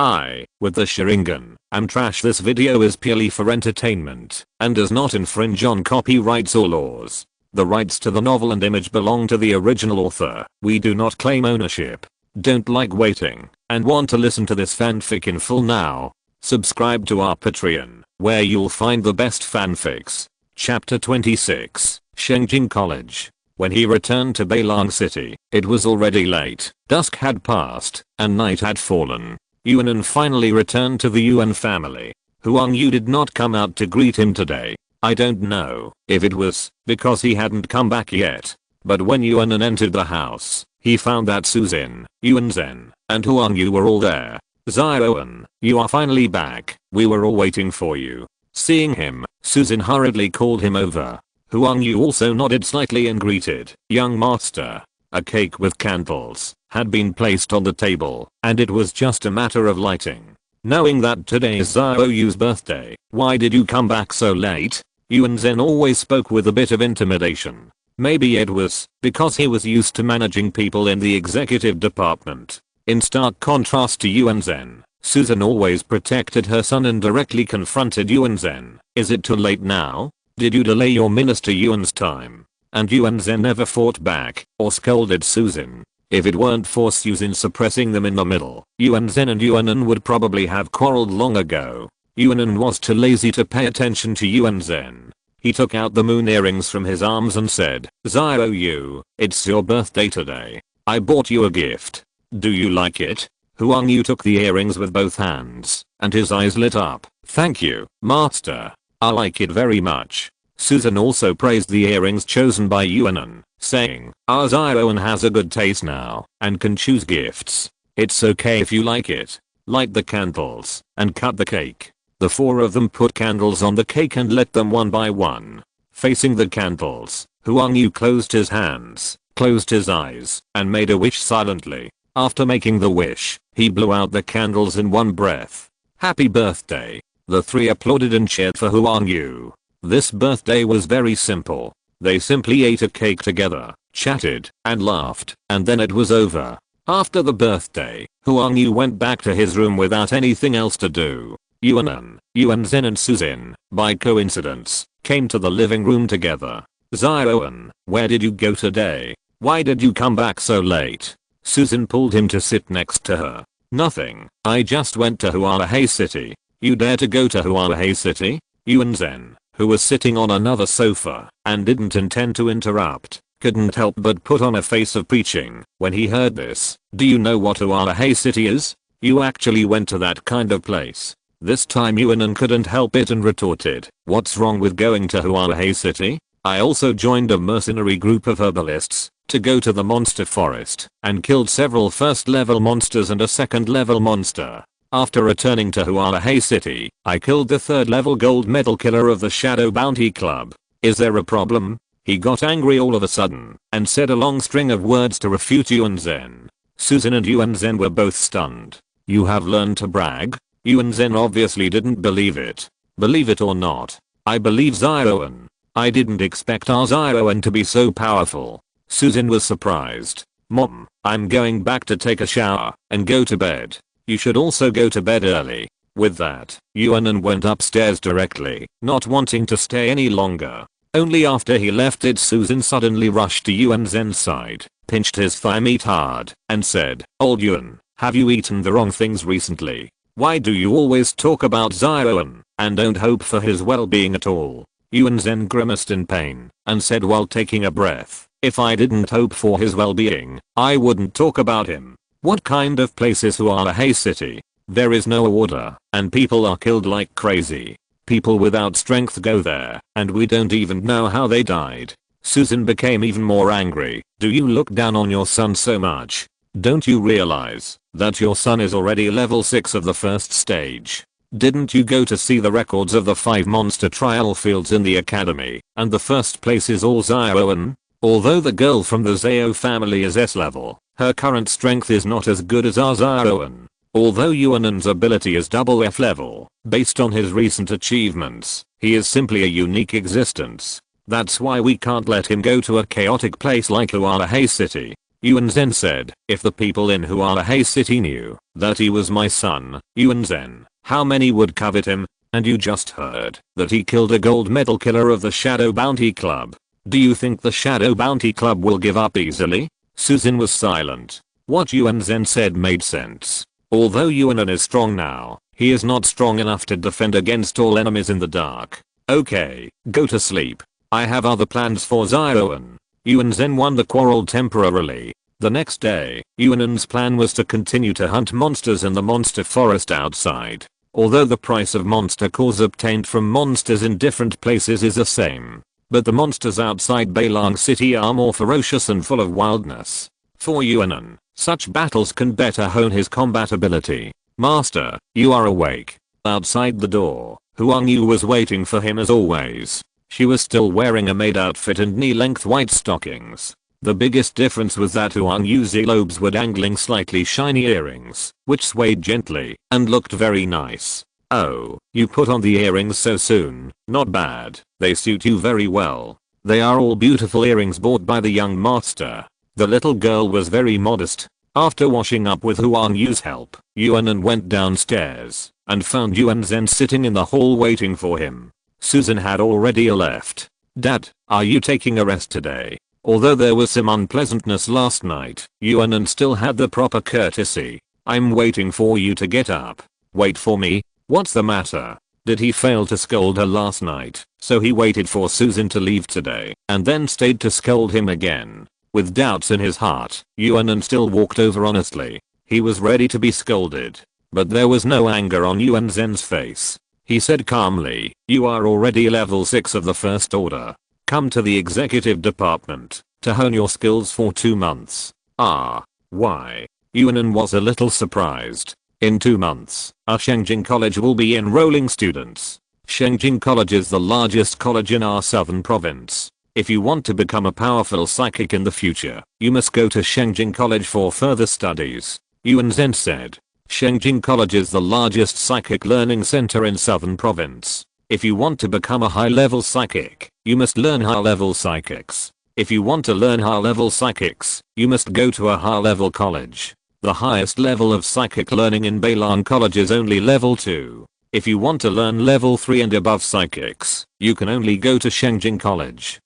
with the Sharingan and trash. This video is purely for entertainment and does not infringe on copyrights or laws. The rights to the novel and image belong to the original author. We do not claim ownership. Don't like waiting and want to listen to this fanfic in full now? Subscribe to our Patreon, where you'll find the best fanfics. Chapter 26, Shengjing College. When he returned to Beilang City, it was already late. Dusk had passed, and night had fallen. Yuan An finally returned to the Yuan family. Huang Yu did not come out to greet him today. I don't know if it was because he hadn't come back yet, but when Yuan An entered the house, he found that Susan, Yuan Zhen, and Huang Yu were all there. Zion, you are finally back. We were all waiting for you. Seeing him, Susan hurriedly called him over. Huang Yu also nodded slightly and greeted. Young master. A cake with candles had been placed on the table, and it was just a matter of lighting. Knowing that today is Xiao Yu's birthday, why did you come back so late? Yuan Zhen always spoke with a bit of intimidation. Maybe it was because he was used to managing people in the executive department. In stark contrast to Yuan Zhen, Susan always protected her son and directly confronted Yuan Zhen. Is it too late now? Did you delay your minister Yuan's time? And Yuan Zhen never fought back or scolded Susan. If it weren't for Susan suppressing them in the middle, Yuan Zhen and Yuan An would probably have quarreled long ago. Yuan An was too lazy to pay attention to Yuan Zhen. He took out the moon earrings from his arms and said, Xiao Yu, it's your birthday today. I bought you a gift. Do you like it? Huang Yu took the earrings with both hands, and his eyes lit up. Thank you, master. I like it very much. Susan also praised the earrings chosen by Yuan An, saying, our Zion has a good taste now, and can choose gifts. It's okay if you like it. Light the candles, and cut the cake. The four of them put candles on the cake and lit them one by one. Facing the candles, Huang Yu closed his hands, closed his eyes, and made a wish silently. After making the wish, he blew out the candles in one breath. Happy birthday. The three applauded and cheered for Huang Yu. This birthday was very simple. They simply ate a cake together, chatted, and laughed, and then it was over. After the birthday, Huang Yu went back to his room without anything else to do. Yuan An, Yuan Zhen and Susan, by coincidence, came to the living room together. Zion, where did you go today? Why did you come back so late? Susan pulled him to sit next to her. Nothing, I just went to Hualahei City. You dare to go to Hualahei City? Yuan Zhen, who was sitting on another sofa and didn't intend to interrupt, couldn't help but put on a face of preaching when he heard this. Do you know what Hualahei City is? You actually went to that kind of place. This time Yuan An couldn't help it and retorted, what's wrong with going to Hualahei City? I also joined a mercenary group of herbalists to go to the monster forest and killed several first level monsters and a second level monster. After returning to Hualahei City, I killed the third level gold medal killer of the Shadow Bounty Club. Is there a problem? He got angry all of a sudden and said a long string of words to refute Yuan Zhen. Susan and Yuan Zhen were both stunned. You have learned to brag? Yuan Zhen obviously didn't believe it. Believe it or not, I believe Zion. I didn't expect our Zion to be so powerful. Susan was surprised. Mom, I'm going back to take a shower and go to bed. You should also go to bed early. With that, Yuan An went upstairs directly, not wanting to stay any longer. Only after he left did Susan suddenly rush to Yuan Zhen's side, pinched his thigh meat hard, and said, Old Yuan, have you eaten the wrong things recently? Why do you always talk about Zion and don't hope for his well-being at all? Yuan Zhen grimaced in pain and said while taking a breath, if I didn't hope for his well-being, I wouldn't talk about him. What kind of place is Hualahei City? There is no order, and people are killed like crazy. People without strength go there, and we don't even know how they died. Susan became even more angry. Do you look down on your son so much? Don't you realize that your son is already level 6 of the first stage? Didn't you go to see the records of the 5 monster trial fields in the academy, and the first place is all Zion? Although the girl from the Zhao family is S level, her current strength is not as good as our Zion. Although Yuan An's ability is double F level, based on his recent achievements, he is simply a unique existence. That's why we can't let him go to a chaotic place like Hualahei City. Yuan Zhen said. If the people in Hualahei City knew that he was my son, Yuan Zhen, how many would covet him? And you just heard that he killed a gold medal killer of the Shadow Bounty Club. Do you think the Shadow Bounty Club will give up easily? Susan was silent. What Yuan Zhen said made sense. Although Yuan An is strong now, he is not strong enough to defend against all enemies in the dark. Okay, go to sleep. I have other plans for Yuan. Yuan Zhen won the quarrel temporarily. The next day, Yuan An's plan was to continue to hunt monsters in the monster forest outside. Although the price of monster cores obtained from monsters in different places is the same, but the monsters outside Beilang City are more ferocious and full of wildness. For Yuan An, such battles can better hone his combat ability. Master, you are awake. Outside the door, Huang Yu was waiting for him as always. She was still wearing a maid outfit and knee-length white stockings. The biggest difference was that Huang Yu's earlobes were dangling slightly shiny earrings, which swayed gently and looked very nice. Oh, you put on the earrings so soon. Not bad. They suit you very well. They are all beautiful earrings bought by the young master. The little girl was very modest. After washing up with Huang Yu's help, Yuan An went downstairs and found Yuan Zhen sitting in the hall waiting for him. Susan had already left. Dad, are you taking a rest today? Although there was some unpleasantness last night, Yuan An still had the proper courtesy. I'm waiting for you to get up. Wait for me? What's the matter? Did he fail to scold her last night, so he waited for Susan to leave today and then stayed to scold him again? With doubts in his heart, Yuan An still walked over honestly. He was ready to be scolded, but there was no anger on Yuan Zhen's face. He said calmly, you are already level 6 of the first order. Come to the executive department to hone your skills for 2 months. Ah, why? Yuan An was a little surprised. In 2 months, our Shengjing College will be enrolling students. Shengjing College is the largest college in our southern province. If you want to become a powerful psychic in the future, you must go to Shengjing College for further studies. Yuan Zhen said. Shengjing College is the largest psychic learning center in southern province. If you want to become a high-level psychic, you must learn high-level psychics. If you want to learn high-level psychics, you must go to a high-level college. The highest level of psychic learning in Beilang College is only level 2. If you want to learn level 3 and above psychics, you can only go to Shengjing College.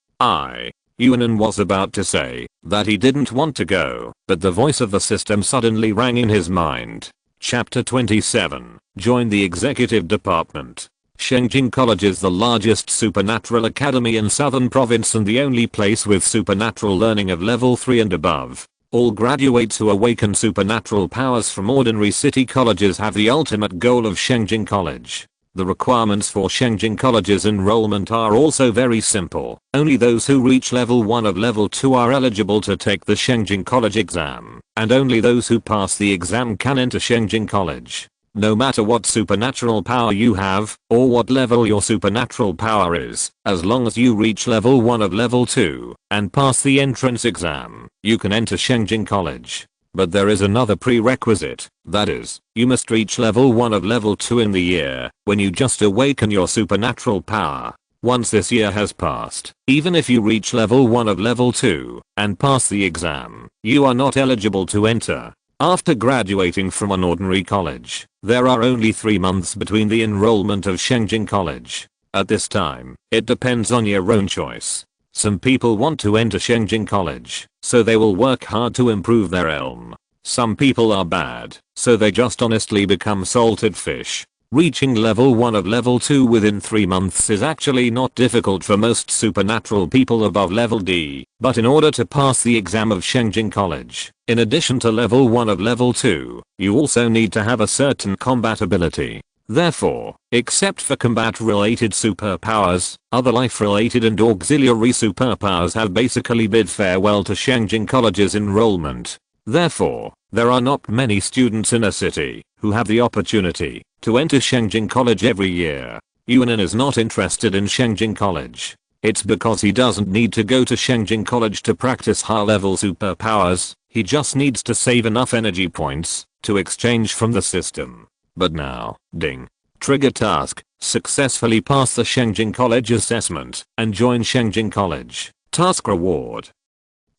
Yuan An was about to say that he didn't want to go, but the voice of the system suddenly rang in his mind. Chapter 27. Join the executive department. Shengjing College is the largest supernatural academy in southern province and the only place with supernatural learning of level 3 and above. All graduates who awaken supernatural powers from ordinary city colleges have the ultimate goal of Shengjing College. The requirements for Shengjing College's enrollment are also very simple. Only those who reach level 1 of level 2 are eligible to take the Shengjing College exam, and only those who pass the exam can enter Shengjing College. No matter what supernatural power you have, or what level your supernatural power is, as long as you reach level 1 of level 2, and pass the entrance exam, you can enter Shengjing College. But there is another prerequisite, that is, you must reach level 1 of level 2 in the year, when you just awaken your supernatural power. Once this year has passed, even if you reach level 1 of level 2, and pass the exam, you are not eligible to enter. After graduating from an ordinary college, there are only 3 months between the enrollment of Shengjing College. At this time, it depends on your own choice. Some people want to enter Shengjing College, so they will work hard to improve their elm. Some people are bad, so they just honestly become salted fish. Reaching level 1 of level 2 within 3 months is actually not difficult for most supernatural people above level D, but in order to pass the exam of Shengjing College, in addition to level 1 of level 2, you also need to have a certain combat ability. Therefore, except for combat-related superpowers, other life-related and auxiliary superpowers have basically bid farewell to Shengjing College's enrollment. Therefore, there are not many students in a city who have the opportunity to enter Shengjing College every year. Yuan An is not interested in Shengjing College. It's because he doesn't need to go to Shengjing College to practice high-level superpowers, he just needs to save enough energy points to exchange from the system. But now, ding. Trigger task, successfully pass the Shengjing College assessment and join Shengjing College. Task reward.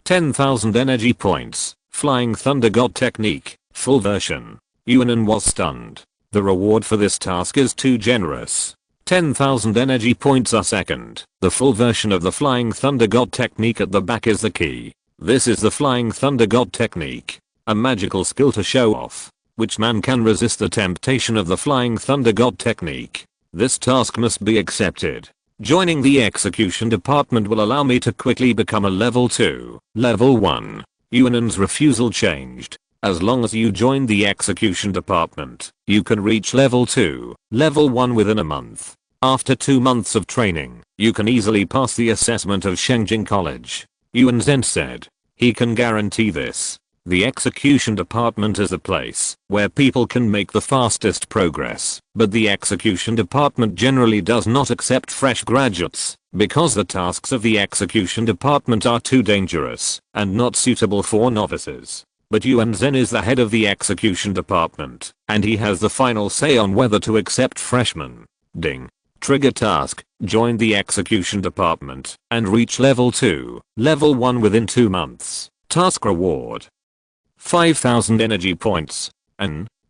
10,000 energy points. Flying Thunder God technique. Full version. Yuan An was stunned. The reward for this task is too generous. 10,000 energy points a second. The full version of the Flying Thunder God technique at the back is the key. This is the Flying Thunder God technique. A magical skill to show off. Which man can resist the temptation of the Flying Thunder God technique? This task must be accepted. Joining the execution department will allow me to quickly become a level 2. Level 1. Yuan An's refusal changed. As long as you join the execution department, you can reach level 2, level 1 within a month. After 2 months of training, you can easily pass the assessment of Sharingan College. Yuan An said. He can guarantee this. The execution department is the place where people can make the fastest progress, but the execution department generally does not accept fresh graduates, because the tasks of the execution department are too dangerous and not suitable for novices. But Yuan An is the head of the execution department, and he has the final say on whether to accept freshmen. Ding. Trigger task. Join the execution department and reach level 2, level 1 within 2 months. Task reward. 5,000 energy points.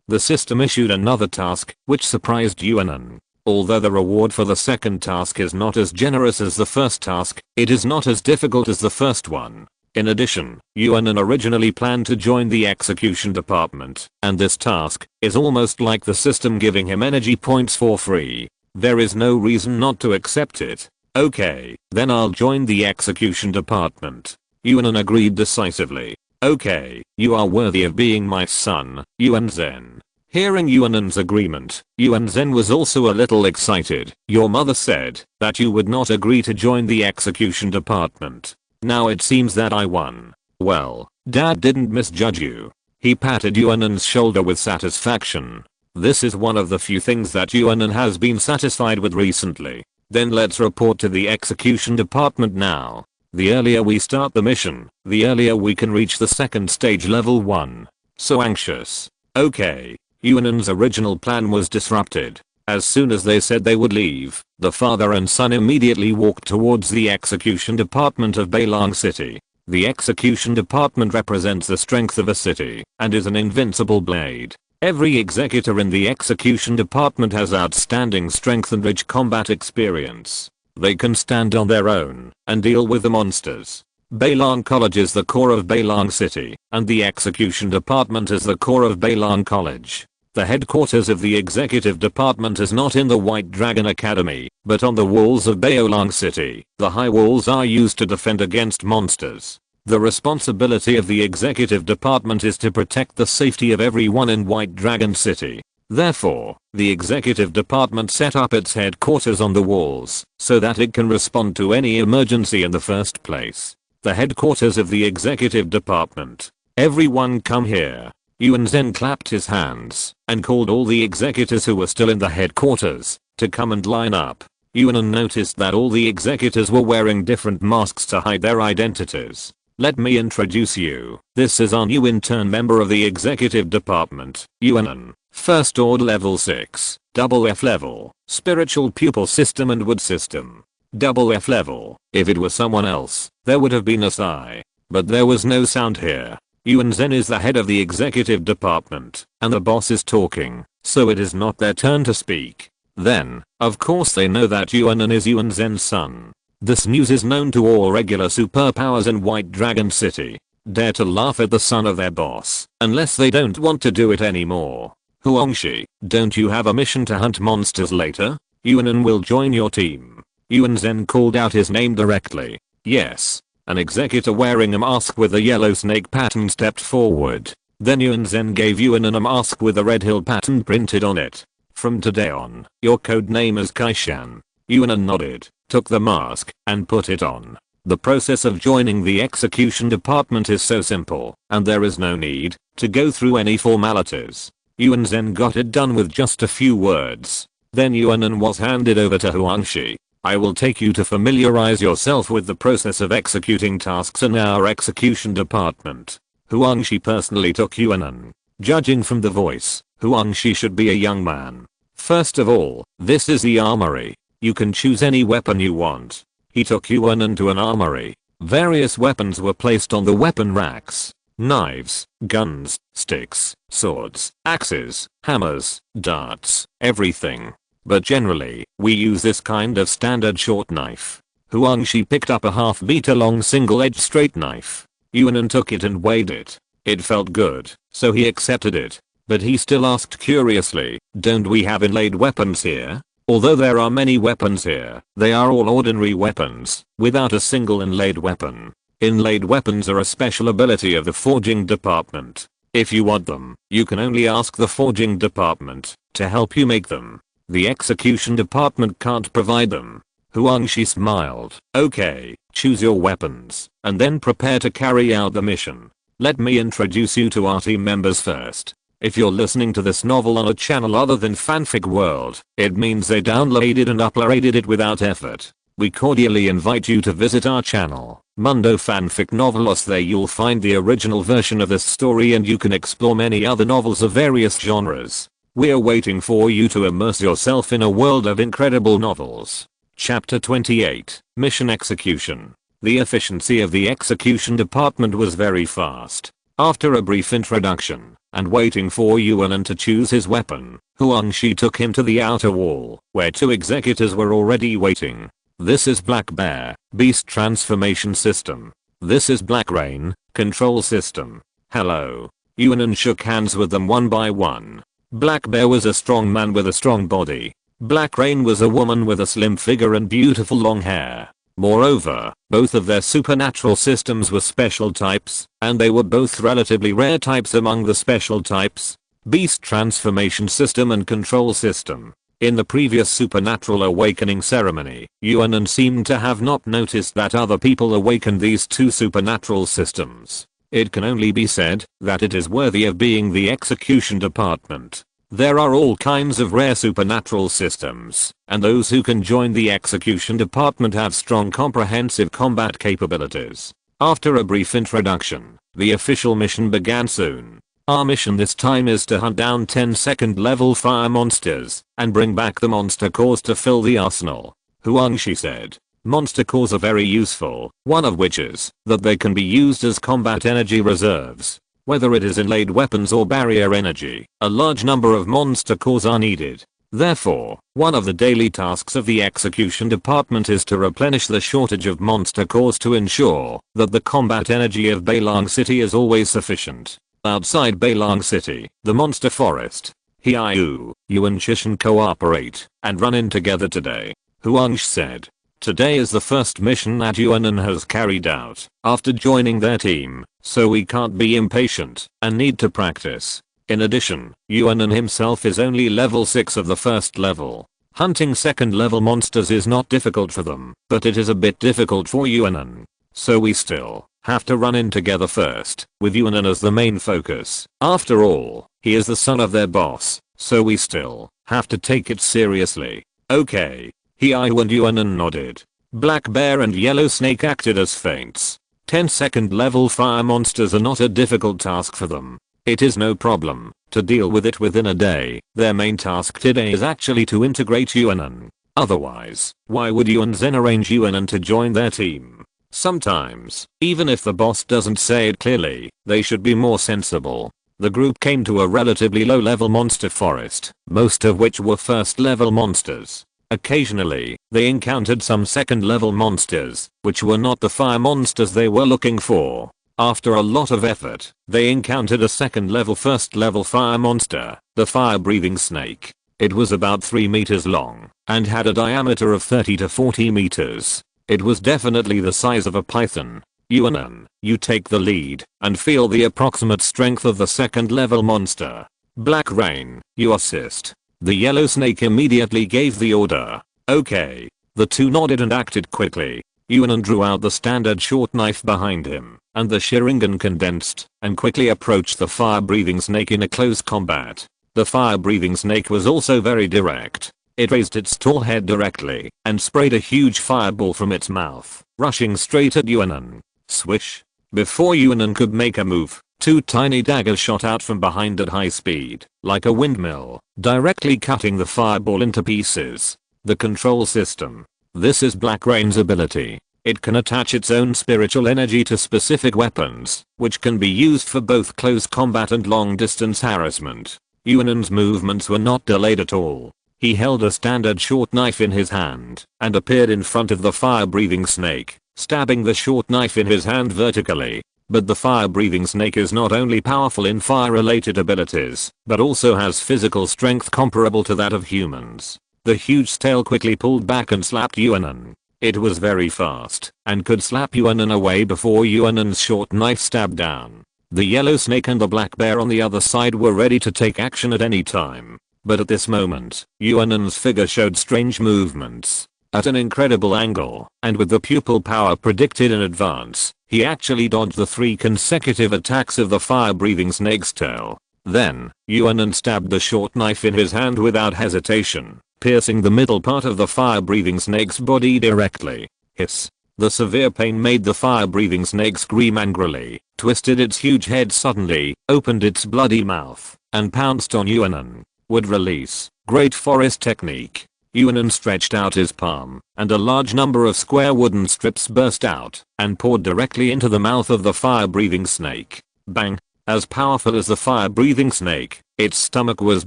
The system issued another task, which surprised Yuan An. Although the reward for the second task is not as generous as the first task, it is not as difficult as the first one. In addition, Yuan An originally planned to join the execution department, and this task is almost like the system giving him energy points for free. There is no reason not to accept it. Okay, then I'll join the execution department. Yuan An agreed decisively. Okay, you are worthy of being my son, Yuan An. Hearing Yuan An's agreement, Yuan An was also a little excited. Your mother said that you would not agree to join the execution department. Now it seems that I won. Well, Dad didn't misjudge you. He patted Yuan An's shoulder with satisfaction. This is one of the few things that Yuan An has been satisfied with recently. Then let's report to the execution department now. The earlier we start the mission, the earlier we can reach the second stage level 1. So anxious. Okay. Yuan An's original plan was disrupted. As soon as they said they would leave, the father and son immediately walked towards the execution department of Beilang City. The execution department represents the strength of a city and is an invincible blade. Every executor in the execution department has outstanding strength and rich combat experience. They can stand on their own and deal with the monsters. Beilang College is the core of Beilang City, and the execution department is the core of Beilang College. The headquarters of the executive department is not in the White Dragon Academy, but on the walls of Beilang City. The high walls are used to defend against monsters. The responsibility of the executive department is to protect the safety of everyone in White Dragon City. Therefore, the executive department set up its headquarters on the walls, so that it can respond to any emergency in the first place. The headquarters of the executive department. Everyone come here. Yuan An clapped his hands and called all the executors who were still in the headquarters to come and line up. Yuan An noticed that all the executors were wearing different masks to hide their identities. Let me introduce you. This is our new intern member of the executive department, Yuan An. First order level 6, double F level, spiritual pupil system and wood system. Double F level. If it was someone else, there would have been a sigh. But there was no sound here. Yuan An is the head of the executive department, and the boss is talking, so it is not their turn to speak. Then, of course they know that Yuan An is Yuan An's son. This news is known to all regular superpowers in White Dragon City. Dare to laugh at the son of their boss, unless they don't want to do it anymore. Huangshi, don't you have a mission to hunt monsters later? Yuan An will join your team. Yuan An called out his name directly. Yes. An executor wearing a mask with a yellow snake pattern stepped forward. Then Yuan An gave Yuan An a mask with a red hill pattern printed on it. From today on, your code name is Kaishan. Yuan An nodded, took the mask, and put it on. The process of joining the execution department is so simple, and there is no need to go through any formalities. Yuan An got it done with just a few words. Then Yuan An was handed over to Huangshi. I will take you to familiarize yourself with the process of executing tasks in our execution department. Huangshi personally took Yuan An. Judging from the voice, Huangshi should be a young man. First of all, this is the armory. You can choose any weapon you want. He took Yuan An to an armory. Various weapons were placed on the weapon racks. Knives, guns, sticks, swords, axes, hammers, darts, everything. But generally, we use this kind of standard short knife. Huangshi picked up a half-meter long single-edged straight knife. Yuan An took it and weighed it. It felt good, so he accepted it. But he still asked curiously, don't we have inlaid weapons here? Although there are many weapons here, they are all ordinary weapons, without a single inlaid weapon. Inlaid weapons are a special ability of the forging department. If you want them, you can only ask the forging department to help you make them. The execution department can't provide them. Huangshi smiled. Okay, choose your weapons, and then prepare to carry out the mission. Let me introduce you to our team members first. If you're listening to this novel on a channel other than Fanfic World, it means they downloaded and uploaded it without effort. We cordially invite you to visit our channel, Mundo Fanfic Novelos. There you'll find the original version of this story and you can explore many other novels of various genres. We're waiting for you to immerse yourself in a world of incredible novels. Chapter 28, Mission Execution. The efficiency of the execution department was very fast. After a brief introduction, and waiting for Yuan An to choose his weapon, Huangshi took him to the outer wall, where two executors were already waiting. This is Black Bear, Beast Transformation System. This is Black Rain, Control System. Hello. Yuan An shook hands with them one by one. Black Bear was a strong man with a strong body. Black Rain was a woman with a slim figure and beautiful long hair. Moreover, both of their supernatural systems were special types, and they were both relatively rare types among the special types. Beast Transformation System and Control System. In the previous supernatural awakening ceremony, Yuan An seemed to have not noticed that other people awakened these two supernatural systems. It can only be said that it is worthy of being the execution department. There are all kinds of rare supernatural systems, and those who can join the execution department have strong comprehensive combat capabilities. After a brief introduction, the official mission began soon. Our mission this time is to hunt down 10 second level fire monsters and bring back the monster cores to fill the arsenal. Huangshi said. Monster cores are very useful, one of which is that they can be used as combat energy reserves. Whether it is inlaid weapons or barrier energy, a large number of monster cores are needed. Therefore, one of the daily tasks of the execution department is to replenish the shortage of monster cores to ensure that the combat energy of Beilang City is always sufficient. Outside Beilang City, the monster forest. You and Shishin cooperate and run in together today. Huangshi said. Today is the first mission that Yuan An has carried out after joining their team, so we can't be impatient and need to practice. In addition, Yuan An himself is only level 6 of the first level. Hunting second level monsters is not difficult for them, but it is a bit difficult for Yuan An. So we still have to run in together first, with Yuan An as the main focus. After all, he is the son of their boss, so we still have to take it seriously. Okay. Hiayu and Yuan An nodded. Black Bear and Yellow Snake acted as feints. 10 second level fire monsters are not a difficult task for them. It is no problem to deal with it within a day. Their main task today is actually to integrate Yuan An. Otherwise, why would Yuan Zhen arrange Yuan An to join their team? Sometimes, even if the boss doesn't say it clearly, they should be more sensible. The group came to a relatively low level monster forest, most of which were first level monsters. Occasionally, they encountered some second level monsters, which were not the fire monsters they were looking for. After a lot of effort, they encountered a second level first level fire monster, the fire breathing snake. It was about 3 meters long, and had a diameter of 30 to 40 meters. It was definitely the size of a python. Yuan An, you take the lead, and feel the approximate strength of the second level monster. Black Rain, you assist. The yellow snake immediately gave the order. Okay. The two nodded and acted quickly. Yuan An drew out the standard short knife behind him, and the Sharingan condensed, and quickly approached the fire-breathing snake in a close combat. The fire-breathing snake was also very direct. It raised its tall head directly, and sprayed a huge fireball from its mouth, rushing straight at Yuan An. Swish. Before Yuan An could make a move, two tiny daggers shot out from behind at high speed, like a windmill, directly cutting the fireball into pieces. The control system. This is Black Rain's ability. It can attach its own spiritual energy to specific weapons, which can be used for both close combat and long distance harassment. Yuan An's movements were not delayed at all. He held a standard short knife in his hand and appeared in front of the fire-breathing snake, stabbing the short knife in his hand vertically. But the fire-breathing snake is not only powerful in fire-related abilities, but also has physical strength comparable to that of humans. The huge tail quickly pulled back and slapped Yuan An. It was very fast and could slap Yuan An away before Yuan An's short knife stabbed down. The yellow snake and the black bear on the other side were ready to take action at any time. But at this moment, Yuan An's figure showed strange movements. At an incredible angle, and with the pupil power predicted in advance, he actually dodged the 3 consecutive attacks of the fire-breathing snake's tail. Then, Yuan An stabbed the short knife in his hand without hesitation, piercing the middle part of the fire-breathing snake's body directly. Hiss. The severe pain made the fire-breathing snake scream angrily, twisted its huge head suddenly, opened its bloody mouth, and pounced on Yuan An. Would release. Great forest technique. Yuan An stretched out his palm, and a large number of square wooden strips burst out and poured directly into the mouth of the fire-breathing snake. Bang. As powerful as the fire-breathing snake, its stomach was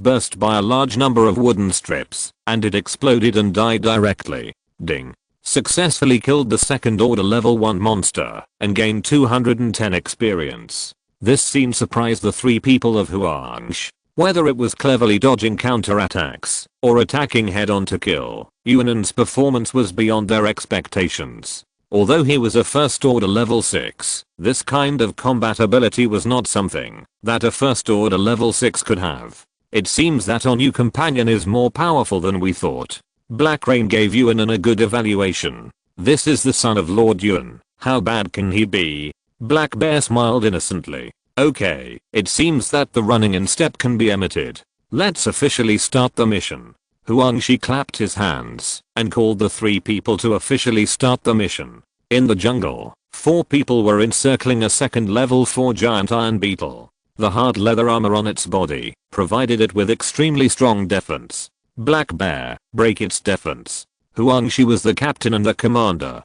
burst by a large number of wooden strips, and it exploded and died directly. Ding. Successfully killed the second order level 1 monster, and gained 210 experience. This scene surprised the 3 people of Huangsh. Whether it was cleverly dodging counterattacks, or attacking head-on to kill, Yuan An's performance was beyond their expectations. Although he was a first order level 6, this kind of combat ability was not something that a first order level 6 could have. It seems that our new companion is more powerful than we thought. Black Rain gave Yuan An a good evaluation. This is the son of Lord Yuan. How bad can he be? Black Bear smiled innocently. Okay, it seems that the running in step can be omitted. Let's officially start the mission. Huangshi clapped his hands and called the 3 people to officially start the mission. In the jungle, 4 people were encircling a second level 4 giant iron beetle. The hard leather armor on its body provided it with extremely strong defense. Black Bear, break its defense. Huangshi was the captain and the commander.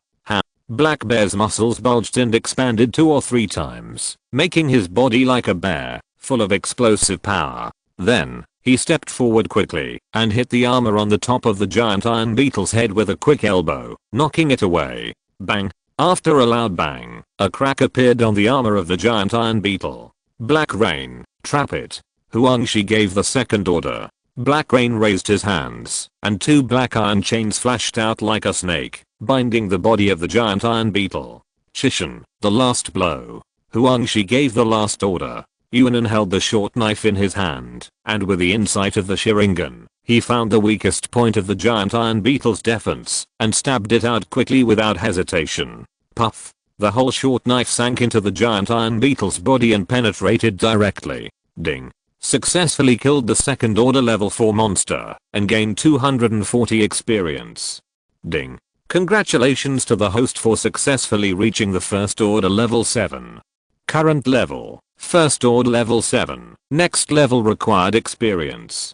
Black Bear's muscles bulged and expanded 2 or 3 times, making his body like a bear, full of explosive power. Then, he stepped forward quickly and hit the armor on the top of the giant iron beetle's head with a quick elbow, knocking it away. Bang. After a loud bang, a crack appeared on the armor of the giant iron beetle. Black Rain, trap it. Huangshi gave the second order. Black Rain raised his hands, and 2 black iron chains flashed out like a snake, binding the body of the giant iron beetle. Shishin, the last blow. Huangshi gave the last order. Yuan An held the short knife in his hand, and with the insight of the Sharingan, he found the weakest point of the giant iron beetle's defense, and stabbed it out quickly without hesitation. Puff. The whole short knife sank into the giant iron beetle's body and penetrated directly. Ding. Successfully killed the second order level 4 monster, and gained 240 experience. Ding. Congratulations to the host for successfully reaching the first order level 7. Current level, first order level 7. Next level required experience.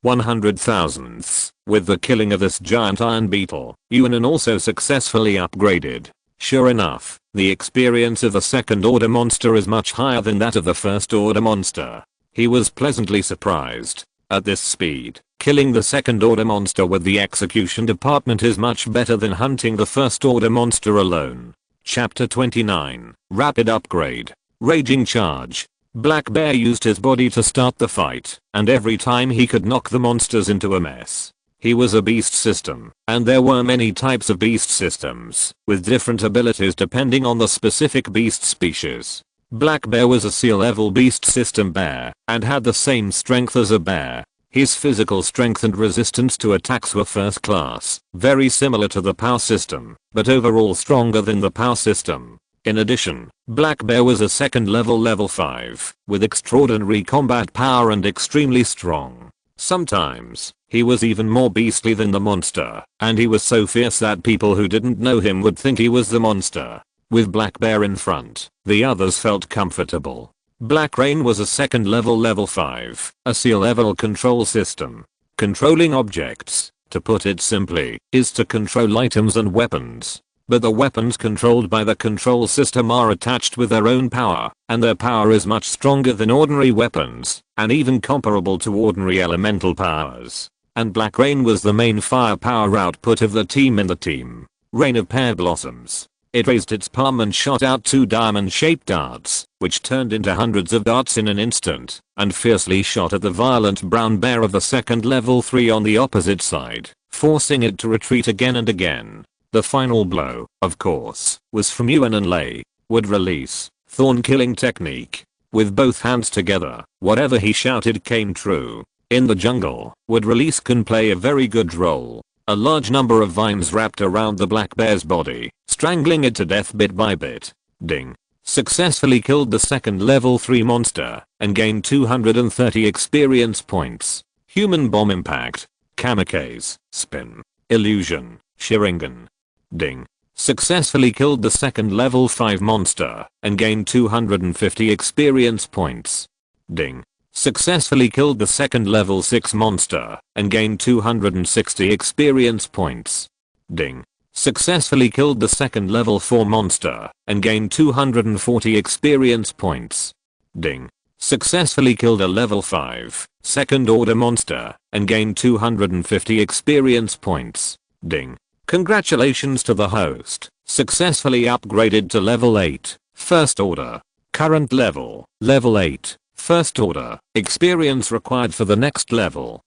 100,000. With the killing of this giant iron beetle, Yuan An also successfully upgraded. Sure enough, the experience of the second order monster is much higher than that of the first order monster. He was pleasantly surprised. At this speed, killing the second order monster with the execution department is much better than hunting the first order monster alone. Chapter 29, Rapid Upgrade. Raging Charge. Black Bear used his body to start the fight, and every time he could knock the monsters into a mess. He was a beast system, and there were many types of beast systems, with different abilities depending on the specific beast species. Black Bear was a seal level beast system bear, and had the same strength as a bear. His physical strength and resistance to attacks were first class, very similar to the POW system, but overall stronger than the POW system. In addition, Black Bear was a second level 5, with extraordinary combat power and extremely strong. Sometimes, he was even more beastly than the monster, and he was so fierce that people who didn't know him would think he was the monster. With Black Bear in front, the others felt comfortable. Black Rain was a second level 5, a seal level control system. Controlling objects, to put it simply, is to control items and weapons. but the weapons controlled by the control system are attached with their own power, and their power is much stronger than ordinary weapons, and even comparable to ordinary elemental powers. And Black Rain was the main firepower output of the team in the team. Rain of Pear Blossoms. It raised its palm and shot out 2 diamond-shaped darts, which turned into hundreds of darts in an instant, and fiercely shot at the violent brown bear of the second level 3 on the opposite side, forcing it to retreat again and again. The final blow, of course, was from Yuan An Lei. Would release, thorn killing technique. With both hands together, whatever he shouted came true. In the jungle, would release can play a very good role. A large number of vines wrapped around the black bear's body, strangling it to death bit by bit. Ding. Successfully killed the second level 3 monster, and gained 230 experience points. Human bomb impact. Kamikaze. Spin. Illusion. Sharingan. Ding. Successfully killed the second level 5 monster, and gained 250 experience points. Ding. Successfully killed the second level 6 monster, and gained 260 experience points. Ding. Successfully killed the second level 4 monster, and gained 240 experience points. Ding. Successfully killed a level 5, second order monster, and gained 250 experience points. Ding. Congratulations to the host, successfully upgraded to level 8, first order. Current level, level 8, first order. Experience required for the next level.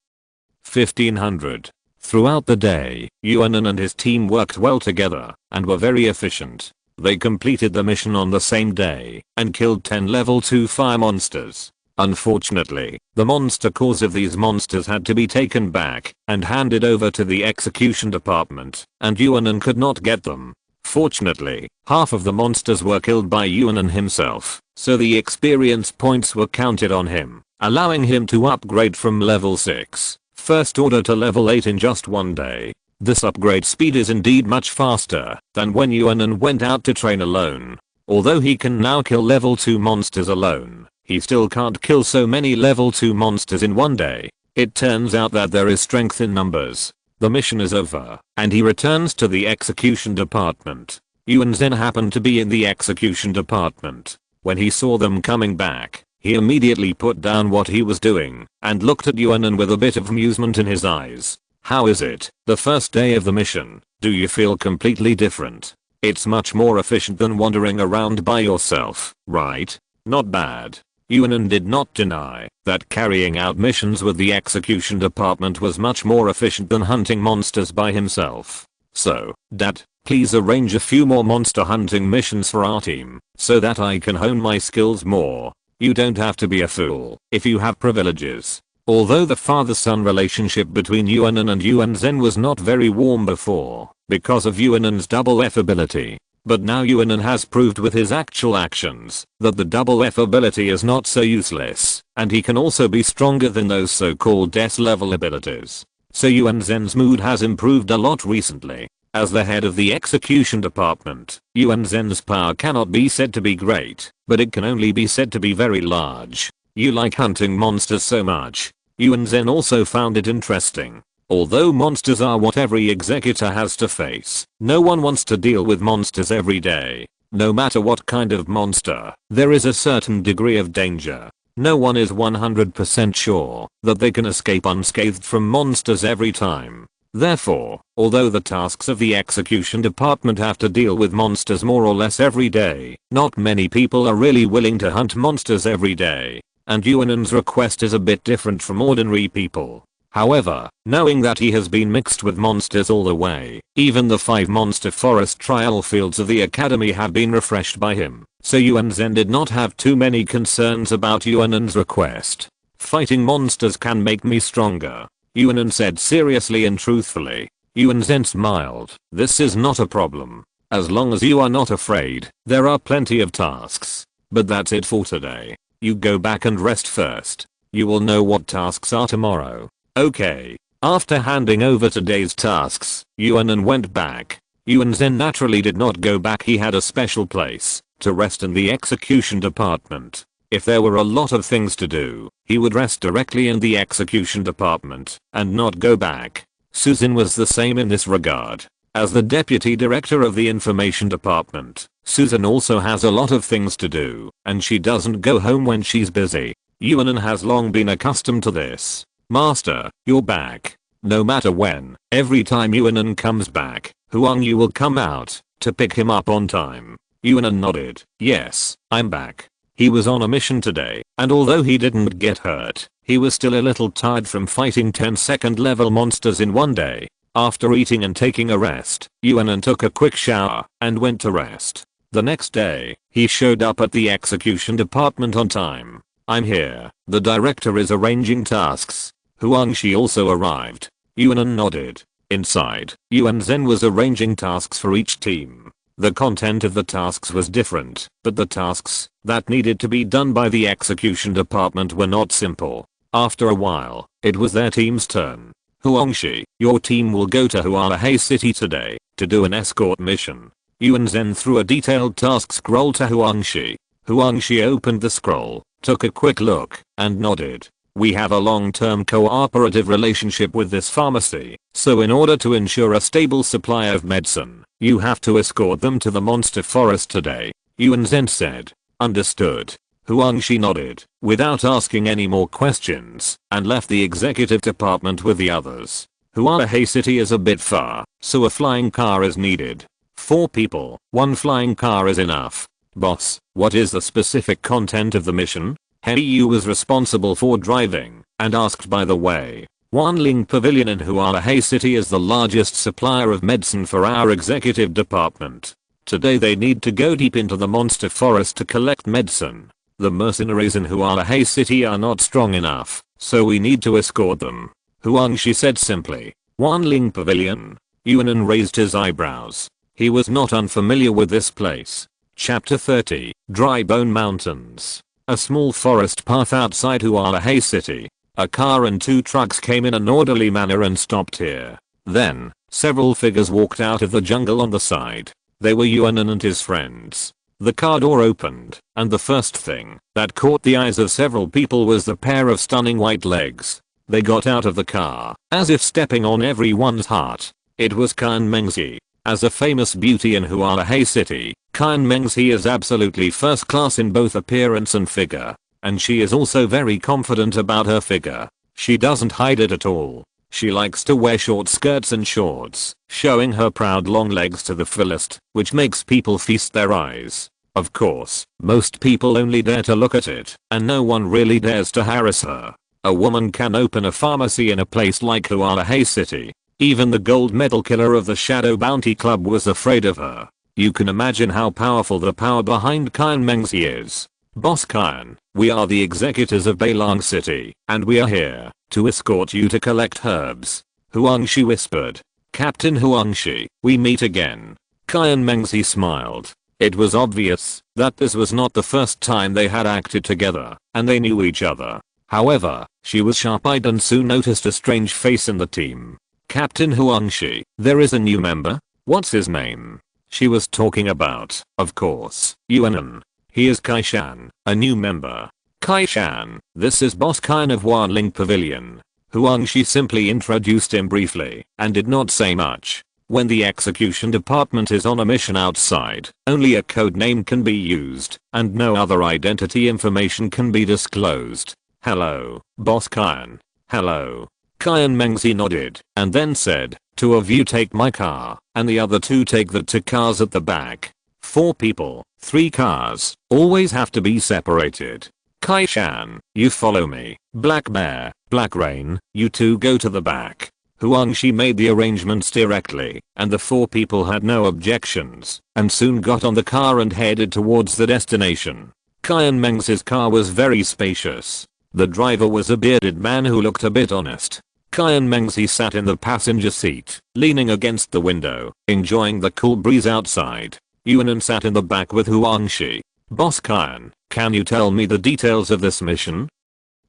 1500. Throughout the day, Yuan An and his team worked well together, and were very efficient. They completed the mission on the same day, and killed 10 level 2 fire monsters. Unfortunately, the monster cores of these monsters had to be taken back, and handed over to the execution department, and Yuan An could not get them. Fortunately, half of the monsters were killed by Yuan An himself, so the experience points were counted on him, allowing him to upgrade from level 6, first order to level 8 in just one day. This upgrade speed is indeed much faster than when Yuan An went out to train alone. Although he can now kill level 2 monsters alone, he still can't kill so many level 2 monsters in one day. It turns out that there is strength in numbers. The mission is over, and he returns to the execution department. Yuan Zhen happened to be in the execution department. When he saw them coming back, he immediately put down what he was doing, and looked at Yuan An with a bit of amusement in his eyes. How is it, the first day of the mission? Do you feel completely different? It's much more efficient than wandering around by yourself, right? Not bad. Yuan An did not deny that carrying out missions with the execution department was much more efficient than hunting monsters by himself. So, Dad, please arrange a few more monster hunting missions for our team, so that I can hone my skills more. You don't have to be a fool if you have privileges. Although the father-son relationship between Yuan An and Yuan Zhen was not very warm before, because of Yuan An's double F ability. But now Yuan An has proved with his actual actions that the double F ability is not so useless, and he can also be stronger than those so-called S level abilities. So Yuan Zhen's mood has improved a lot recently. As the head of the execution department, Yuan Zhen's power cannot be said to be great, but it can only be said to be very large. You like hunting monsters so much. Yuan Zhen also found it interesting. Although monsters are what every executor has to face, no one wants to deal with monsters every day. No matter what kind of monster, there is a certain degree of danger. No one is 100% sure that they can escape unscathed from monsters every time. Therefore, although the tasks of the execution department have to deal with monsters more or less every day, not many people are really willing to hunt monsters every day. And Yuan An's request is a bit different from ordinary people. However, knowing that he has been mixed with monsters all the way, even the 5 monster forest trial fields of the academy have been refreshed by him, so Yuan Zhen did not have too many concerns about Yuan An's request. Fighting monsters can make me stronger, Yuan An said seriously and truthfully. Yuan Zhen smiled. This is not a problem. As long as you are not afraid, there are plenty of tasks. But that's it for today. You go back and rest first. You will know what tasks are tomorrow. Okay. After handing over today's tasks, Yuan An went back. Yuan Zhen naturally did not go back. He had a special place to rest in the execution department. If there were a lot of things to do, he would rest directly in the execution department and not go back. Susanoo was the same in this regard. As the deputy director of the information department, Susan also has a lot of things to do, and she doesn't go home when she's busy. Yuan An has long been accustomed to this. Master, you're back. No matter when, every time Yuan An comes back, Huang Yu will come out to pick him up on time. Yuan An nodded. Yes, I'm back. He was on a mission today, and although he didn't get hurt, he was still a little tired from fighting 10-second level monsters in one day. After eating and taking a rest, Yuan An took a quick shower and went to rest. The next day, he showed up at the execution department on time. I'm here. The director is arranging tasks. Huang Shi also arrived. Yuan An nodded. Inside, Yuan Zhen was arranging tasks for each team. The content of the tasks was different, but the tasks that needed to be done by the execution department were not simple. After a while, it was their team's turn. Huang Shi, your team will go to Hualahai City today to do an escort mission. Yuan Zhen threw a detailed task scroll to Huang Shi. Huang Shi opened the scroll, took a quick look, and nodded. We have a long-term cooperative relationship with this pharmacy, so in order to ensure a stable supply of medicine, you have to escort them to the monster forest today. Yuan Zhen said. Understood. Huang Shi nodded, without asking any more questions, and left the executive department with the others. Hualahai City is a bit far, so a flying car is needed. 4 people, 1 flying car is enough. Boss, what is the specific content of the mission? He Yu was responsible for driving, and asked by the way. Wanling Pavilion in Hualahai City is the largest supplier of medicine for our executive department. Today they need to go deep into the monster forest to collect medicine. The mercenaries in Hualahai City are not strong enough, so we need to escort them. Huang Shi said simply. Wanling Pavilion? Yuan An raised his eyebrows. He was not unfamiliar with this place. Chapter 30, Dry Bone Mountains. A small forest path outside Hualahai City. A car and 2 trucks came in an orderly manner and stopped here. Then, several figures walked out of the jungle on the side. They were Yuan An and his friends. The car door opened, and the first thing that caught the eyes of several people was the pair of stunning white legs. They got out of the car, as if stepping on everyone's heart. It was Kan Mengzi. As a famous beauty in Hualahai City, Kan Mengzi is absolutely first class in both appearance and figure. And she is also very confident about her figure. She doesn't hide it at all. She likes to wear short skirts and shorts, showing her proud long legs to the fullest, which makes people feast their eyes. Of course, most people only dare to look at it, and no one really dares to harass her. A woman can open a pharmacy in a place like Hualahai City. Even the gold medal killer of the Shadow Bounty Club was afraid of her. You can imagine how powerful the power behind Kan Mengzi is. Boss Kan, we are the executors of Beilang City, and we are here to escort you to collect herbs. Huang Shi whispered. Captain Huang Shi, we meet again. Kan Mengzi smiled. It was obvious that this was not the first time they had acted together, and they knew each other. However, she was sharp-eyed and soon noticed a strange face in the team. Captain Huang Shi, there is a new member? What's his name? She was talking about, of course, Yuan An. He is Kai Shan, a new member. Kai Shan, this is Boss Kan of Wanling Pavilion. Huang Shi simply introduced him briefly, and did not say much. When the execution department is on a mission outside, only a code name can be used, and no other identity information can be disclosed. Hello, Boss Kan. Hello. Kan Mengzi nodded, and then said, 2 of you take my car, and the other 2 take the 2 cars at the back. 4 people, 3 cars, always have to be separated. Kai Shan, you follow me. Black Bear, Black Rain, you 2 go to the back. Huang Shi made the arrangements directly, and the 4 people had no objections, and soon got on the car and headed towards the destination. Kan Mengzi's car was very spacious. The driver was a bearded man who looked a bit honest. Kan Mengzi sat in the passenger seat, leaning against the window, enjoying the cool breeze outside. Yuan An sat in the back with Huang Shi. Boss Kan, can you tell me the details of this mission?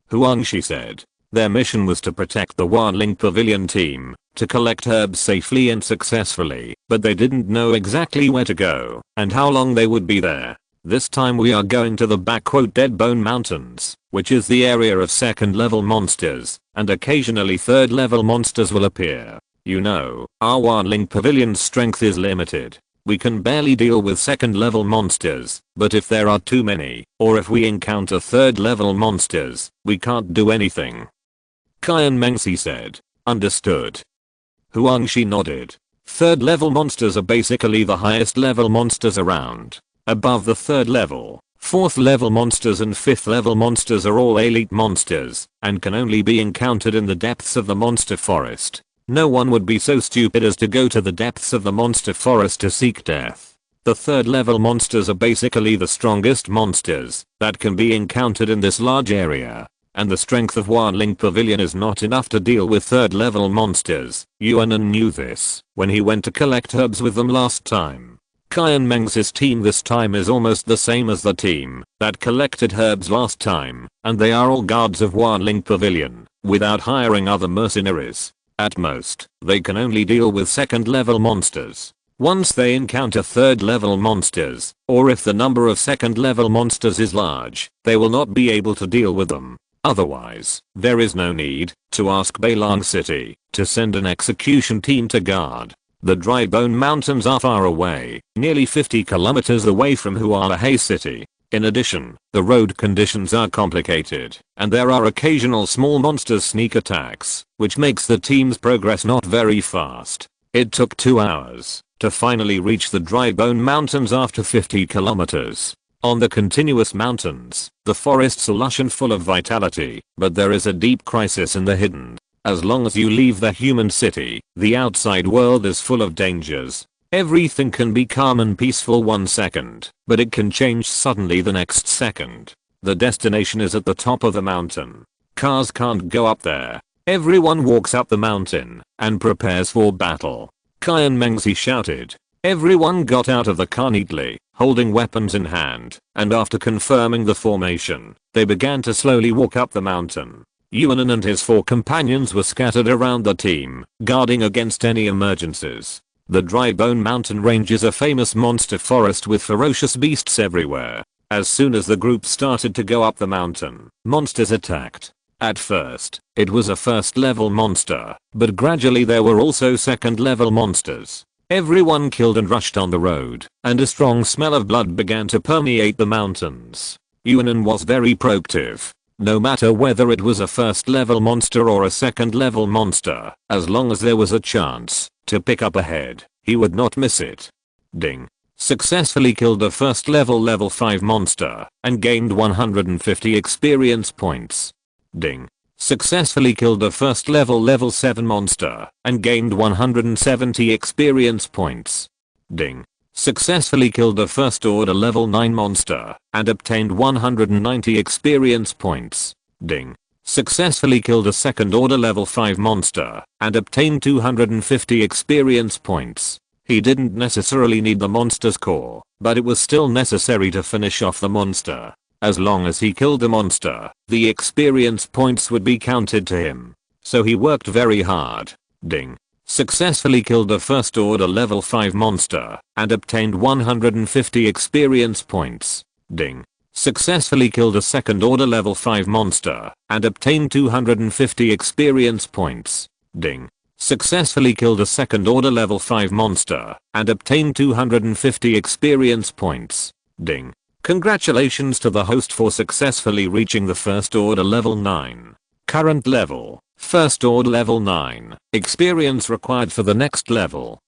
Huang Shi said. Their mission was to protect the Wanling Pavilion team, to collect herbs safely and successfully, but they didn't know exactly where to go, and how long they would be there. This time we are going to the Dead Bone Mountains, which is the area of 2nd level monsters, and occasionally 3rd level monsters will appear. You know, our one-link pavilion's strength is limited. We can barely deal with second level monsters, but if there are too many, or if we encounter third level monsters, we can't do anything. Kyan Mengsi said. Understood. Huangshi nodded. Third level monsters are basically the highest level monsters around. Above the third level, fourth level monsters and fifth level monsters are all elite monsters, and can only be encountered in the depths of the monster forest. No one would be so stupid as to go to the depths of the monster forest to seek death. The third level monsters are basically the strongest monsters that can be encountered in this large area. And the strength of one-link pavilion is not enough to deal with third level monsters. Yuan An knew this when he went to collect herbs with them last time. Kyan Meng's team this time is almost the same as the team that collected herbs last time, and they are all guards of one-link pavilion, without hiring other mercenaries. At most, they can only deal with second level monsters. Once they encounter third level monsters, or if the number of second level monsters is large, they will not be able to deal with them. Otherwise, there is no need to ask Beilang City to send an execution team to guard. The Dry Bone Mountains are far away, nearly 50 kilometers away from Hualahei City. In addition, the road conditions are complicated, and there are occasional small monsters sneak attacks, which makes the team's progress not very fast. It took 2 hours to finally reach the Dry Bone Mountains after 50 kilometers. On the continuous mountains, the forests are lush and full of vitality, but there is a deep crisis in the hidden. As long as you leave the human city, the outside world is full of dangers. Everything can be calm and peaceful 1 second, but it can change suddenly the next second. The destination is at the top of the mountain. Cars can't go up there. Everyone walks up the mountain and prepares for battle. Kyan Mengzi shouted. Everyone got out of the car neatly, holding weapons in hand, and after confirming the formation, they began to slowly walk up the mountain. Yuan An and his 4 companions were scattered around the team, guarding against any emergencies. The Dry Bone Mountain range is a famous monster forest with ferocious beasts everywhere. As soon as the group started to go up the mountain, monsters attacked. At first, it was a first level monster, but gradually there were also second level monsters. Everyone killed and rushed on the road, and a strong smell of blood began to permeate the mountains. Yuan An was very proactive. No matter whether it was a first level monster or a second level monster, as long as there was a chance to pick up a head, he would not miss it. Ding. Successfully killed a first level 5 monster and gained 150 experience points. Ding. Successfully killed a first level 7 monster and gained 170 experience points. Ding. Successfully killed a first order level 9 monster and obtained 190 experience points. Ding. Successfully killed a second order level 5 monster and obtained 250 experience points. He didn't necessarily need the monster's core, but it was still necessary to finish off the monster. As long as he killed the monster, the experience points would be counted to him. So he worked very hard. Ding. Successfully killed a first order level 5 monster and obtained 150 experience points. Ding. Successfully killed a second order level 5 monster and obtained 250 experience points. Ding. Successfully killed a second order level 5 monster and obtained 250 experience points. Ding. Congratulations to the host for successfully reaching the first order level 9. Current level, first order level 9. Experience required for the next level.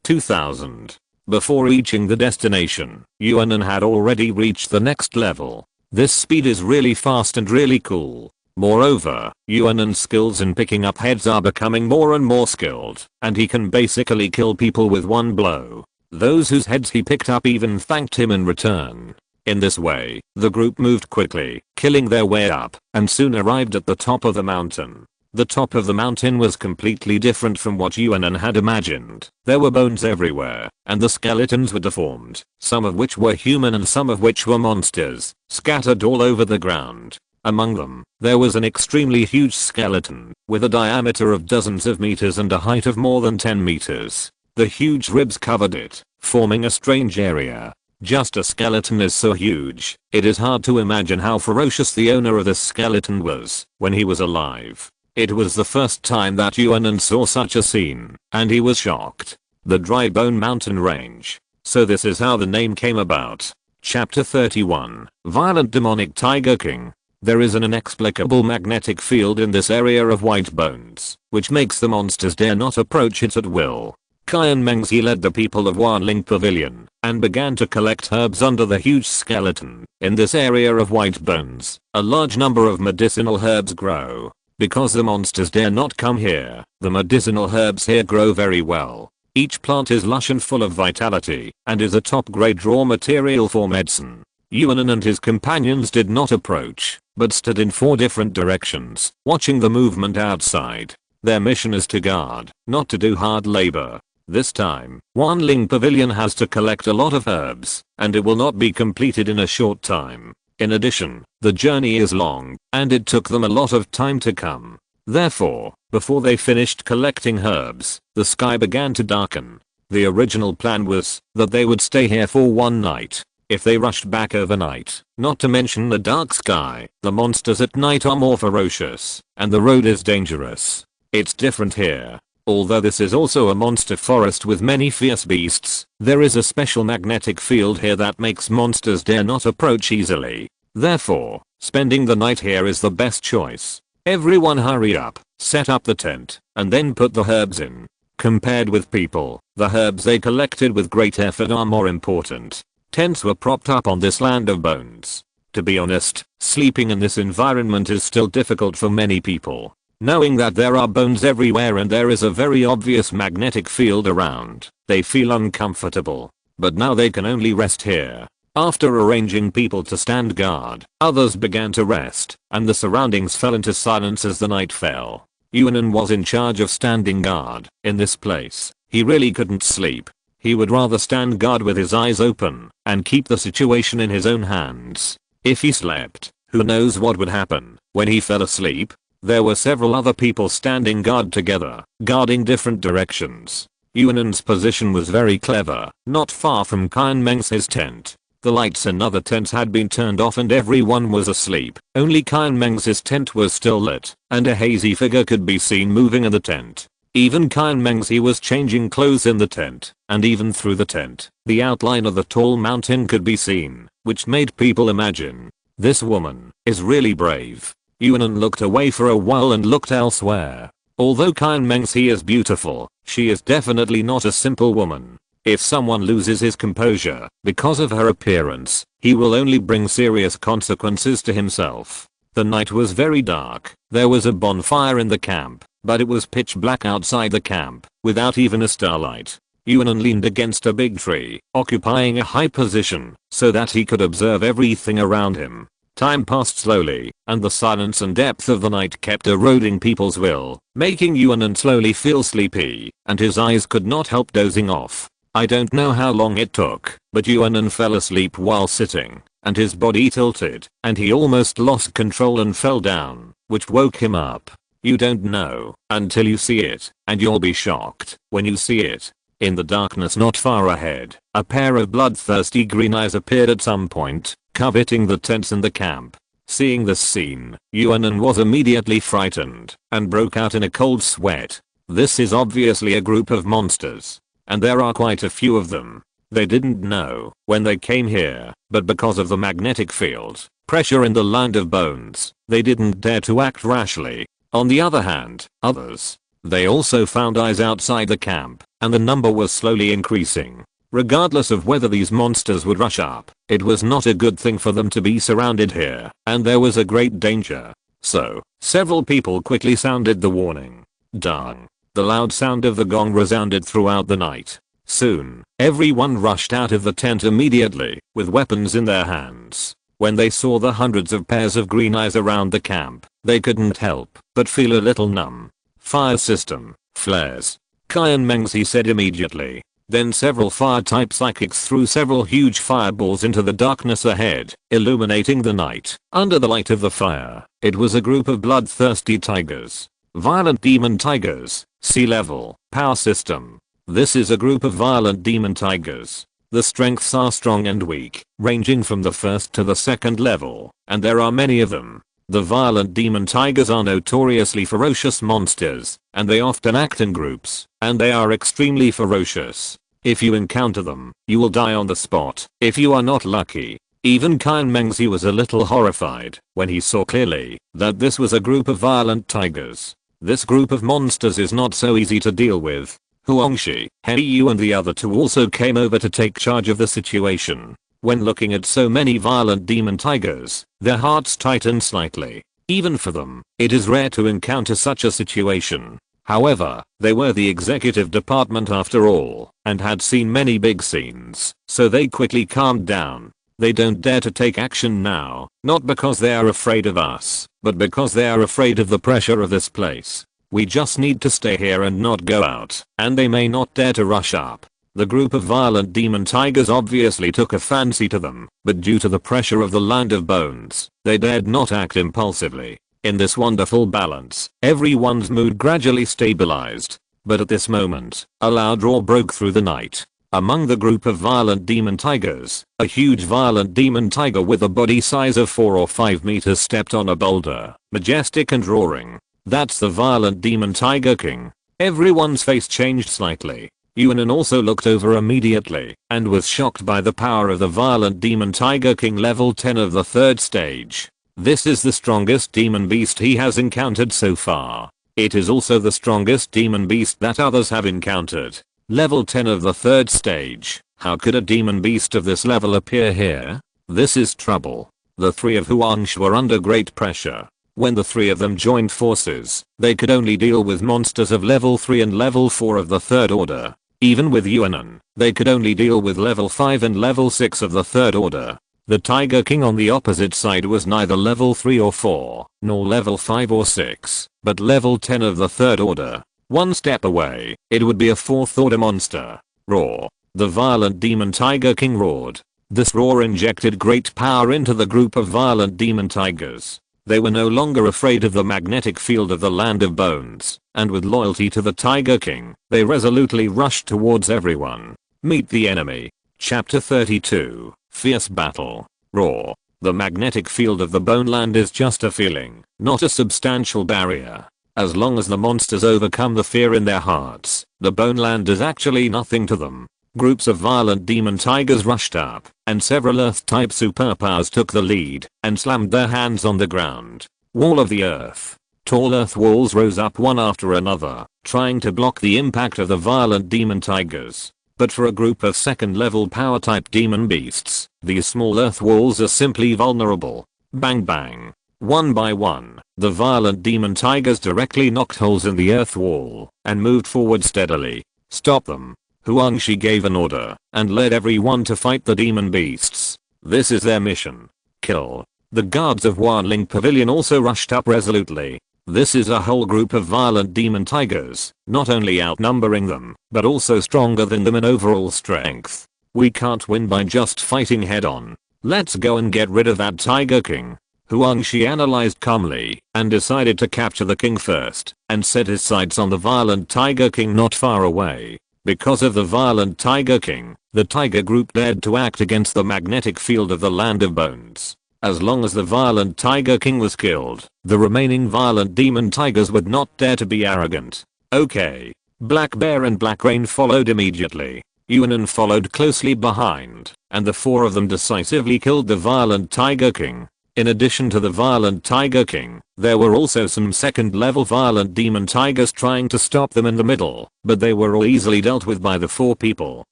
2000. Before reaching the destination, Yuan An had already reached the next level. This speed is really fast and really cool. Moreover, Yuan An's skills in picking up heads are becoming more and more skilled, and he can basically kill people with one blow. Those whose heads he picked up even thanked him in return. In this way, the group moved quickly, killing their way up, and soon arrived at the top of the mountain. The top of the mountain was completely different from what Yuan An had imagined. There were bones everywhere, and the skeletons were deformed, some of which were human and some of which were monsters, scattered all over the ground. Among them, there was an extremely huge skeleton, with a diameter of dozens of meters and a height of more than 10 meters. The huge ribs covered it, forming a strange area. Just a skeleton is so huge, it is hard to imagine how ferocious the owner of this skeleton was when he was alive. It was the first time that Yuan An saw such a scene, and he was shocked. The Dry Bone Mountain Range. So this is how the name came about. Chapter 31. Violent Demonic Tiger King. There is an inexplicable magnetic field in this area of white bones, which makes the monsters dare not approach it at will. Qian Mengzi led the people of Wanling Pavilion, and began to collect herbs under the huge skeleton. In this area of white bones, a large number of medicinal herbs grow. Because the monsters dare not come here, the medicinal herbs here grow very well. Each plant is lush and full of vitality, and is a top-grade raw material for medicine. Yuan An and his companions did not approach, but stood in 4 different directions, watching the movement outside. Their mission is to guard, not to do hard labor. This time, Wanling Pavilion has to collect a lot of herbs, and it will not be completed in a short time. In addition, the journey is long, and it took them a lot of time to come. Therefore, before they finished collecting herbs, the sky began to darken. The original plan was that they would stay here for 1 night. If they rushed back overnight, not to mention the dark sky, the monsters at night are more ferocious, and the road is dangerous. It's different here. Although this is also a monster forest with many fierce beasts, there is a special magnetic field here that makes monsters dare not approach easily. Therefore, spending the night here is the best choice. Everyone hurry up, set up the tent, and then put the herbs in. Compared with people, the herbs they collected with great effort are more important. Tents were propped up on this land of bones. To be honest, sleeping in this environment is still difficult for many people. Knowing that there are bones everywhere and there is a very obvious magnetic field around, they feel uncomfortable. But now they can only rest here. After arranging people to stand guard, others began to rest, and the surroundings fell into silence as the night fell. Yuan An was in charge of standing guard. In this place, he really couldn't sleep. He would rather stand guard with his eyes open, and keep the situation in his own hands. If he slept, who knows what would happen. When he fell asleep, there were several other people standing guard together, guarding different directions. Yuan An's position was very clever, not far from Qian Mengzi's tent. The lights in other tents had been turned off and everyone was asleep. Only Qian Mengzi's tent was still lit, and a hazy figure could be seen moving in the tent. Even Qian Mengzi was changing clothes in the tent, and even through the tent, the outline of the tall mountain could be seen, which made people imagine, this woman is really brave. Yuan An looked away for a while and looked elsewhere. Although Qian Mengzi is beautiful, she is definitely not a simple woman. If someone loses his composure because of her appearance, he will only bring serious consequences to himself. The night was very dark. There was a bonfire in the camp, but it was pitch black outside the camp, without even a starlight. Yuan An leaned against a big tree, occupying a high position, so that he could observe everything around him. Time passed slowly, and the silence and depth of the night kept eroding people's will, making Yuan An slowly feel sleepy, and his eyes could not help dozing off. I don't know how long it took, but Yuan An fell asleep while sitting, and his body tilted, and he almost lost control and fell down, which woke him up. You don't know until you see it, and you'll be shocked when you see it. In the darkness not far ahead, a pair of bloodthirsty green eyes appeared at some point, coveting the tents in the camp. Seeing this scene, Yuan An was immediately frightened, and broke out in a cold sweat. This is obviously a group of monsters, and there are quite a few of them. They didn't know when they came here, but because of the magnetic field pressure in the land of bones, they didn't dare to act rashly. On the other hand, others, they also found eyes outside the camp, and the number was slowly increasing. Regardless of whether these monsters would rush up, it was not a good thing for them to be surrounded here, and there was a great danger. So, several people quickly sounded the warning. Dang. The loud sound of the gong resounded throughout the night. Soon, everyone rushed out of the tent immediately, with weapons in their hands. When they saw the hundreds of pairs of green eyes around the camp, they couldn't help but feel a little numb. Fire system, flares. Qian Mengzi said immediately. Then several fire-type psychics threw several huge fireballs into the darkness ahead, illuminating the night. Under the light of the fire, it was a group of bloodthirsty tigers. Violent demon tigers, sea level, power system. This is a group of violent demon tigers. The strengths are strong and weak, ranging from the first to the second level, and there are many of them. The violent demon tigers are notoriously ferocious monsters, and they often act in groups, and they are extremely ferocious. If you encounter them, you will die on the spot if you are not lucky. Even Qian Mengzi was a little horrified when he saw clearly that this was a group of violent tigers. This group of monsters is not so easy to deal with. Huangshi, Heiyu and the other two also came over to take charge of the situation. When looking at so many violent demon tigers, their hearts tightened slightly. Even for them, it is rare to encounter such a situation. However, they were the executive department after all, and had seen many big scenes, so they quickly calmed down. They don't dare to take action now, not because they are afraid of us, but because they are afraid of the pressure of this place. We just need to stay here and not go out, and they may not dare to rush up. The group of violent demon tigers obviously took a fancy to them, but due to the pressure of the land of bones, they dared not act impulsively. In this wonderful balance, everyone's mood gradually stabilized. But at this moment, a loud roar broke through the night. Among the group of violent demon tigers, a huge violent demon tiger with a body size of 4 or 5 meters stepped on a boulder, majestic and roaring. That's the violent demon tiger king. Everyone's face changed slightly. Yuan An also looked over immediately and was shocked by the power of the violent demon tiger king level 10 of the 3rd stage. This is the strongest demon beast he has encountered so far. It is also the strongest demon beast that others have encountered. Level 10 of the 3rd stage. How could a demon beast of this level appear here? This is trouble. The three of Huangshi were under great pressure. When the three of them joined forces, they could only deal with monsters of level 3 and level 4 of the 3rd order. Even with Yuan An, they could only deal with level 5 and level 6 of the 3rd order. The Tiger King on the opposite side was neither level 3 or 4, nor level 5 or 6, but level 10 of the 3rd order. One step away, it would be a 4th order monster. Roar. The violent demon Tiger King roared. This roar injected great power into the group of violent demon tigers. They were no longer afraid of the magnetic field of the land of bones, and with loyalty to the Tiger King, they resolutely rushed towards everyone. Meet the enemy. Chapter 32, Fierce Battle. Roar. The magnetic field of the bone land is just a feeling, not a substantial barrier. As long as the monsters overcome the fear in their hearts, the bone land is actually nothing to them. Groups of violent demon tigers rushed up, and several earth-type superpowers took the lead and slammed their hands on the ground. Wall of the earth. Tall earth walls rose up one after another, trying to block the impact of the violent demon tigers. But for a group of 2nd level power type demon beasts, these small earth walls are simply vulnerable. Bang bang. One by one, the violent demon tigers directly knocked holes in the earth wall and moved forward steadily. Stop them. Huangshi gave an order and led everyone to fight the demon beasts. This is their mission. Kill. The guards of Wanling Pavilion also rushed up resolutely. This is a whole group of violent demon tigers, not only outnumbering them, but also stronger than them in overall strength. We can't win by just fighting head on. Let's go and get rid of that Tiger King. Huangshi analyzed calmly and decided to capture the king first and set his sights on the violent Tiger King not far away. Because of the violent Tiger King, the tiger group dared to act against the magnetic field of the land of bones. As long as the violent Tiger King was killed, the remaining violent demon tigers would not dare to be arrogant. Okay. Black Bear and Black Rain followed immediately. Yuan An followed closely behind, and the four of them decisively killed the violent Tiger King. In addition to the violent Tiger King, there were also some 2nd level violent demon tigers trying to stop them in the middle, but they were all easily dealt with by the 4 people,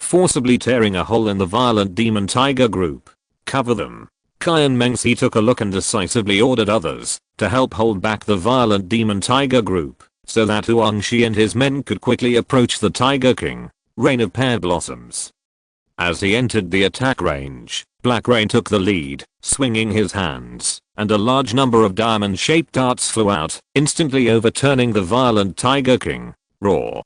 forcibly tearing a hole in the violent demon tiger group. Cover them. Qian Mengzi took a look and decisively ordered others to help hold back the violent demon tiger group, so that Huangshi and his men could quickly approach the Tiger King. Rain of Pear Blossoms. As he entered the attack range, Black Rain took the lead, swinging his hands, and a large number of diamond-shaped darts flew out, instantly overturning the violent Tiger King. Roar.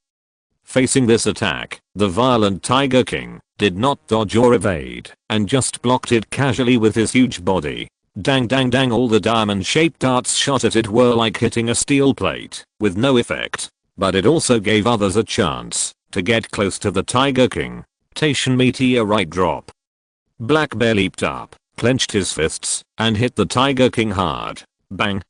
Facing this attack, the violent Tiger King did not dodge or evade, and just blocked it casually with his huge body. Dang dang dang, all the diamond-shaped darts shot at it were like hitting a steel plate, with no effect. But it also gave others a chance to get close to the Tiger King. Taishan meteorite drop. Black Bear leaped up, clenched his fists, and hit the Tiger King hard. Bang.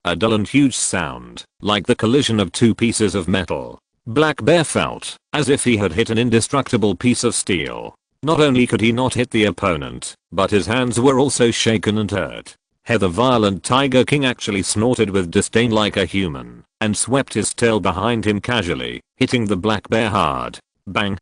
A dull and huge sound, like the collision of two pieces of metal. Black Bear felt as if he had hit an indestructible piece of steel. Not only could he not hit the opponent, but his hands were also shaken and hurt. The violent Tiger King actually snorted with disdain like a human, and swept his tail behind him casually, hitting the black bear hard. Bang.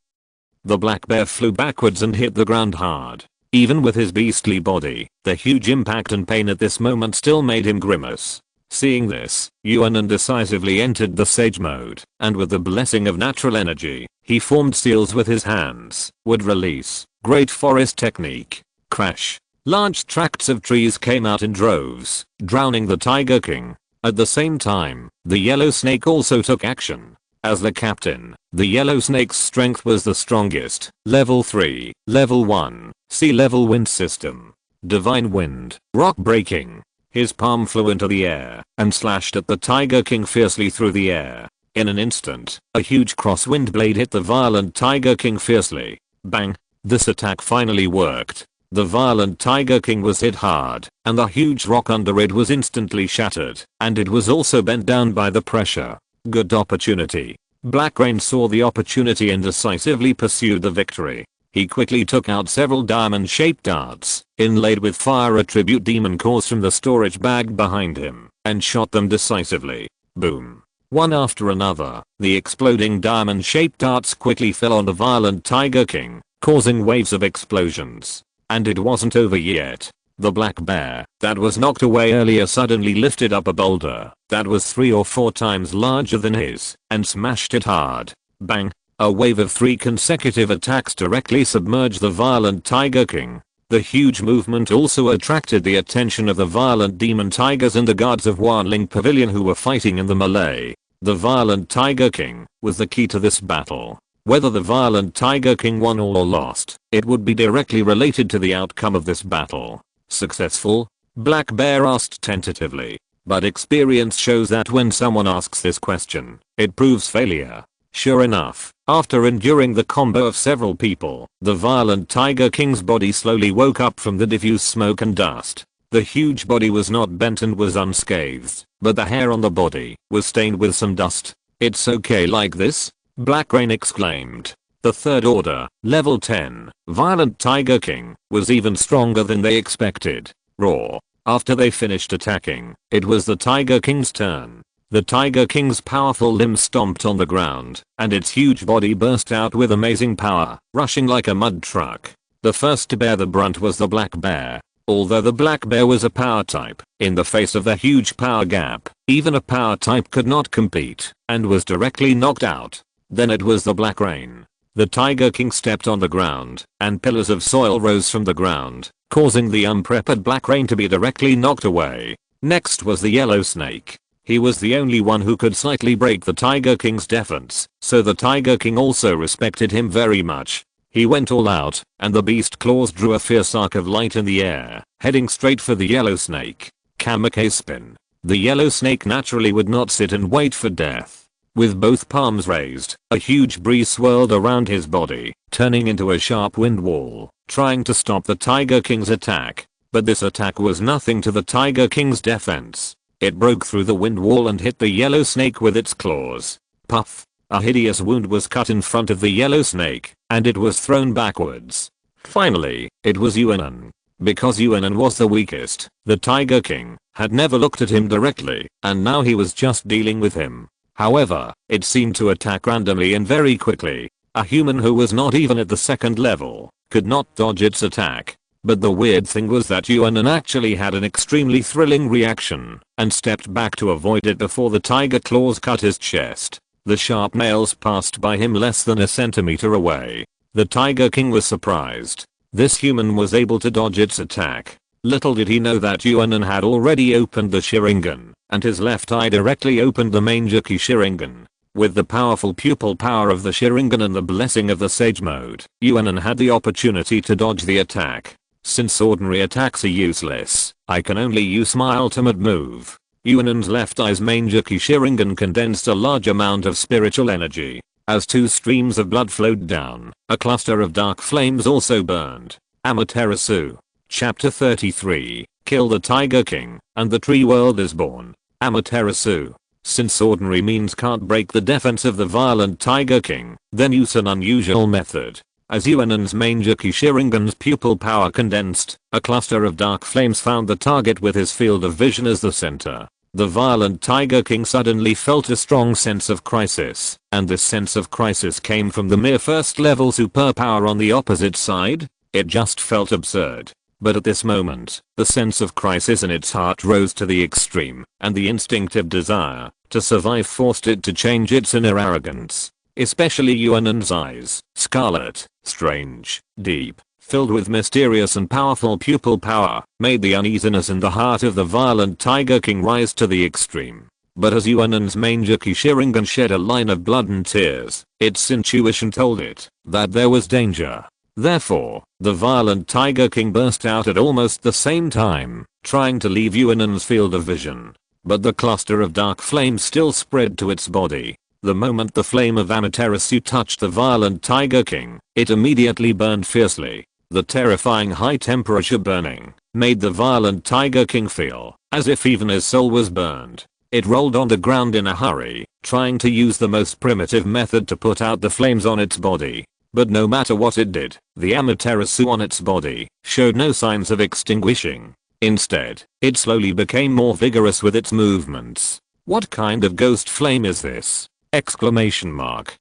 The black bear flew backwards and hit the ground hard. Even with his beastly body, the huge impact and pain at this moment still made him grimace. Seeing this, Yuan An decisively entered the sage mode, and with the blessing of natural energy, he formed seals with his hands. Would release. Great forest technique. Crash. Large tracts of trees came out in droves, drowning the Tiger King. At the same time, the yellow snake also took action. As the captain, the yellow snake's strength was the strongest. Level 3, Level 1, Sea Level Wind System. Divine Wind, Rock Breaking. His palm flew into the air and slashed at the Tiger King fiercely through the air. In an instant, a huge crosswind blade hit the violent Tiger King fiercely. Bang. This attack finally worked. The violent Tiger King was hit hard, and the huge rock under it was instantly shattered, and it was also bent down by the pressure. Good opportunity. Black Rain saw the opportunity and decisively pursued the victory. He quickly took out several diamond-shaped darts, inlaid with fire attribute demon cores from the storage bag behind him, and shot them decisively. Boom. One after another, the exploding diamond-shaped darts quickly fell on the violent Tiger King, causing waves of explosions. And it wasn't over yet. The black bear that was knocked away earlier suddenly lifted up a boulder that was 3 or 4 times larger than his and smashed it hard. Bang. A wave of 3 consecutive attacks directly submerged the violent Tiger King. The huge movement also attracted the attention of the violent demon tigers and the guards of Wanling Pavilion who were fighting in the melee. The violent Tiger King was the key to this battle. Whether the violent Tiger King won or lost, it would be directly related to the outcome of this battle. Successful? Black Bear asked tentatively. But experience shows that when someone asks this question, it proves failure. Sure enough, after enduring the combo of several people, the violent Tiger King's body slowly woke up from the diffuse smoke and dust. The huge body was not bent and was unscathed, but the hair on the body was stained with some dust. It's okay like this? Black Rain exclaimed. The third order, level 10, violent Tiger King, was even stronger than they expected. Roar. After they finished attacking, it was the Tiger King's turn. The Tiger King's powerful limbs stomped on the ground, and its huge body burst out with amazing power, rushing like a mud truck. The first to bear the brunt was the black bear. Although the black bear was a power type, in the face of the huge power gap, even a power type could not compete, and was directly knocked out. Then it was the Black Rain. The Tiger King stepped on the ground, and pillars of soil rose from the ground, causing the unprepared Black Rain to be directly knocked away. Next was the yellow snake. He was the only one who could slightly break the Tiger King's defense, so the Tiger King also respected him very much. He went all out, and the beast claws drew a fierce arc of light in the air, heading straight for the yellow snake. Kamikaze spin. The yellow snake naturally would not sit and wait for death. With both palms raised, a huge breeze swirled around his body, turning into a sharp wind wall, trying to stop the Tiger King's attack. But this attack was nothing to the Tiger King's defense. It broke through the wind wall and hit the yellow snake with its claws. Puff. A hideous wound was cut in front of the yellow snake, and it was thrown backwards. Finally, it was Yuan An. Because Yuan An was the weakest, the Tiger King had never looked at him directly, and now he was just dealing with him. However, it seemed to attack randomly and very quickly. A human who was not even at the second level could not dodge its attack. But the weird thing was that Yuan An actually had an extremely thrilling reaction and stepped back to avoid it before the tiger claws cut his chest. The sharp nails passed by him less than a centimeter away. The Tiger King was surprised. This human was able to dodge its attack. Little did he know that Yuan An had already opened the Sharingan, and his left eye directly opened the Manjaki Sharingan. With the powerful pupil power of the Sharingan and the blessing of the Sage mode, Yuan An had the opportunity to dodge the attack. Since ordinary attacks are useless, I can only use my ultimate move. Yuan An's left eye's Manjaki Sharingan condensed a large amount of spiritual energy. As 2 streams of blood flowed down, a cluster of dark flames also burned. Amaterasu. Chapter 33. Kill the Tiger King, and the tree world is born. Amaterasu. Since ordinary means can't break the defense of the violent Tiger King, then use an unusual method. As Yuan An's Manjaki Sharingan's pupil power condensed, a cluster of dark flames found the target with his field of vision as the center. The violent Tiger King suddenly felt a strong sense of crisis, and this sense of crisis came from the mere first level superpower on the opposite side. It just felt absurd. But at this moment, the sense of crisis in its heart rose to the extreme, and the instinctive desire to survive forced it to change its inner arrogance. Especially Yuan An's eyes, scarlet, strange, deep, filled with mysterious and powerful pupil power, made the uneasiness in the heart of the violent Tiger King rise to the extreme. But as Yuan An's Manjaki Sharingan shed a line of blood and tears, its intuition told it that there was danger. Therefore, the violent Tiger King burst out at almost the same time, trying to leave Yuan An's field of vision. But the cluster of dark flames still spread to its body. The moment the flame of Amaterasu touched the violent Tiger King, it immediately burned fiercely. The terrifying high temperature burning made the violent Tiger King feel as if even his soul was burned. It rolled on the ground in a hurry, trying to use the most primitive method to put out the flames on its body. But no matter what it did, the Amaterasu on its body showed no signs of extinguishing. Instead, it slowly became more vigorous with its movements. What kind of ghost flame is this? Exclamation mark.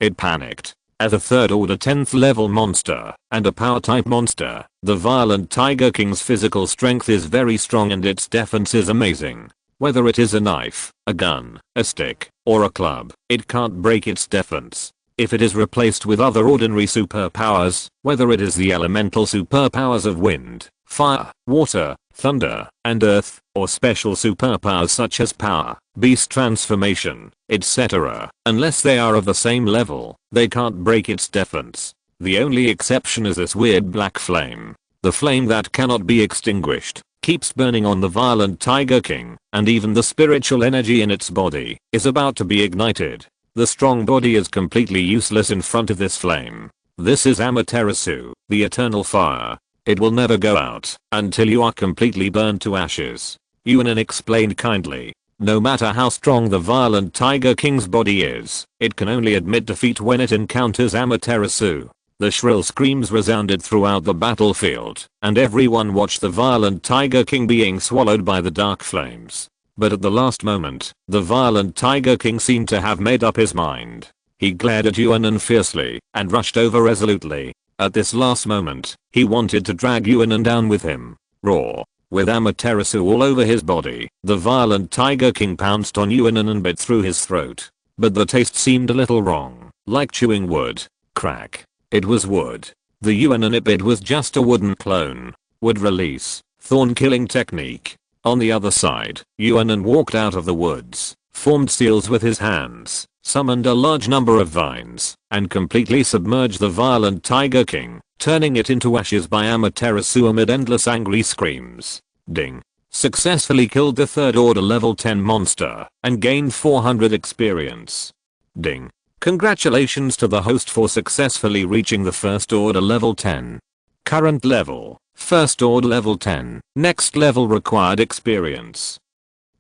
It panicked. As a 3rd order 10th level monster, and a power type monster, the violent Tiger King's physical strength is very strong and its defense is amazing. Whether it is a knife, a gun, a stick, or a club, it can't break its defense. If it is replaced with other ordinary superpowers, whether it is the elemental superpowers of wind, fire, water, thunder, and earth, or special superpowers such as power, beast transformation, etc., unless they are of the same level, they can't break its defense. The only exception is this weird black flame. The flame that cannot be extinguished, keeps burning on the violent Tiger King, and even the spiritual energy in its body is about to be ignited. The strong body is completely useless in front of this flame. This is Amaterasu, the eternal fire. It will never go out until you are completely burned to ashes. Yuan An explained kindly. No matter how strong the violent Tiger King's body is, it can only admit defeat when it encounters Amaterasu. The shrill screams resounded throughout the battlefield, and everyone watched the violent Tiger King being swallowed by the dark flames. But at the last moment, the violent Tiger King seemed to have made up his mind. He glared at Yuan An fiercely, and rushed over resolutely. At this last moment, he wanted to drag Yuan An down with him. Raw. With Amaterasu all over his body, the violent Tiger King pounced on Yuan An and bit through his throat. But the taste seemed a little wrong, like chewing wood. Crack. It was wood. The Yuan An it bit was just a wooden clone. Wood release, thorn killing technique. On the other side, Yuan An walked out of the woods, formed seals with his hands, summoned a large number of vines, and completely submerged the violent Tiger King, turning it into ashes by Amaterasu amid endless angry screams. Ding. Successfully killed the 3rd order level 10 monster, and gained 400 experience. Ding. Congratulations to the host for successfully reaching the 1st order level 10. Current level, 1st order level 10, next level required experience.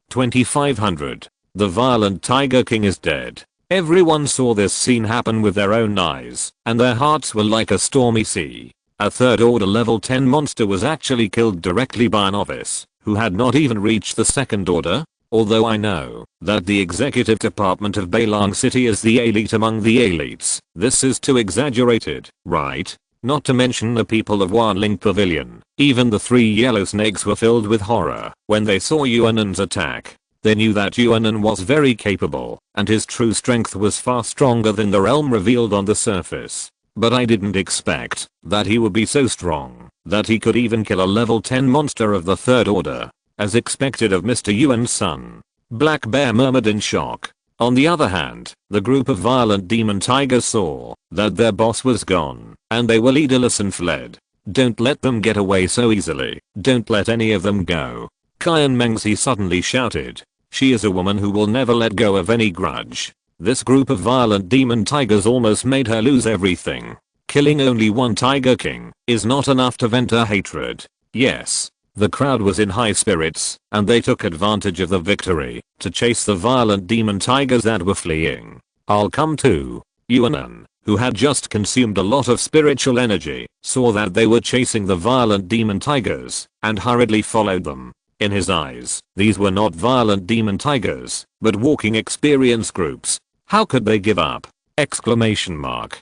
2500. The violent Tiger King is dead. Everyone saw this scene happen with their own eyes, and their hearts were like a stormy sea. A 3rd order level 10 monster was actually killed directly by a novice, who had not even reached the 2nd order. Although I know that the executive department of Beilang City is the elite among the elites, this is too exaggerated, right? Not to mention the people of Wanling Pavilion. Even the 3 yellow snakes were filled with horror when they saw Yuan An's attack. They knew that Yuan An was very capable, and his true strength was far stronger than the realm revealed on the surface. But I didn't expect that he would be so strong that he could even kill a level 10 monster of the 3rd order. As expected of Mr. Yuan's son. Black Bear murmured in shock. On the other hand, the group of violent demon tigers saw that their boss was gone, and they were leaderless and fled. Don't let them get away so easily. Don't let any of them go. Kyan Mengzi suddenly shouted. She is a woman who will never let go of any grudge. This group of violent demon tigers almost made her lose everything. Killing only one Tiger King is not enough to vent her hatred. Yes. The crowd was in high spirits, and they took advantage of the victory to chase the violent demon tigers that were fleeing. I'll come to. Yuan An, who had just consumed a lot of spiritual energy, saw that they were chasing the violent demon tigers, and hurriedly followed them. In his eyes, these were not violent demon tigers, but walking experience groups. How could they give up? Exclamation mark.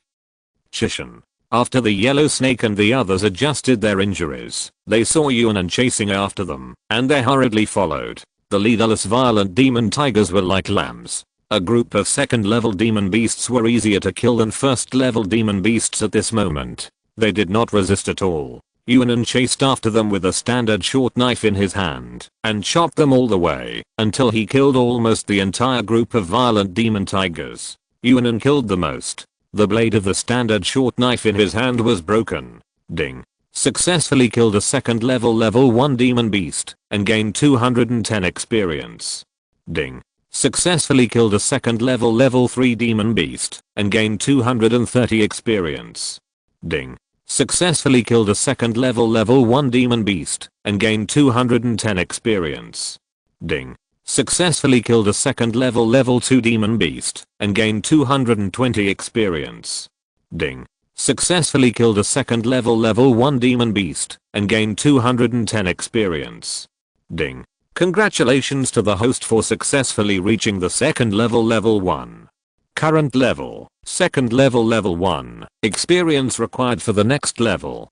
Shishan. After the yellow snake and the others adjusted their injuries, they saw Yuan An chasing after them, and they hurriedly followed. The leaderless violent demon tigers were like lambs. A group of second level demon beasts were easier to kill than first level demon beasts at this moment. They did not resist at all. Yuan An chased after them with a standard short knife in his hand, and chopped them all the way, until he killed almost the entire group of violent demon tigers. Yuan An killed the most. The blade of the standard short knife in his hand was broken. Ding. Successfully killed a second level 1 demon beast, and gained 210 experience. Ding. Successfully killed a second level 3 demon beast, and gained 230 experience. Ding. Successfully killed a second level 1 demon beast, and gained 210 experience. Ding. Successfully killed a second level 2 demon beast, and gained 220 experience. Ding. Successfully killed a second level 1 demon beast, and gained 210 experience. Ding. Congratulations to the host for successfully reaching the second level 1. Current level, second level 1. Experience required for the next level.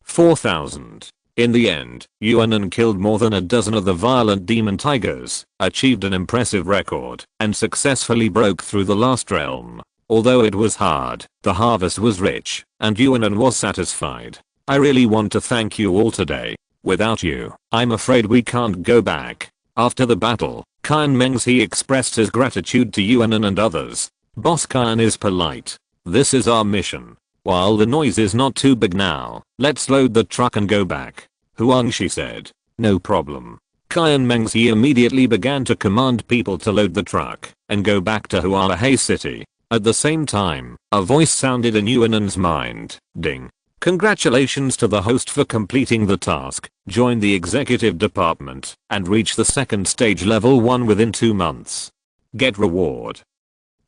4000. In the end, Yuan An killed more than a dozen of the violent demon tigers, achieved an impressive record, and successfully broke through the last realm. Although it was hard, the harvest was rich, and Yuan An was satisfied. I really want to thank you all today. Without you, I'm afraid we can't go back. After the battle, Qian Mengzi expressed his gratitude to Yuan An and others. Boss Qian is polite. This is our mission. While the noise is not too big now, let's load the truck and go back. Huang Shi said. No problem. Qian Mengzi immediately began to command people to load the truck and go back to Hualahai City. At the same time, a voice sounded in Yuan An's mind. Ding. Congratulations to the host for completing the task. Join the executive department and reach the second stage level 1 within 2 months. Get reward.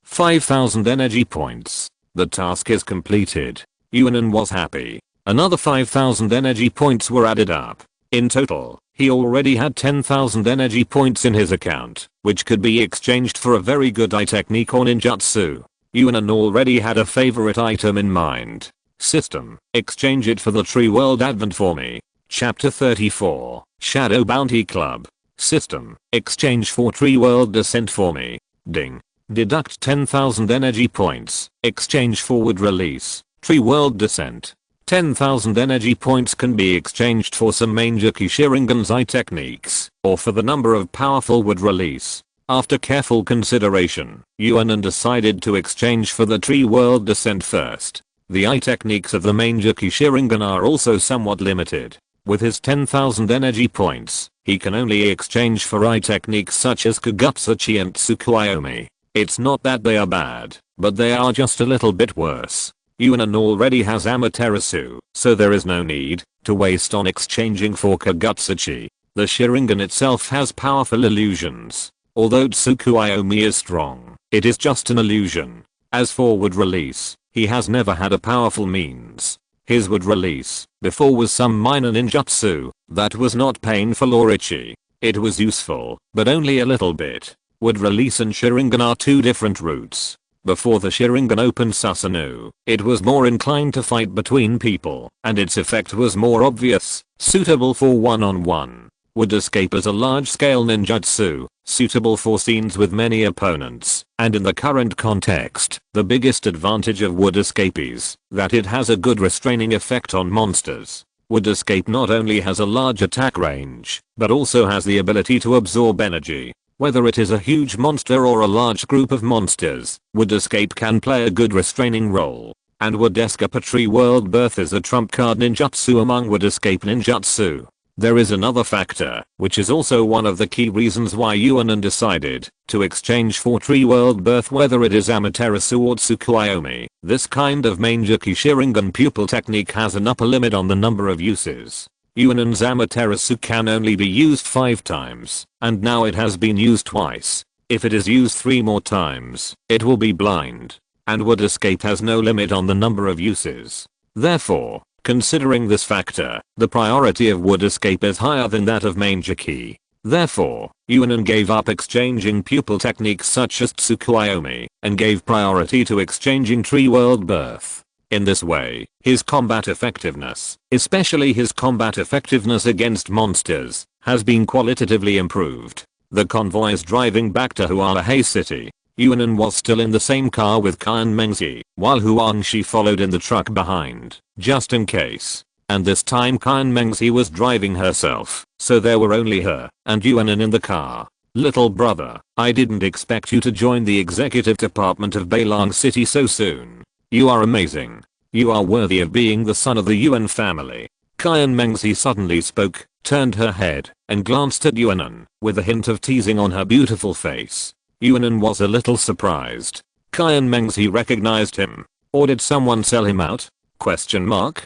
5000 energy points. The task is completed. Yuan An was happy. Another 5000 energy points were added up. In total, he already had 10,000 energy points in his account, which could be exchanged for a very good eye technique or ninjutsu. Yuan An already had a favorite item in mind. System, exchange it for the Tree World Advent for me. Chapter 34, Shadow Bounty Club. System, exchange for Tree World Descent for me. Ding. Deduct 10,000 energy points, exchange forward release, Tree World Descent. 10,000 energy points can be exchanged for some Manjaki Sharingan's eye techniques, or for the number of powerful wood release. After careful consideration, Yuan An decided to exchange for the Tree World Descent first. The eye techniques of the Manjaki Sharingan are also somewhat limited. With his 10,000 energy points, he can only exchange for eye techniques such as Kagutsuchi and Tsukuyomi. It's not that they are bad, but they are just a little bit worse. Yuan An already has Amaterasu, so there is no need to waste on exchanging for Kagutsuchi. The Sharingan itself has powerful illusions. Although Tsukuyomi is strong, it is just an illusion. As for wood release, he has never had a powerful means. His wood release before was some minor ninjutsu that was not painful or itchy. It was useful, but only a little bit. Wood release and Sharingan are two different routes. Before the Sharingan opened Susanoo, it was more inclined to fight between people, and its effect was more obvious, suitable for one-on-one. Wood escape is a large-scale ninjutsu, suitable for scenes with many opponents, and in the current context, the biggest advantage of wood escape is that it has a good restraining effect on monsters. Wood escape not only has a large attack range, but also has the ability to absorb energy. Whether it is a huge monster or a large group of monsters, Wood Escape can play a good restraining role. And Wood Escape Tree World Birth is a trump card ninjutsu among Wood Escape ninjutsu. There is another factor, which is also one of the key reasons why Yuan An decided to exchange for Tree World Birth, whether it is Amaterasu or Tsukuyomi. This kind of Manjaki Sharingan pupil technique has an upper limit on the number of uses. Yuan An's Amaterasu can only be used 5 times, and now it has been used twice. If it is used 3 more times, it will be blind. And wood escape has no limit on the number of uses. Therefore, considering this factor, the priority of wood escape is higher than that of Manjiki. Therefore, Yuan An gave up exchanging pupil techniques such as Tsukuyomi, and gave priority to exchanging Tree World Birth. In this way, his combat effectiveness, especially his combat effectiveness against monsters, has been qualitatively improved. The convoy is driving back to Hualahei City. Yuan An was still in the same car with Qian Mengzi, while Huangshi followed in the truck behind, just in case. And this time Qian Mengzi was driving herself, so there were only her and Yuan An in the car. Little brother, I didn't expect you to join the executive department of Beilang City so soon. You are amazing. You are worthy of being the son of the Yuan family. Qian Mengzi suddenly spoke, turned her head, and glanced at Yuan An, with a hint of teasing on her beautiful face. Yuan An was a little surprised. Qian Mengzi recognized him. Or did someone sell him out? Question mark.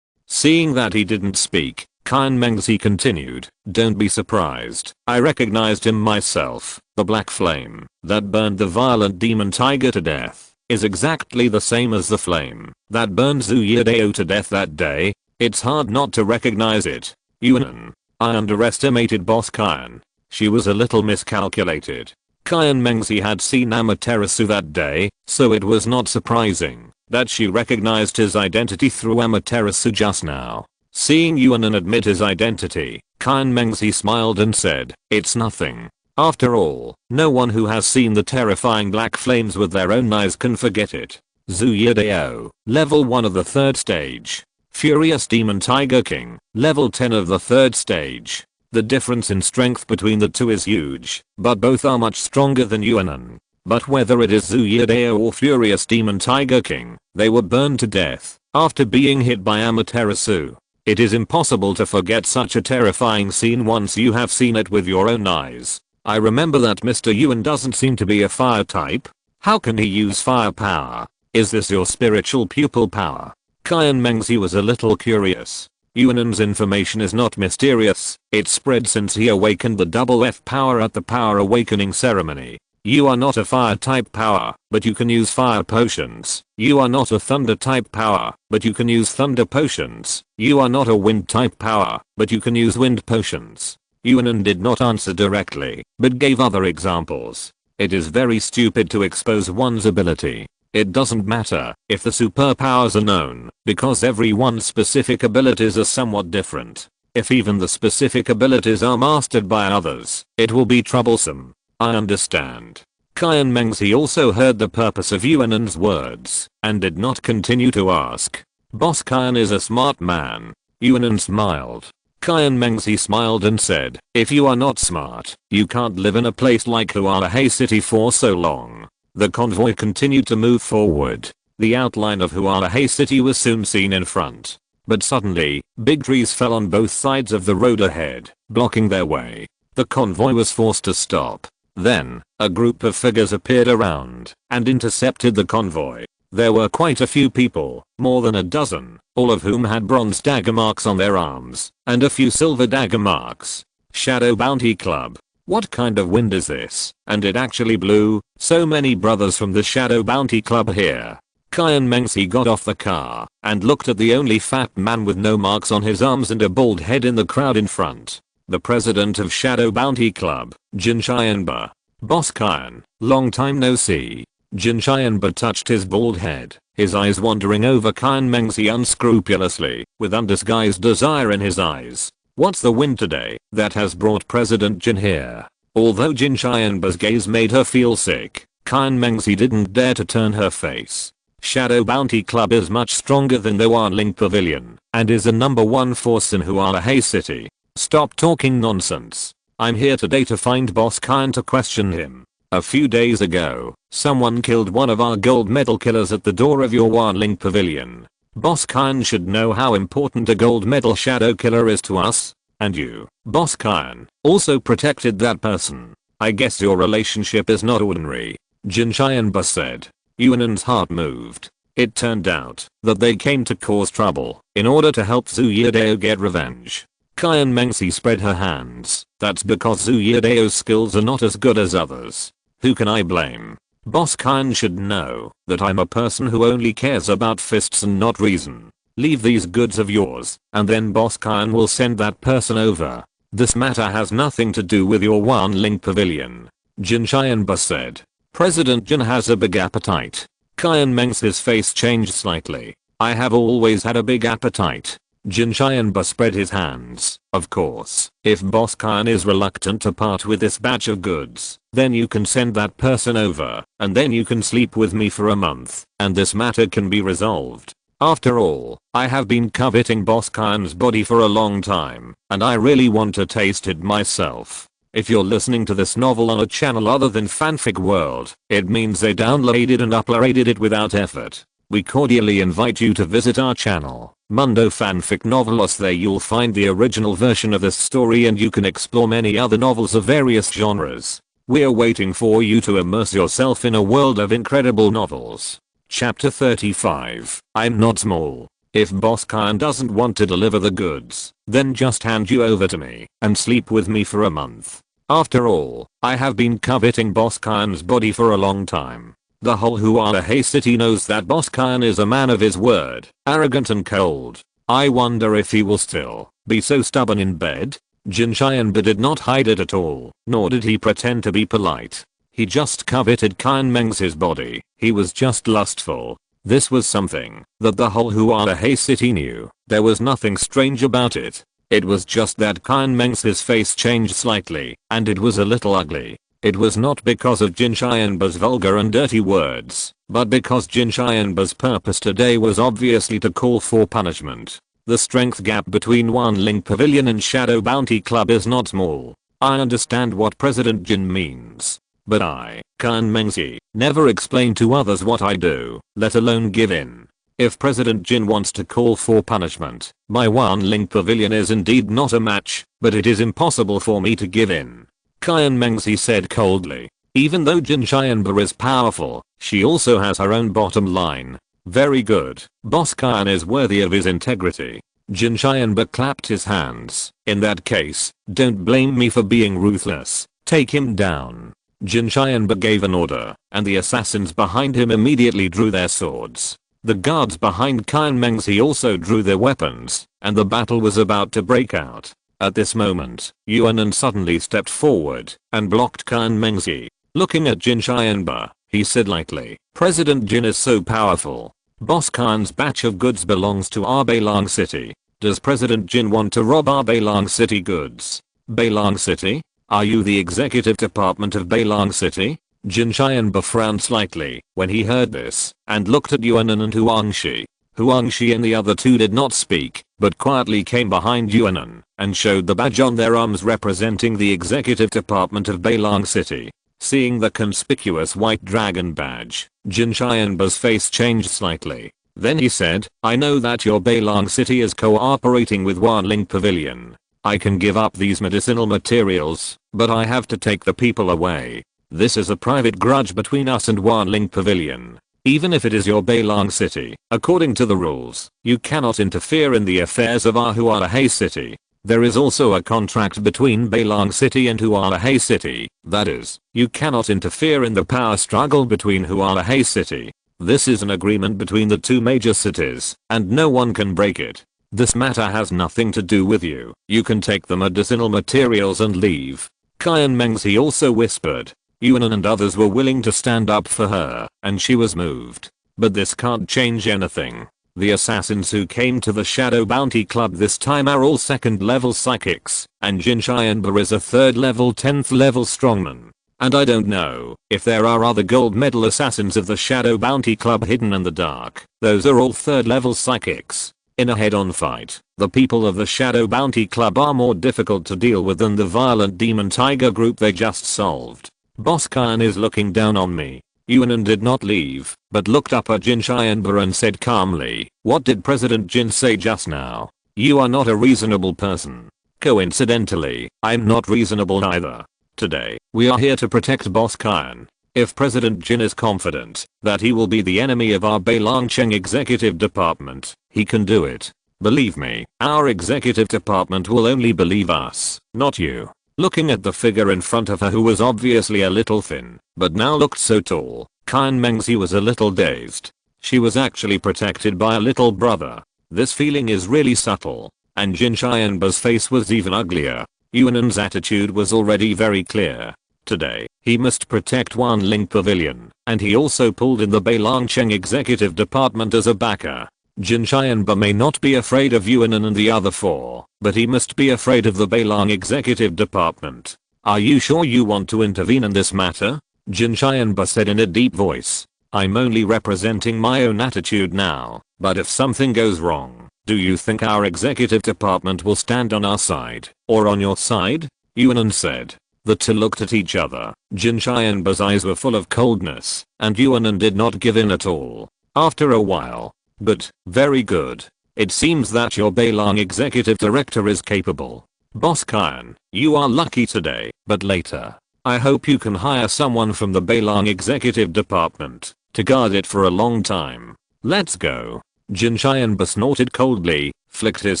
Seeing that he didn't speak, Qian Mengzi continued, don't be surprised. I recognized him myself. The black flame that burned the violent demon tiger to death is exactly the same as the flame that burned Zhu Yidao to death that day. It's hard not to recognize it. Yuan An, I underestimated Boss Qian. She was a little miscalculated. Qian Mengzi had seen Amaterasu that day, so it was not surprising that she recognized his identity through Amaterasu just now. Seeing Yuan An admit his identity, Qian Mengzi smiled and said, it's nothing. After all, no one who has seen the terrifying black flames with their own eyes can forget it. Zhu Yidao, level 1 of the 3rd stage. Furious Demon Tiger King, level 10 of the 3rd stage. The difference in strength between the two is huge, but both are much stronger than Yuan An. But whether it is Zhu Yidao or Furious Demon Tiger King, they were burned to death after being hit by Amaterasu. It is impossible to forget such a terrifying scene once you have seen it with your own eyes. I remember that Mr. Yuan doesn't seem to be a fire type. How can he use fire power? Is this your spiritual pupil power? Qian Mengzi was a little curious. Yuan An's information is not mysterious, it's spread since he awakened the double F power at the power awakening ceremony. You are not a fire type power, but you can use fire potions. You are not a thunder type power, but you can use thunder potions. You are not a wind type power, but you can use wind potions. Yuan An did not answer directly, but gave other examples. It is very stupid to expose one's ability. It doesn't matter if the superpowers are known, because everyone's specific abilities are somewhat different. If even the specific abilities are mastered by others, it will be troublesome. I understand. Qian Mengzi also heard the purpose of Yuan An's words, and did not continue to ask. Boss Qian is a smart man. Yuan An smiled. Qian Mengzi smiled and said, if you are not smart, you can't live in a place like Hualahei City for so long. The convoy continued to move forward. The outline of Hualahei City was soon seen in front. But suddenly, big trees fell on both sides of the road ahead, blocking their way. The convoy was forced to stop. Then, a group of figures appeared around and intercepted the convoy. There were quite a few people, more than a dozen, all of whom had bronze dagger marks on their arms, and a few silver dagger marks. Shadow Bounty Club. What kind of wind is this? And it actually blew. So many brothers from the Shadow Bounty Club here. Qian Mengzi got off the car and looked at the only fat man with no marks on his arms and a bald head in the crowd in front. The president of Shadow Bounty Club, Jin Qianba. Boss Qian, long time no see. Jin Qianba touched his bald head, his eyes wandering over Qian Mengzi unscrupulously, with undisguised desire in his eyes. What's the wind today that has brought President Jin here? Although Jin Qianba's gaze made her feel sick, Qian Mengzi didn't dare to turn her face. Shadow Bounty Club is much stronger than the Wanling Pavilion, and is the #1 force in Hualahei City. Stop talking nonsense. I'm here today to find Boss Qian to question him. A few days ago, someone killed one of our gold medal killers at the door of your Wanling Pavilion. Boss Qian should know how important a gold medal shadow killer is to us. And you, Boss Qian, also protected that person. I guess your relationship is not ordinary. Jin Qianba said. Yuan An's heart moved. It turned out that they came to cause trouble in order to help Zhu Yidao get revenge. Kyan Mengsi spread her hands. That's because Zhu Yidao's skills are not as good as others. Who can I blame? Boss Kyan should know that I'm a person who only cares about fists and not reason. Leave these goods of yours, and then Boss Kyan will send that person over. This matter has nothing to do with your One Link Pavilion. Jin Xianba said. President Jin has a big appetite. Kyan Meng's face changed slightly. I have always had a big appetite. Jin Xianba spread his hands. Of course, if Boss Kyan is reluctant to part with this batch of goods, then you can send that person over, and then you can sleep with me for a month, and this matter can be resolved. After all, I have been coveting Boss Kyan's body for a long time, and I really want to taste it myself. If you're listening to this novel on a channel other than Fanfic World, it means they downloaded and uploaded it without effort. We cordially invite you to visit our channel, Mundo Fanfic Novelos. There you'll find the original version of this story and you can explore many other novels of various genres. We're waiting for you to immerse yourself in a world of incredible novels. Chapter 35. I'm not small. If Boss Kyan doesn't want to deliver the goods, then just hand you over to me and sleep with me for a month. After all, I have been coveting Boss Kyan's body for a long time. The whole Huala city knows that Boss Kyan is a man of his word, arrogant and cold. I wonder if he will still be so stubborn in bed. Jin Xianba did not hide it at all, nor did he pretend to be polite. He just coveted Kyan Meng's body. He was just lustful. This was something that the whole Huala city knew. There was nothing strange about it. It was just that Kyan Meng's face changed slightly, and it was a little ugly. It was not because of Jin Xianba's vulgar and dirty words, but because Jin Xianba's purpose today was obviously to call for punishment. The strength gap between One Link Pavilion and Shadow Bounty Club is not small. I understand what President Jin means. But I, Kyan Mengzi, never explain to others what I do, let alone give in. If President Jin wants to call for punishment, my One Link Pavilion is indeed not a match, but it is impossible for me to give in. Kyan Mengzi said coldly. Even though Jin Xianba is powerful, she also has her own bottom line. Very good. Boss Kyan is worthy of his integrity. Jin Xianba clapped his hands. In that case, don't blame me for being ruthless. Take him down. Jin Xianba gave an order, and the assassins behind him immediately drew their swords. The guards behind Kyan Mengzi also drew their weapons, and the battle was about to break out. At this moment, Yuan An suddenly stepped forward and blocked Kyan Mengzi. Looking at Jin Xianba, he said lightly, President Jin is so powerful. Boss Kyan's batch of goods belongs to our Beilang City. Does President Jin want to rob our Beilang City goods? Beilang City? Are you the executive department of Beilang City? Jin Xianba frowned slightly when he heard this and looked at Yuan An and Huangshi. Huangshi and the other two did not speak, but quietly came behind Yuan An and showed the badge on their arms representing the executive department of Beilang City. Seeing the conspicuous white dragon badge, Jin Xianba's face changed slightly. Then he said, I know that your Beilang City is cooperating with One Link Pavilion. I can give up these medicinal materials, but I have to take the people away. This is a private grudge between us and One Link Pavilion. Even if it is your Beilang City, according to the rules, you cannot interfere in the affairs of our Huala City. There is also a contract between Beilang City and Huala City, that is, you cannot interfere in the power struggle between Huala City. This is an agreement between the two major cities, and no one can break it. This matter has nothing to do with you. You can take the medicinal materials and leave. Kyan Mengzi also whispered. Yuan An and others were willing to stand up for her, and she was moved. But this can't change anything. The assassins who came to the Shadow Bounty Club this time are all 2nd level psychics, and Jin Xianba is a 3rd level 10th level strongman. And I don't know if there are other gold medal assassins of the Shadow Bounty Club hidden in the dark. Those are all 3rd level psychics. In a head-on fight, the people of the Shadow Bounty Club are more difficult to deal with than the violent demon tiger group they just solved. Boss Kyan is looking down on me. Yuan An did not leave, but looked up at Jin Xianba and said calmly, what did President Jin say just now? You are not a reasonable person. Coincidentally, I'm not reasonable either. Today, we are here to protect Boss Kyan. If President Jin is confident that he will be the enemy of our Beilang Cheng executive department, he can do it. Believe me, our executive department will only believe us, not you. Looking at the figure in front of her who was obviously a little thin, but now looked so tall, Kyan Mengzi was a little dazed. She was actually protected by a little brother. This feeling is really subtle. And Jin Xianba's face was even uglier. Yuan An's attitude was already very clear. Today, he must protect Wanling Pavilion, and he also pulled in the Beilongcheng executive department as a backer. Jin Xianba may not be afraid of Yuan An and the other four, but he must be afraid of the Beilong executive department. Are you sure you want to intervene in this matter? Jin Xianba said in a deep voice. I'm only representing my own attitude now, but if something goes wrong, do you think our executive department will stand on our side, or on your side? Yuan An said. The two looked at each other. Jin Xianba's eyes were full of coldness, and Yuan An did not give in at all. After a while. Good, very good. It seems that your Beilong executive director is capable. Boss Kyan, you are lucky today, but later, I hope you can hire someone from the Beilong executive department to guard it for a long time. Let's go. Jin Xianba snorted coldly, flicked his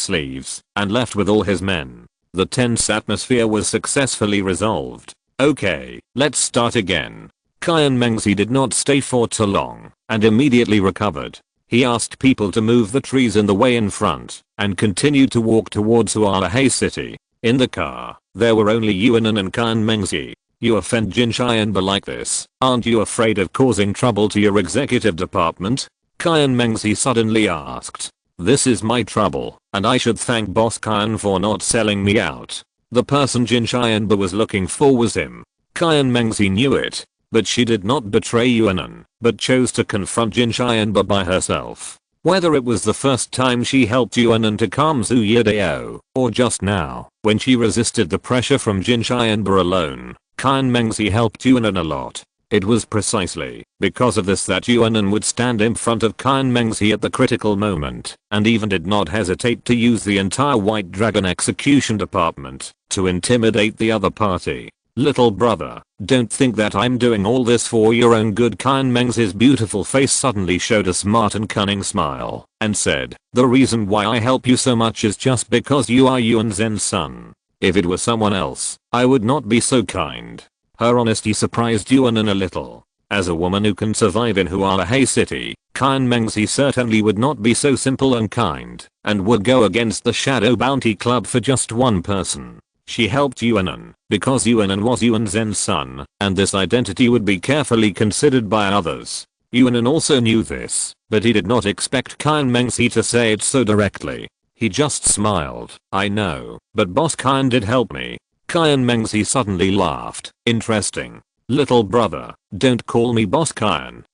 sleeves, and left with all his men. The tense atmosphere was successfully resolved. Okay, let's start again. Kyan Mengzi did not stay for too long, and immediately recovered. He asked people to move the trees in the way in front, and continued to walk towards Hualahei City. In the car, there were only Yuan An and Kyan Mengzi. You offend Jin Xianba like this, aren't you afraid of causing trouble to your executive department? Kyan Mengzi suddenly asked. This is my trouble, and I should thank Boss Kyan for not selling me out. The person Jin Xianba was looking for was him. Kyan Mengzi knew it, but she did not betray Yuan An, but chose to confront Jin Xianba by herself. Whether it was the first time she helped Yuan An to calm Zhu Yidao, or just now, when she resisted the pressure from Jin Xianba alone, Kyan Mengzi helped Yuan An a lot. It was precisely because of this that Yuan An would stand in front of Kyan Mengzi at the critical moment, and even did not hesitate to use the entire White Dragon execution department to intimidate the other party. Little brother, don't think that I'm doing all this for your own good. Kyan Mengzi's beautiful face suddenly showed a smart and cunning smile, and said, the reason why I help you so much is just because you are Yuan Zhen's son. If it were someone else, I would not be so kind. Her honesty surprised Yuan An a little. As a woman who can survive in Hualahei City, Kyan Mengzi certainly would not be so simple and kind, and would go against the Shadow Bounty Club for just one person. She helped Yuan An because Yuan An was Yuan Zhen's son, and this identity would be carefully considered by others. Yuan An also knew this, but he did not expect Kyan Mengzi to say it so directly. He just smiled. I know, but Boss Kyan did help me. Kyan Mengzi suddenly laughed. Interesting. Little brother, don't call me Boss Kyan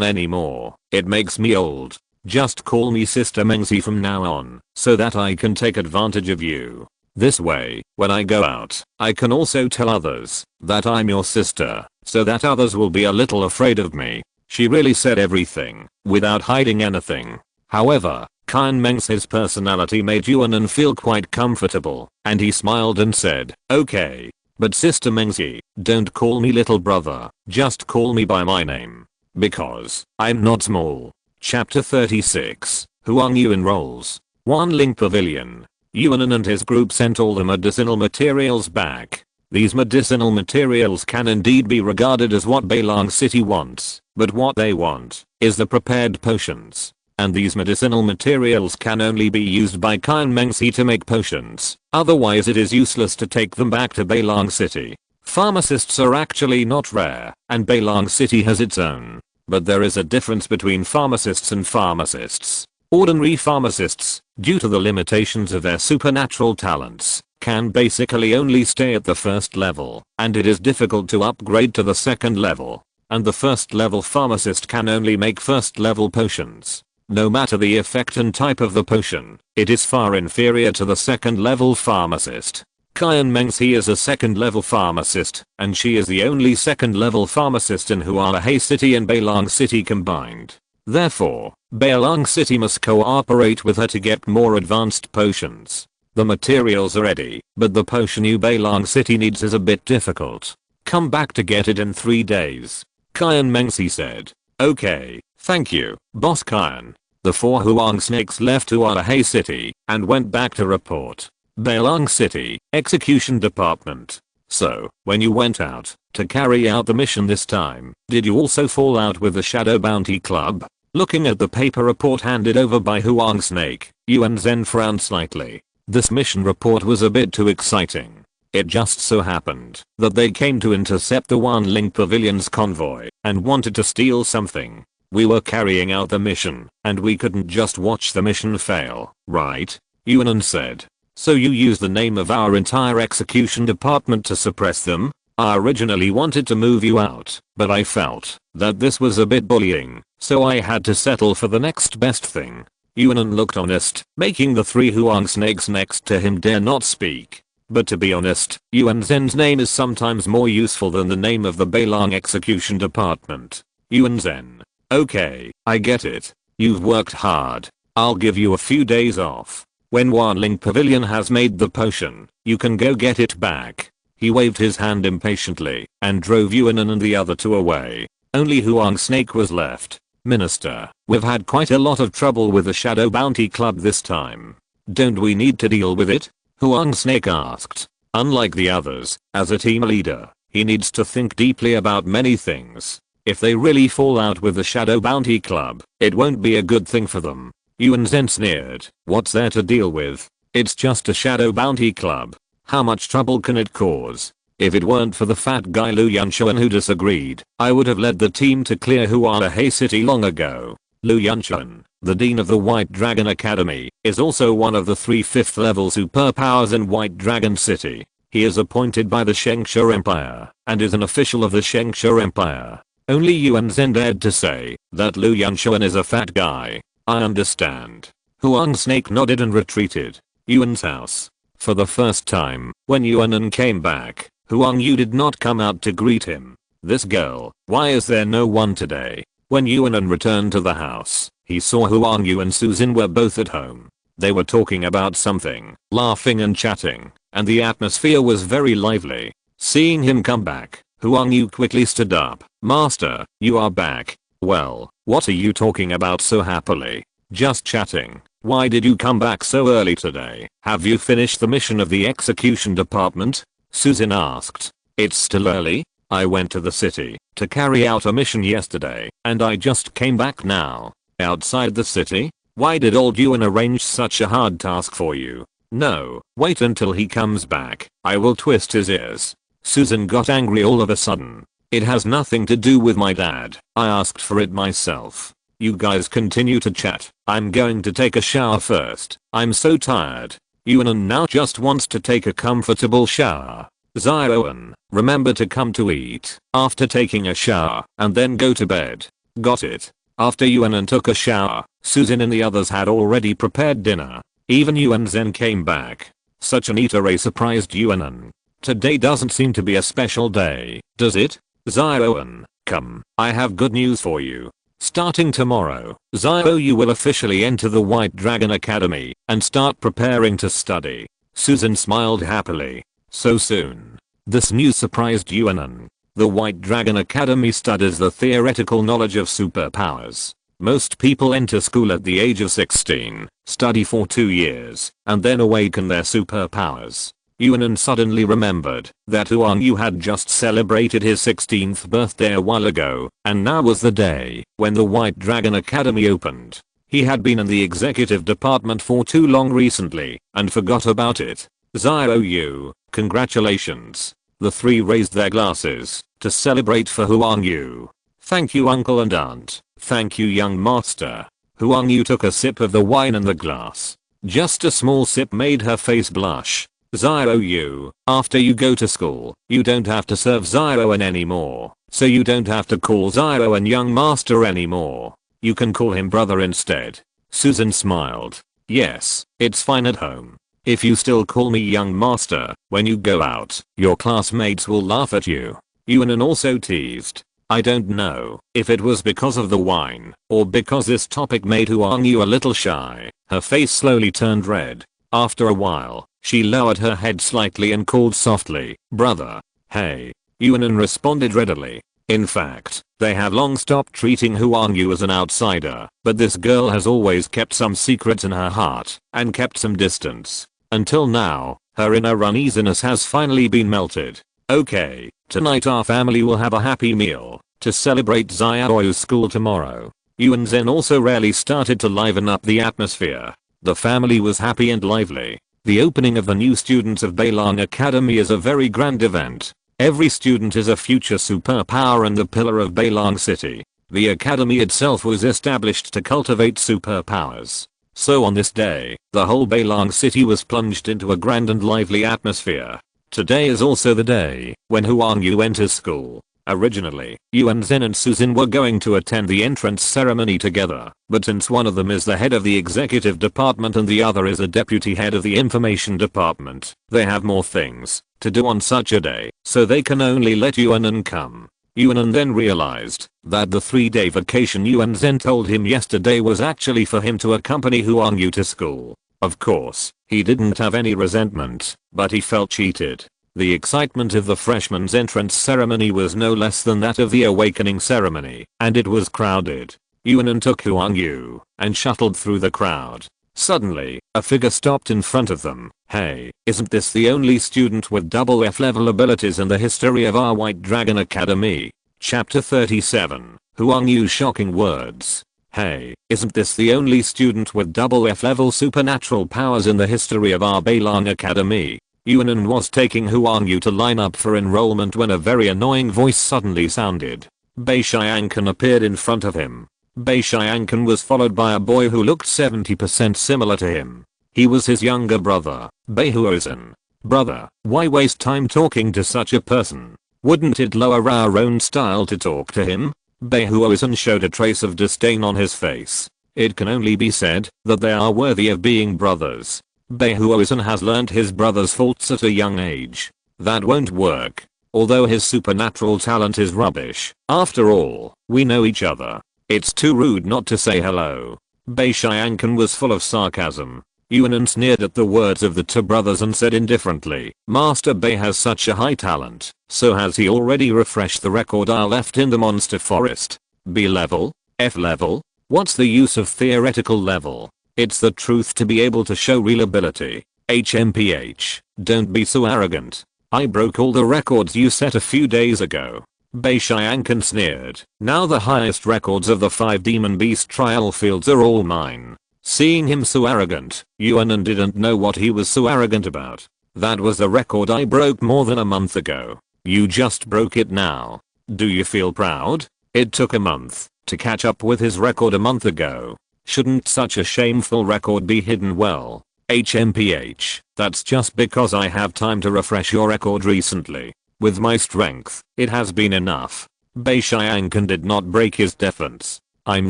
anymore. It makes me old. Just call me Sister Mengzi from now on, so that I can take advantage of you. This way, when I go out, I can also tell others that I'm your sister, so that others will be a little afraid of me. She really said everything, without hiding anything. However, Kyan Mengzi's personality made Yuan An feel quite comfortable, and he smiled and said, okay. But Sister Mengzi, don't call me little brother, just call me by my name. Because, I'm not small. Chapter 36, Huang Yu enrolls. Wanling Pavilion. Yuan An and his group sent all the medicinal materials back. These medicinal materials can indeed be regarded as what Beilong City wants, but what they want is the prepared potions. And these medicinal materials can only be used by Kyan Mengzi to make potions, otherwise it is useless to take them back to Beilong City. Pharmacists are actually not rare, and Beilong City has its own. But there is a difference between pharmacists and pharmacists. Ordinary pharmacists, due to the limitations of their supernatural talents, can basically only stay at the first level, and it is difficult to upgrade to the second level. And the first level pharmacist can only make first level potions. No matter the effect and type of the potion, it is far inferior to the second level pharmacist. Kyan Mengzi is a second level pharmacist, and she is the only second level pharmacist in Hualahei City and Beilong City combined. Therefore, Beilong City must cooperate with her to get more advanced potions. The materials are ready, but the potion Beilong City needs is a bit difficult. Come back to get it in 3 days. Kyan Mengzi said. Okay, thank you, Boss Kyan. The 4 Huang snakes left Huarahe City and went back to report. Bailong City, Execution Department. So, when you went out to carry out the mission this time, did you also fall out with the Shadow Bounty Club? Looking at the paper report handed over by Huang Snake, Yuan Zhen frowned slightly. This mission report was a bit too exciting. It just so happened that they came to intercept the Wanling Pavilion's convoy and wanted to steal something. We were carrying out the mission, and we couldn't just watch the mission fail, right? Yuan An said. So you used the name of our entire execution department to suppress them? I originally wanted to move you out, but I felt that this was a bit bullying, so I had to settle for the next best thing. Yuan An looked honest, making the 3 Huang snakes next to him dare not speak. But to be honest, Yuan Zhen's name is sometimes more useful than the name of the Bailong Execution Department. Yuan Zhen. Okay, I get it. You've worked hard. I'll give you a few days off. When Wanling Pavilion has made the potion, you can go get it back. He waved his hand impatiently and drove Yuan An and the other 2 away. Only Huang Snake was left. Minister, we've had quite a lot of trouble with the Shadow Bounty Club this time. Don't we need to deal with it? Huang Snake asked. Unlike the others, as a team leader, he needs to think deeply about many things. If they really fall out with the Shadow Bounty Club, it won't be a good thing for them. Yuan Zhen sneered. What's there to deal with? It's just a Shadow Bounty Club. How much trouble can it cause? If it weren't for the fat guy Lu Yunshuan who disagreed, I would have led the team to clear Huarahe City long ago. Lu Yunshuan, the Dean of the White Dragon Academy, is also one of the 3 5th level superpowers in White Dragon City. He is appointed by the Shengsha Empire and is an official of the Shengsha Empire. Only Yuan Zhen dared to say that Lu Yunshuan is a fat guy. I understand. Huang Snake nodded and retreated. Yuan's house. For the first time, when Yuan An came back, Huang Yu did not come out to greet him. This girl, why is there no one today? When Yuan An returned to the house, he saw Huang Yu and Susanoo were both at home. They were talking about something, laughing and chatting, and the atmosphere was very lively. Seeing him come back, Huang Yu quickly stood up. Master, you are back. Well, what are you talking about so happily? Just chatting. Why did you come back so early today? Have you finished the mission of the execution department? Susanoo asked. It's still early. I went to the city to carry out a mission yesterday, and I just came back now. Outside the city? Why did old Yuan arrange such a hard task for you? No, wait until he comes back. I will twist his ears. Susanoo got angry all of a sudden. It has nothing to do with my dad. I asked for it myself. You guys continue to chat. I'm going to take a shower first. I'm so tired. Yuan An now just wants to take a comfortable shower. Zioan, remember to come to eat after taking a shower and then go to bed. Got it. After Yuan An took a shower, Susanoo and the others had already prepared dinner. Even Yuan Zhen came back. Such an eatery surprised Yuan An. Today doesn't seem to be a special day, does it? Zioan, come, I have good news for you. Starting tomorrow, you will officially enter the White Dragon Academy and start preparing to study. Susanoo smiled happily. So soon. This news surprised Yuan An. The White Dragon Academy studies the theoretical knowledge of superpowers. Most people enter school at the age of 16, study for 2 years, and then awaken their superpowers. Yuan An suddenly remembered that Huang Yu had just celebrated his 16th birthday a while ago, and now was the day when the White Dragon Academy opened. He had been in the executive department for too long recently and forgot about it. Yu, congratulations. The 3 raised their glasses to celebrate for Huang Yu. Thank you uncle and aunt. Thank you young master. Huang Yu took a sip of the wine in the glass. Just a small sip made her face blush. Yu, after you go to school, you don't have to serve Zioan anymore, so you don't have to call Zioan young master anymore. You can call him brother instead. Susanoo smiled. Yes, it's fine at home. If you still call me young master, when you go out, your classmates will laugh at you. Yuan An also teased. I don't know if it was because of the wine, or because this topic made Huang Yu a little shy. Her face slowly turned red. After a while, she lowered her head slightly and called softly, brother. Hey. Yuan An responded readily. In fact, They have long stopped treating Huang Yu as an outsider, but this girl has always kept some secrets in her heart and kept some distance. Until now, her inner uneasiness has finally been melted. Okay, tonight our family will have a happy meal to celebrate Xiaoyu's school tomorrow. Yuan An also rarely started to liven up the atmosphere. The family was happy and lively. The opening of the new students of Beilang Academy is a very grand event. Every student is a future superpower and the pillar of Beilang City. The academy itself was established to cultivate superpowers. So on this day, the whole Beilang City was plunged into a grand and lively atmosphere. Today is also the day when Huang Yu enters school. Originally, Yuan An and Susanoo were going to attend the entrance ceremony together, but since one of them is the head of the executive department and the other is a deputy head of the information department, they have more things to do on such a day, so they can only let Yuan An come. Yuan An then realized that the 3-day vacation Yuan An told him yesterday was actually for him to accompany Huang Yu to school. Of course, he didn't have any resentment, but he felt cheated. The excitement of the freshman's entrance ceremony was no less than that of the awakening ceremony, and it was crowded. Yuan An took Huang Yu and shuttled through the crowd. Suddenly, a figure stopped in front of them. Hey, isn't this the only student with double F level abilities in the history of our White Dragon Academy? Chapter 37, Huang Yu's shocking words. Hey, isn't this the only student with double F level supernatural powers in the history of our Beilang Academy? Yuan An was taking Huang Yu to line up for enrollment when a very annoying voice suddenly sounded. Bei Xiangkan appeared in front of him. Bei Xiangkan was followed by a boy who looked 70% similar to him. He was his younger brother, Bei Huozhen. Brother, why waste time talking to such a person? Wouldn't it lower our own style to talk to him? Bei Huozhen showed a trace of disdain on his face. It can only be said that they are worthy of being brothers. Bei Huozhen has learned his brother's faults at a young age. That won't work. Although his supernatural talent is rubbish, after all, we know each other. It's too rude not to say hello. Bei Xiangkan was full of sarcasm. Yuan An sneered at the words of the two brothers and said indifferently, Master Bei has such a high talent, so has he already refreshed the record I left in the monster forest? B level? F level? What's the use of theoretical level? It's the truth to be able to show real ability. HMPH, don't be so arrogant. I broke all the records you set a few days ago. Bei Xiangkan sneered. Now the highest records of the 5 demon beast trial fields are all mine. Seeing him so arrogant, Yuan An didn't know what he was so arrogant about. That was the record I broke more than a month ago. You just broke it now. Do you feel proud? It took a month to catch up with his record a month ago. Shouldn't such a shameful record be hidden well? HMPH, that's just because I have time to refresh your record recently. With my strength, it has been enough. Bei Xiangkan did not break his defense. I'm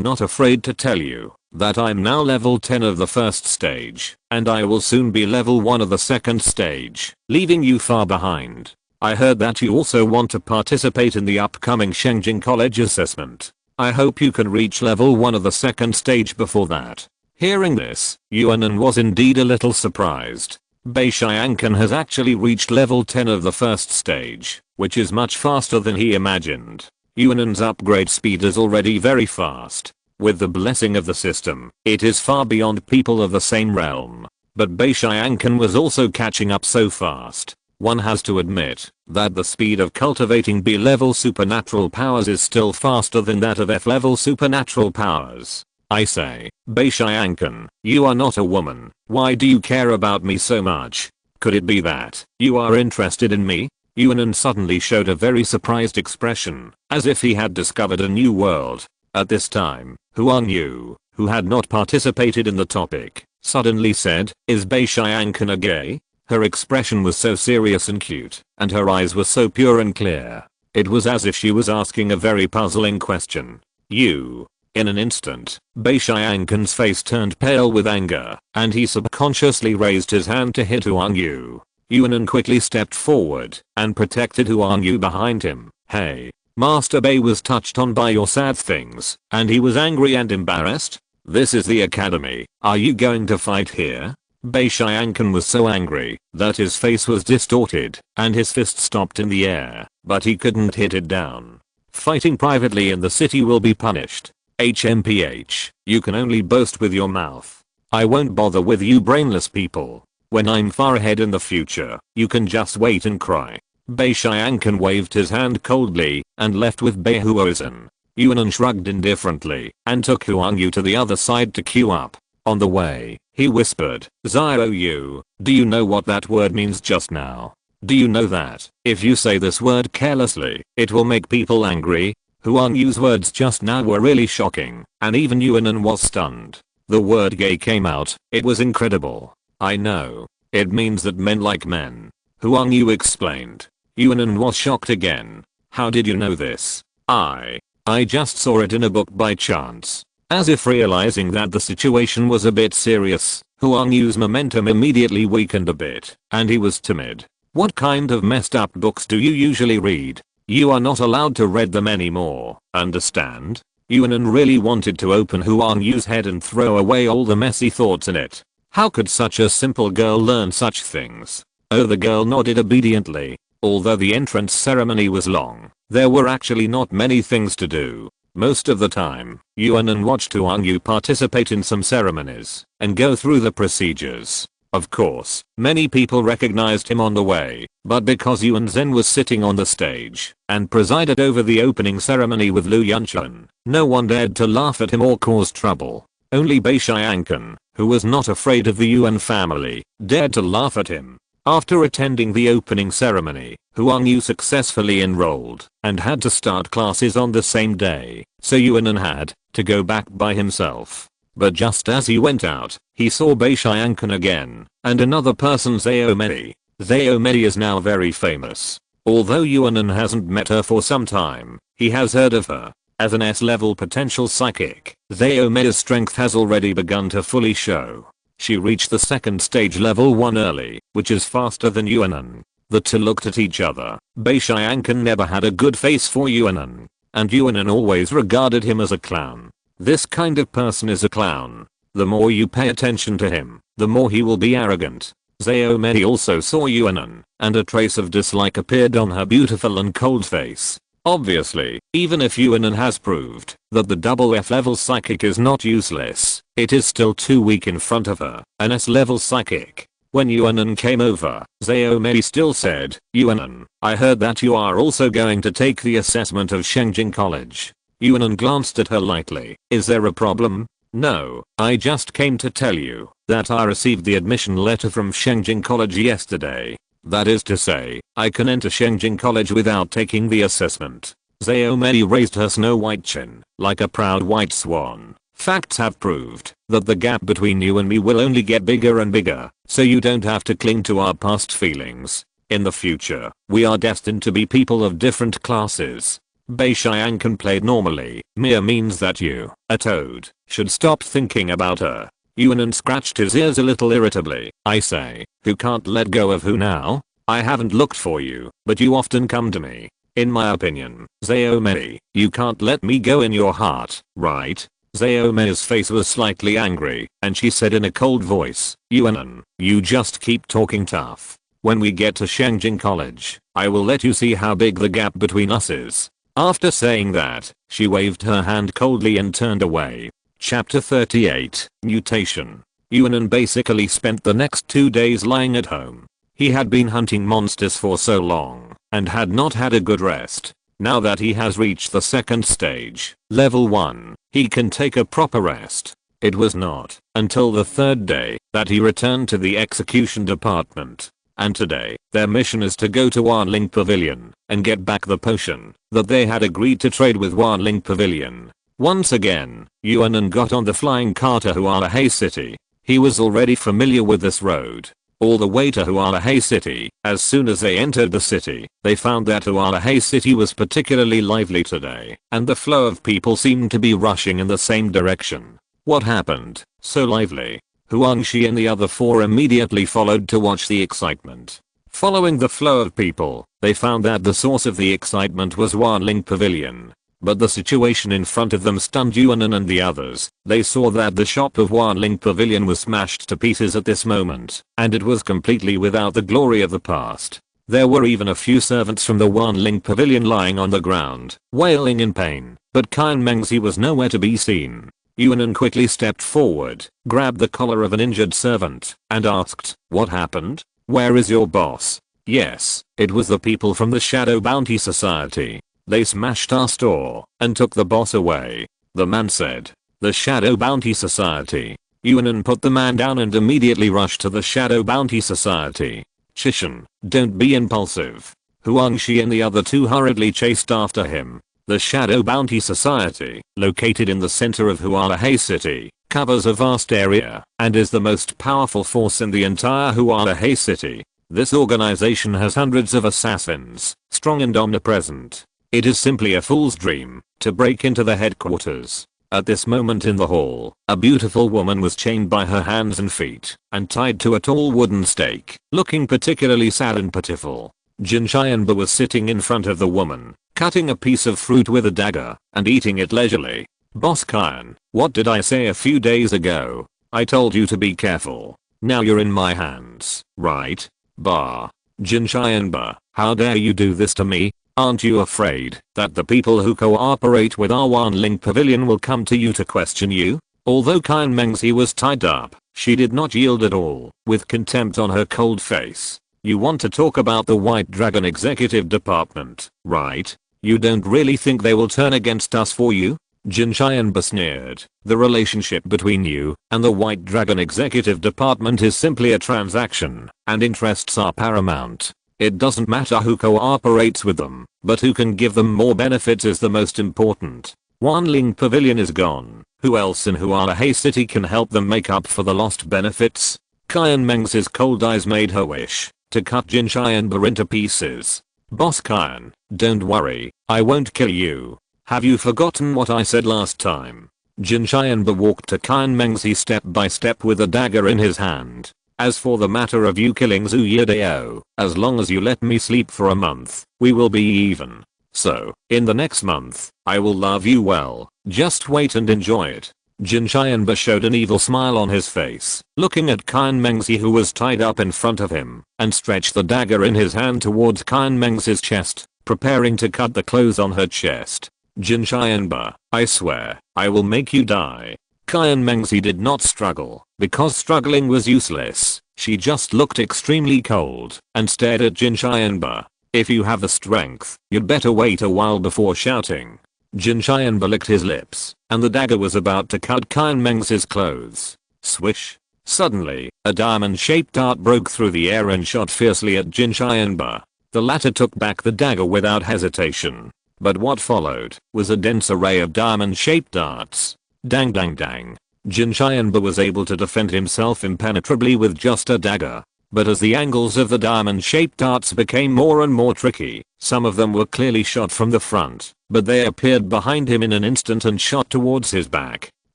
not afraid to tell you that I'm now level 10 of the first stage, and I will soon be level 1 of the second stage, leaving you far behind. I heard that you also want to participate in the upcoming Shengjing College assessment. I hope you can reach level 1 of the second stage before that. Hearing this, Yuan An was indeed a little surprised. Bei Xiangkan has actually reached level 10 of the first stage, which is much faster than he imagined. Yuan An's upgrade speed is already very fast. With the blessing of the system, it is far beyond people of the same realm. But Bei Xiangkan was also catching up so fast. One has to admit that the speed of cultivating B-level supernatural powers is still faster than that of F-level supernatural powers. I say, Bei Xiangkan, you are not a woman. Why do you care about me so much? Could it be that you are interested in me? Yuan An suddenly showed a very surprised expression, as if he had discovered a new world. At this time, Huang Yu, who had not participated in the topic, suddenly said, is Bei Xiangkan a gay? Her expression was so serious and cute, and her eyes were so pure and clear. It was as if she was asking a very puzzling question. You. In an instant, Bei Xiangkan's face turned pale with anger, and he subconsciously raised his hand to hit Huang Yu. Yuan An quickly stepped forward and protected Huang Yu behind him. Hey, Master Bei was touched on by your sad things, and he was angry and embarrassed. This is the academy. Are you going to fight here? Bei Xiangkan was so angry that his face was distorted and his fist stopped in the air, but he couldn't hit it down. Fighting privately in the city will be punished. HMPH, you can only boast with your mouth. I won't bother with you brainless people. When I'm far ahead in the future, you can just wait and cry. Baishiankan waved his hand coldly and left with Beihuozan. Yuan An shrugged indifferently and took Huang Yu to the other side to queue up. On the way, he whispered, Zio Yu, do you know what that word means just now? Do you know that, if you say this word carelessly, it will make people angry? Huang Yu's words just now were really shocking, and even Yuan An was stunned. The word gay came out, it was incredible. I know. It means that men like men. Huang Yu explained. Yuan An was shocked again. How did you know this? I just saw it in a book by chance. As if realizing that the situation was a bit serious, Huang Yu's momentum immediately weakened a bit, and he was timid. What kind of messed up books do you usually read? You are not allowed to read them anymore, understand? Yuan An really wanted to open Huang Yu's head and throw away all the messy thoughts in it. How could such a simple girl learn such things? Oh, the girl nodded obediently. Although the entrance ceremony was long, there were actually not many things to do. Most of the time, Yuan An watched Huang Yu participate in some ceremonies and go through the procedures. Of course, many people recognized him on the way, but because Yuan Zhen was sitting on the stage and presided over the opening ceremony with Lu Yunchen, no one dared to laugh at him or cause trouble. Only Baishiankan, who was not afraid of the Yuan family, dared to laugh at him. After attending the opening ceremony, Huang Yu successfully enrolled and had to start classes on the same day, so Yuan An had to go back by himself. But just as he went out, he saw Baishiankan again, and another person, Zhao Mei. Zhao Mei is now very famous. Although Yuan An hasn't met her for some time, he has heard of her. As an S-level potential psychic, Zhao Mei's strength has already begun to fully show. She reached the second stage level 1 early, which is faster than Yuan An. The two looked at each other. Baishiankan never had a good face for Yuan An, and Yuan An always regarded him as a clown. This kind of person is a clown. The more you pay attention to him, the more he will be arrogant. Zhao Mei also saw Yuan An, and a trace of dislike appeared on her beautiful and cold face. Obviously, even if Yuan An has proved that the double F-level psychic is not useless, it is still too weak in front of her, an S-level psychic. When Yuan An came over, Zhao Mei still said, Yuan An, I heard that you are also going to take the assessment of Shengjing College. Yuan An glanced at her lightly. Is there a problem? No, I just came to tell you that I received the admission letter from Shengjing College yesterday. That is to say, I can enter Shengjing College without taking the assessment. Zhao Mei raised her snow-white chin, like a proud white swan. Facts have proved that the gap between you and me will only get bigger and bigger, so you don't have to cling to our past feelings. In the future, we are destined to be people of different classes. Baishiankan played normally. Mere means that you, a toad, should stop thinking about her. Yuan An scratched his ears a little irritably. I say, who can't let go of who now? I haven't looked for you, but you often come to me. In my opinion, Zhao Mei, you can't let me go in your heart, right? Zhao Mei's face was slightly angry, and she said in a cold voice, Yuan An, you just keep talking tough. When we get to Shengjing College, I will let you see how big the gap between us is. After saying that, she waved her hand coldly and turned away. Chapter 38, Mutation. Yuan An basically spent the next 2 days lying at home. He had been hunting monsters for so long, and had not had a good rest. Now that he has reached the second stage, level 1, he can take a proper rest. It was not until the third day that he returned to the execution department. And today, their mission is to go to Wanling Pavilion and get back the potion that they had agreed to trade with Wanling Pavilion. Once again, Yuan An got on the flying car to Hualahei City. He was already familiar with this road. All the way to Hualahei City. As soon as they entered the city, they found that Hualahei City was particularly lively today, and the flow of people seemed to be rushing in the same direction. What happened? So lively. Huang Shi and the other 4 immediately followed to watch the excitement. Following the flow of people, they found that the source of the excitement was Wanling Pavilion. But the situation in front of them stunned Yuan An and the others. They saw that the shop of Wanling Pavilion was smashed to pieces at this moment, and it was completely without the glory of the past. There were even a few servants from the Wanling Pavilion lying on the ground, wailing in pain, but Kan Mengzi was nowhere to be seen. Yuan An quickly stepped forward, grabbed the collar of an injured servant, and asked, "What happened? Where is your boss?" "Yes, it was the people from the Shadow Bounty Society. They smashed our store and took the boss away," the man said. "The Shadow Bounty Society." Yuan An put the man down and immediately rushed to the Shadow Bounty Society. "Shishan, don't be impulsive." Huang Shi and the other two hurriedly chased after him. The Shadow Bounty Society, located in the center of Hualahei City, covers a vast area and is the most powerful force in the entire Hualahei City. This organization has hundreds of assassins, strong and omnipresent. It is simply a fool's dream to break into the headquarters. At this moment in the hall, a beautiful woman was chained by her hands and feet and tied to a tall wooden stake, looking particularly sad and pitiful. Jin Xianba was sitting in front of the woman, cutting a piece of fruit with a dagger and eating it leisurely. "Boss Kyan, what did I say a few days ago? I told you to be careful. Now you're in my hands, right? Bah. Jin Xianba, how dare you do this to me? Aren't you afraid that the people who cooperate with our Wanling Pavilion will come to you to question you?" Although Kan Mengzi was tied up, she did not yield at all, with contempt on her cold face. "You want to talk about the White Dragon Executive Department, right? You don't really think they will turn against us for you?" Jin Xianba sneered. "The relationship between you and the White Dragon Executive Department is simply a transaction, and interests are paramount. It doesn't matter who cooperates with them, but who can give them more benefits is the most important. Wanling Pavilion is gone. Who else in Hualahei City can help them make up for the lost benefits?" Kan Mengzi's cold eyes made her wish to cut Jin Xianba into pieces. "Boss Kan, don't worry, I won't kill you. Have you forgotten what I said last time?" Jin Xianba walked to Kan Mengzi step by step with a dagger in his hand. "As for the matter of you killing Zhu Yidao, as long as you let me sleep for a month, we will be even. So, in the next month, I will love you well. Just wait and enjoy it." Jin Xianba showed an evil smile on his face, looking at Kan Mengzi who was tied up in front of him, and stretched the dagger in his hand towards Kan Mengzi's chest, preparing to cut the clothes on her chest. "Jin Xianba, I swear, I will make you die." Kan Mengzi did not struggle, because struggling was useless. She just looked extremely cold and stared at Jin Xianba. "If you have the strength, you'd better wait a while before shouting." Jin Xianba licked his lips, and the dagger was about to cut Kan Mengzi's clothes. Swish. Suddenly, a diamond-shaped dart broke through the air and shot fiercely at Jin Xianba. The latter took back the dagger without hesitation. But what followed was a dense array of diamond-shaped darts. Dang dang dang. Jin Xianba was able to defend himself impenetrably with just a dagger. But as the angles of the diamond-shaped darts became more and more tricky, some of them were clearly shot from the front, but they appeared behind him in an instant and shot towards his back.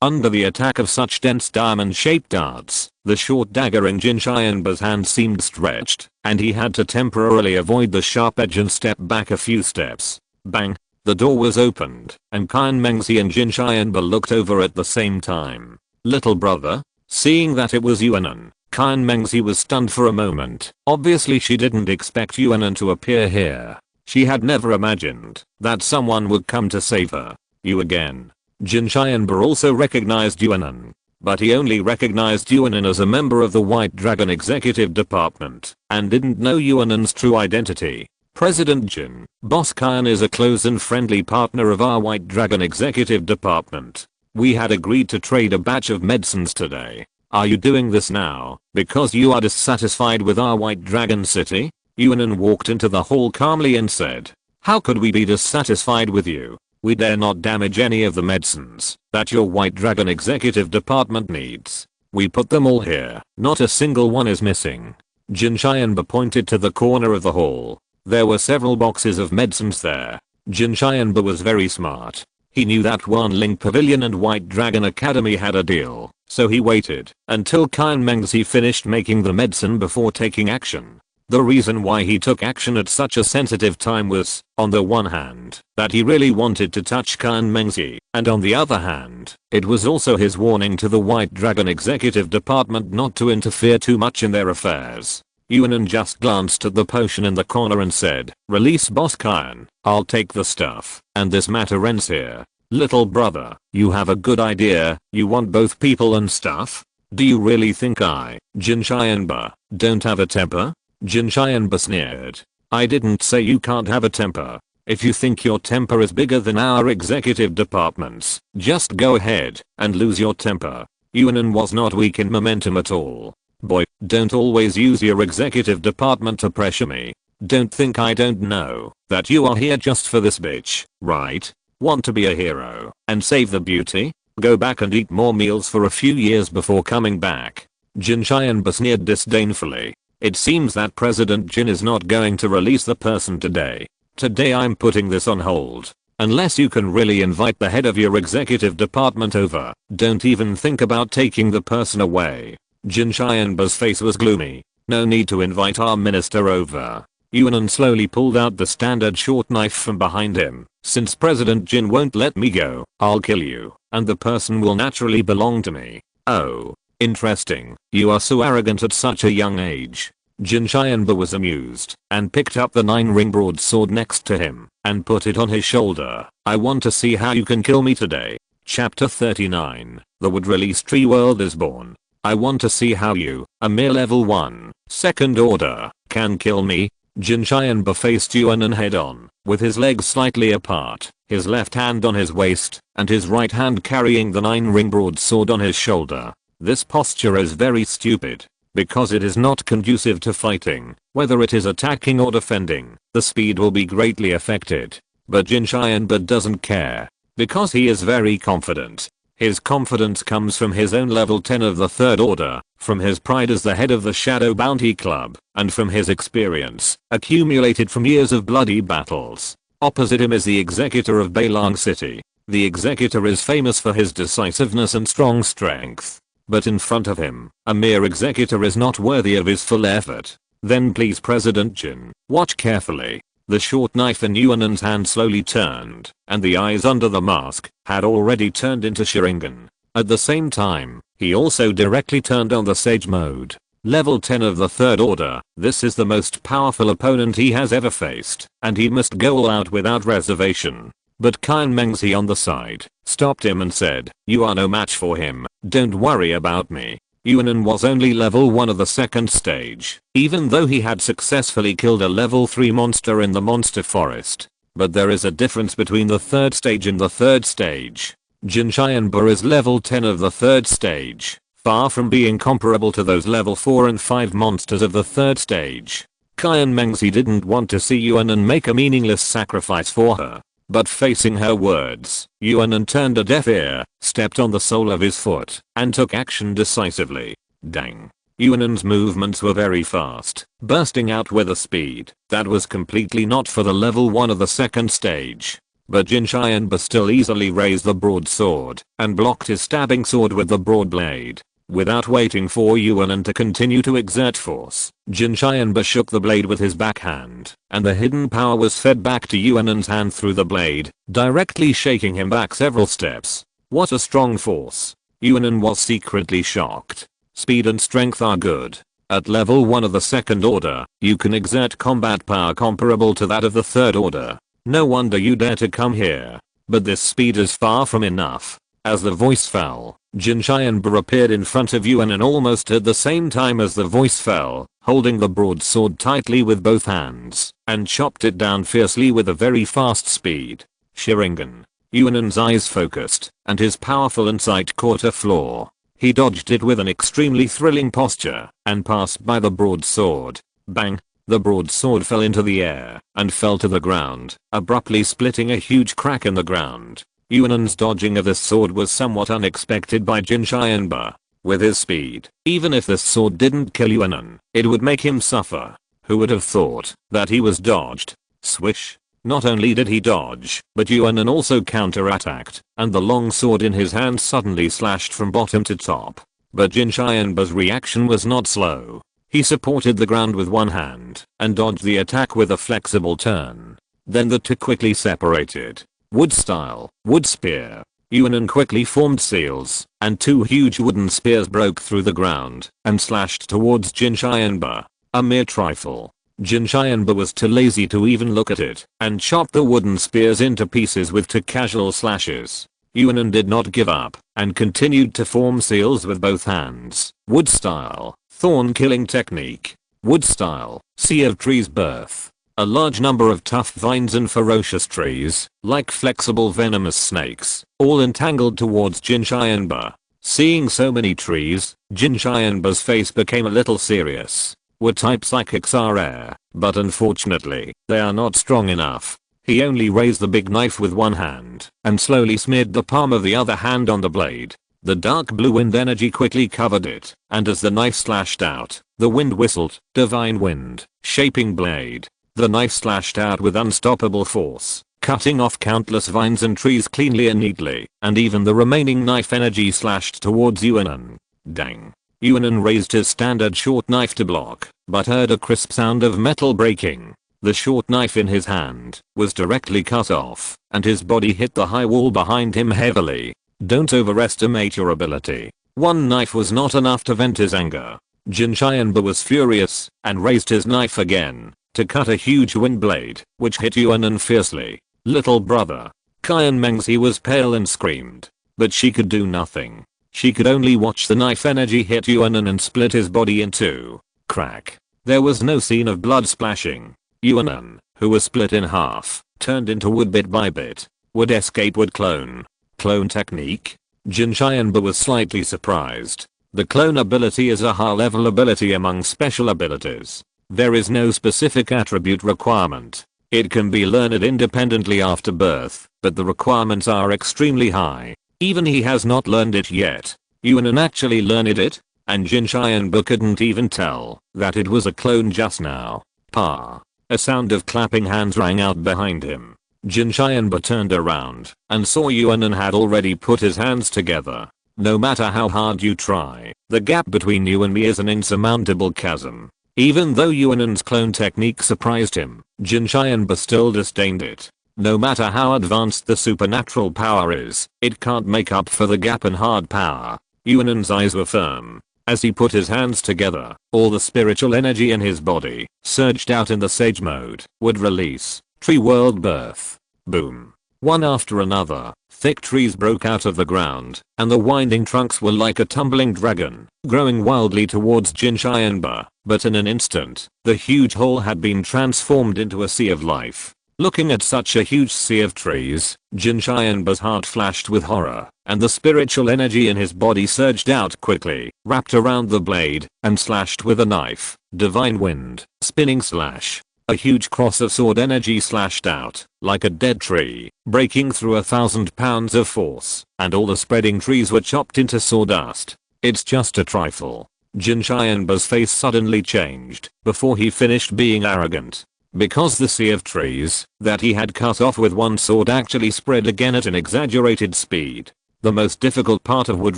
Under the attack of such dense diamond-shaped darts, the short dagger in Jin Xianba's hand seemed stretched, and he had to temporarily avoid the sharp edge and step back a few steps. Bang! The door was opened, and Kan Mengzi and Jin Xianba looked over at the same time. "Little brother?" Seeing that it was Yuan An, Kan Mengzi was stunned for a moment. Obviously she didn't expect Yuan An to appear here. She had never imagined that someone would come to save her. "You again?" Jin Xianba also recognized Yuan An, but he only recognized Yuan An as a member of the White Dragon Executive Department, and didn't know Yuan An's true identity. "President Jin, Boss Kyan is a close and friendly partner of our White Dragon Executive Department. We had agreed to trade a batch of medicines today. Are you doing this now because you are dissatisfied with our White Dragon City?" Yuan An walked into the hall calmly and said, "How could we be dissatisfied with you? We dare not damage any of the medicines that your White Dragon Executive Department needs. We put them all here. Not a single one is missing." Jin Xianba pointed to the corner of the hall. There were several boxes of medicines there. Jin Xianba was very smart. He knew that Wanling Pavilion and White Dragon Academy had a deal, so he waited until Kan Mengzi finished making the medicine before taking action. The reason why he took action at such a sensitive time was, on the one hand, that he really wanted to touch Kan Mengzi, and on the other hand, it was also his warning to the White Dragon Executive Department not to interfere too much in their affairs. Yuan An just glanced at the potion in the corner and said, "Release Boss Kyan, I'll take the stuff, and this matter ends here." Little brother, you have a good idea, you want both people and stuff? Do you really think Jin Qianba, don't have a temper? Jin Qianba sneered. I didn't say you can't have a temper. If you think your temper is bigger than our executive department's, just go ahead and lose your temper. Yuan An was not weak in momentum at all. Boy, don't always use your executive department to pressure me. Don't think I don't know that you are here just for this bitch, right? Want to be a hero and save the beauty? Go back and eat more meals for a few years before coming back. Jin Qianba sneered disdainfully. It seems that President Jin is not going to release the person today. Today I'm putting this on hold. Unless you can really invite the head of your executive department over, don't even think about taking the person away. Jin Qianba's face was gloomy. No need to invite our minister over. Yuan An slowly pulled out the standard short knife from behind him. Since President Jin won't let me go, I'll kill you, and the person will naturally belong to me. Oh, interesting. You are so arrogant at such a young age. Jin Qianba was amused and picked up the 9-ring broadsword next to him and put it on his shoulder. I want to see how you can kill me today. Chapter 39. The would release tree world is born. I want to see how you, a mere level 1, second order, can kill me. Jin Qianba faced Yuan An head on, with his legs slightly apart, his left hand on his waist, and his right hand carrying the 9-ring broadsword on his shoulder. This posture is very stupid, because it is not conducive to fighting. Whether it is attacking or defending, the speed will be greatly affected. But Jin Qianba doesn't care, because he is very confident. His confidence comes from his own level 10 of the third order, from his pride as the head of the Shadow Bounty Club, and from his experience, accumulated from years of bloody battles. Opposite him is the executor of Beilang City. The executor is famous for his decisiveness and strong strength. But in front of him, a mere executor is not worthy of his full effort. Then please President Jin, watch carefully. The short knife in Yuan An's hand slowly turned, and the eyes under the mask had already turned into Sharingan. At the same time, he also directly turned on the Sage mode. Level 10 of the third order, this is the most powerful opponent he has ever faced, and he must go all out without reservation. But Kyan Mengzi on the side stopped him and said, "You are no match for him, don't worry about me." Yuan An was only level 1 of the second stage, even though he had successfully killed a level 3 monster in the monster forest. But there is a difference between the third stage and the third stage. Jin Qianba is level 10 of the third stage, far from being comparable to those level 4 and 5 monsters of the third stage. Kyan Mengzi didn't want to see Yuan An make a meaningless sacrifice for her. But facing her words, Yuan An turned a deaf ear, stepped on the sole of his foot, and took action decisively. Dang. Yuan An's movements were very fast, bursting out with a speed that was completely not for the level 1 of the second stage. But Jin Qianba still easily raised the broadsword and blocked his stabbing sword with the broad blade. Without waiting for Yuan An to continue to exert force, Jin Qianba shook the blade with his backhand, and the hidden power was fed back to Yuan An's hand through the blade, directly shaking him back several steps. What a strong force. Yuan An was secretly shocked. Speed and strength are good. At level 1 of the second order, you can exert combat power comparable to that of the third order. No wonder you dare to come here. But this speed is far from enough. As the voice fell, Jin Qianba appeared in front of Yuan An almost at the same time as the voice fell, holding the broadsword tightly with both hands, and chopped it down fiercely with a very fast speed. Sharingan. Yuan An's eyes focused, and his powerful insight caught a flaw. He dodged it with an extremely thrilling posture, and passed by the broadsword. Bang! The broadsword fell into the air, and fell to the ground, abruptly splitting a huge crack in the ground. Yuan An's dodging of this sword was somewhat unexpected by Jin Qianba. With his speed, even if this sword didn't kill Yuan An, it would make him suffer. Who would have thought that he was dodged? Swish. Not only did he dodge, but Yuan An also counterattacked, and the long sword in his hand suddenly slashed from bottom to top. But Jin Qianba's reaction was not slow. He supported the ground with one hand, and dodged the attack with a flexible turn. Then the two quickly separated. Wood style, wood spear. Yuan An quickly formed seals, and two huge wooden spears broke through the ground and slashed towards Jin Qianba. A mere trifle. Jin Qianba was too lazy to even look at it and chopped the wooden spears into pieces with 2 casual slashes. Yuan An did not give up and continued to form seals with both hands. Wood style, thorn killing technique. Wood style, sea of trees birth. A large number of tough vines and ferocious trees, like flexible venomous snakes, all entangled towards Jin Qianba. Seeing so many trees, Jin Qianba's face became a little serious. Wood type psychics are rare, but unfortunately, they are not strong enough. He only raised the big knife with one hand and slowly smeared the palm of the other hand on the blade. The dark blue wind energy quickly covered it, and as the knife slashed out, the wind whistled, divine wind, shaping blade. The knife slashed out with unstoppable force, cutting off countless vines and trees cleanly and neatly, and even the remaining knife energy slashed towards Yuan An. Dang. Yuan An raised his standard short knife to block, but heard a crisp sound of metal breaking. The short knife in his hand was directly cut off, and his body hit the high wall behind him heavily. Don't overestimate your ability. One knife was not enough to vent his anger. Jin Qianba was furious and raised his knife again to cut a huge wind blade, which hit Yuan An fiercely. Little brother. Qian Mengzi was pale and screamed, but she could do nothing. She could only watch the knife energy hit Yuan An and split his body in two. Crack. There was no scene of blood splashing. Yuan An, who was split in half, turned into wood bit by bit. Would escape would clone. Clone technique? Jin Qianba was slightly surprised. The clone ability is a high-level ability among special abilities. There is no specific attribute requirement. It can be learned independently after birth, but the requirements are extremely high. Even he has not learned it yet. Yuan An actually learned it, and Jin Qianba couldn't even tell that it was a clone just now. Pa. A sound of clapping hands rang out behind him. Jin Qianba turned around and saw Yuan An had already put his hands together. No matter how hard you try, the gap between you and me is an insurmountable chasm. Even though Yuan An's clone technique surprised him, Jin Qianba still disdained it. No matter how advanced the supernatural power is, it can't make up for the gap in hard power. Yuan An's eyes were firm. As he put his hands together, all the spiritual energy in his body surged out in the sage mode. Would release. Tree world birth. Boom. One after another, thick trees broke out of the ground, and the winding trunks were like a tumbling dragon, growing wildly towards Jin Qianba. But in an instant, the huge hole had been transformed into a sea of life. Looking at such a huge sea of trees, Jin Qianba's heart flashed with horror, and the spiritual energy in his body surged out quickly, wrapped around the blade, and slashed with a knife. Divine wind, spinning slash. A huge cross of sword energy slashed out, like a dead tree, breaking through 1,000 pounds of force, and all the spreading trees were chopped into sawdust. It's just a trifle. Jin Qianba's face suddenly changed, before he finished being arrogant. Because the sea of trees that he had cut off with one sword actually spread again at an exaggerated speed. The most difficult part of wood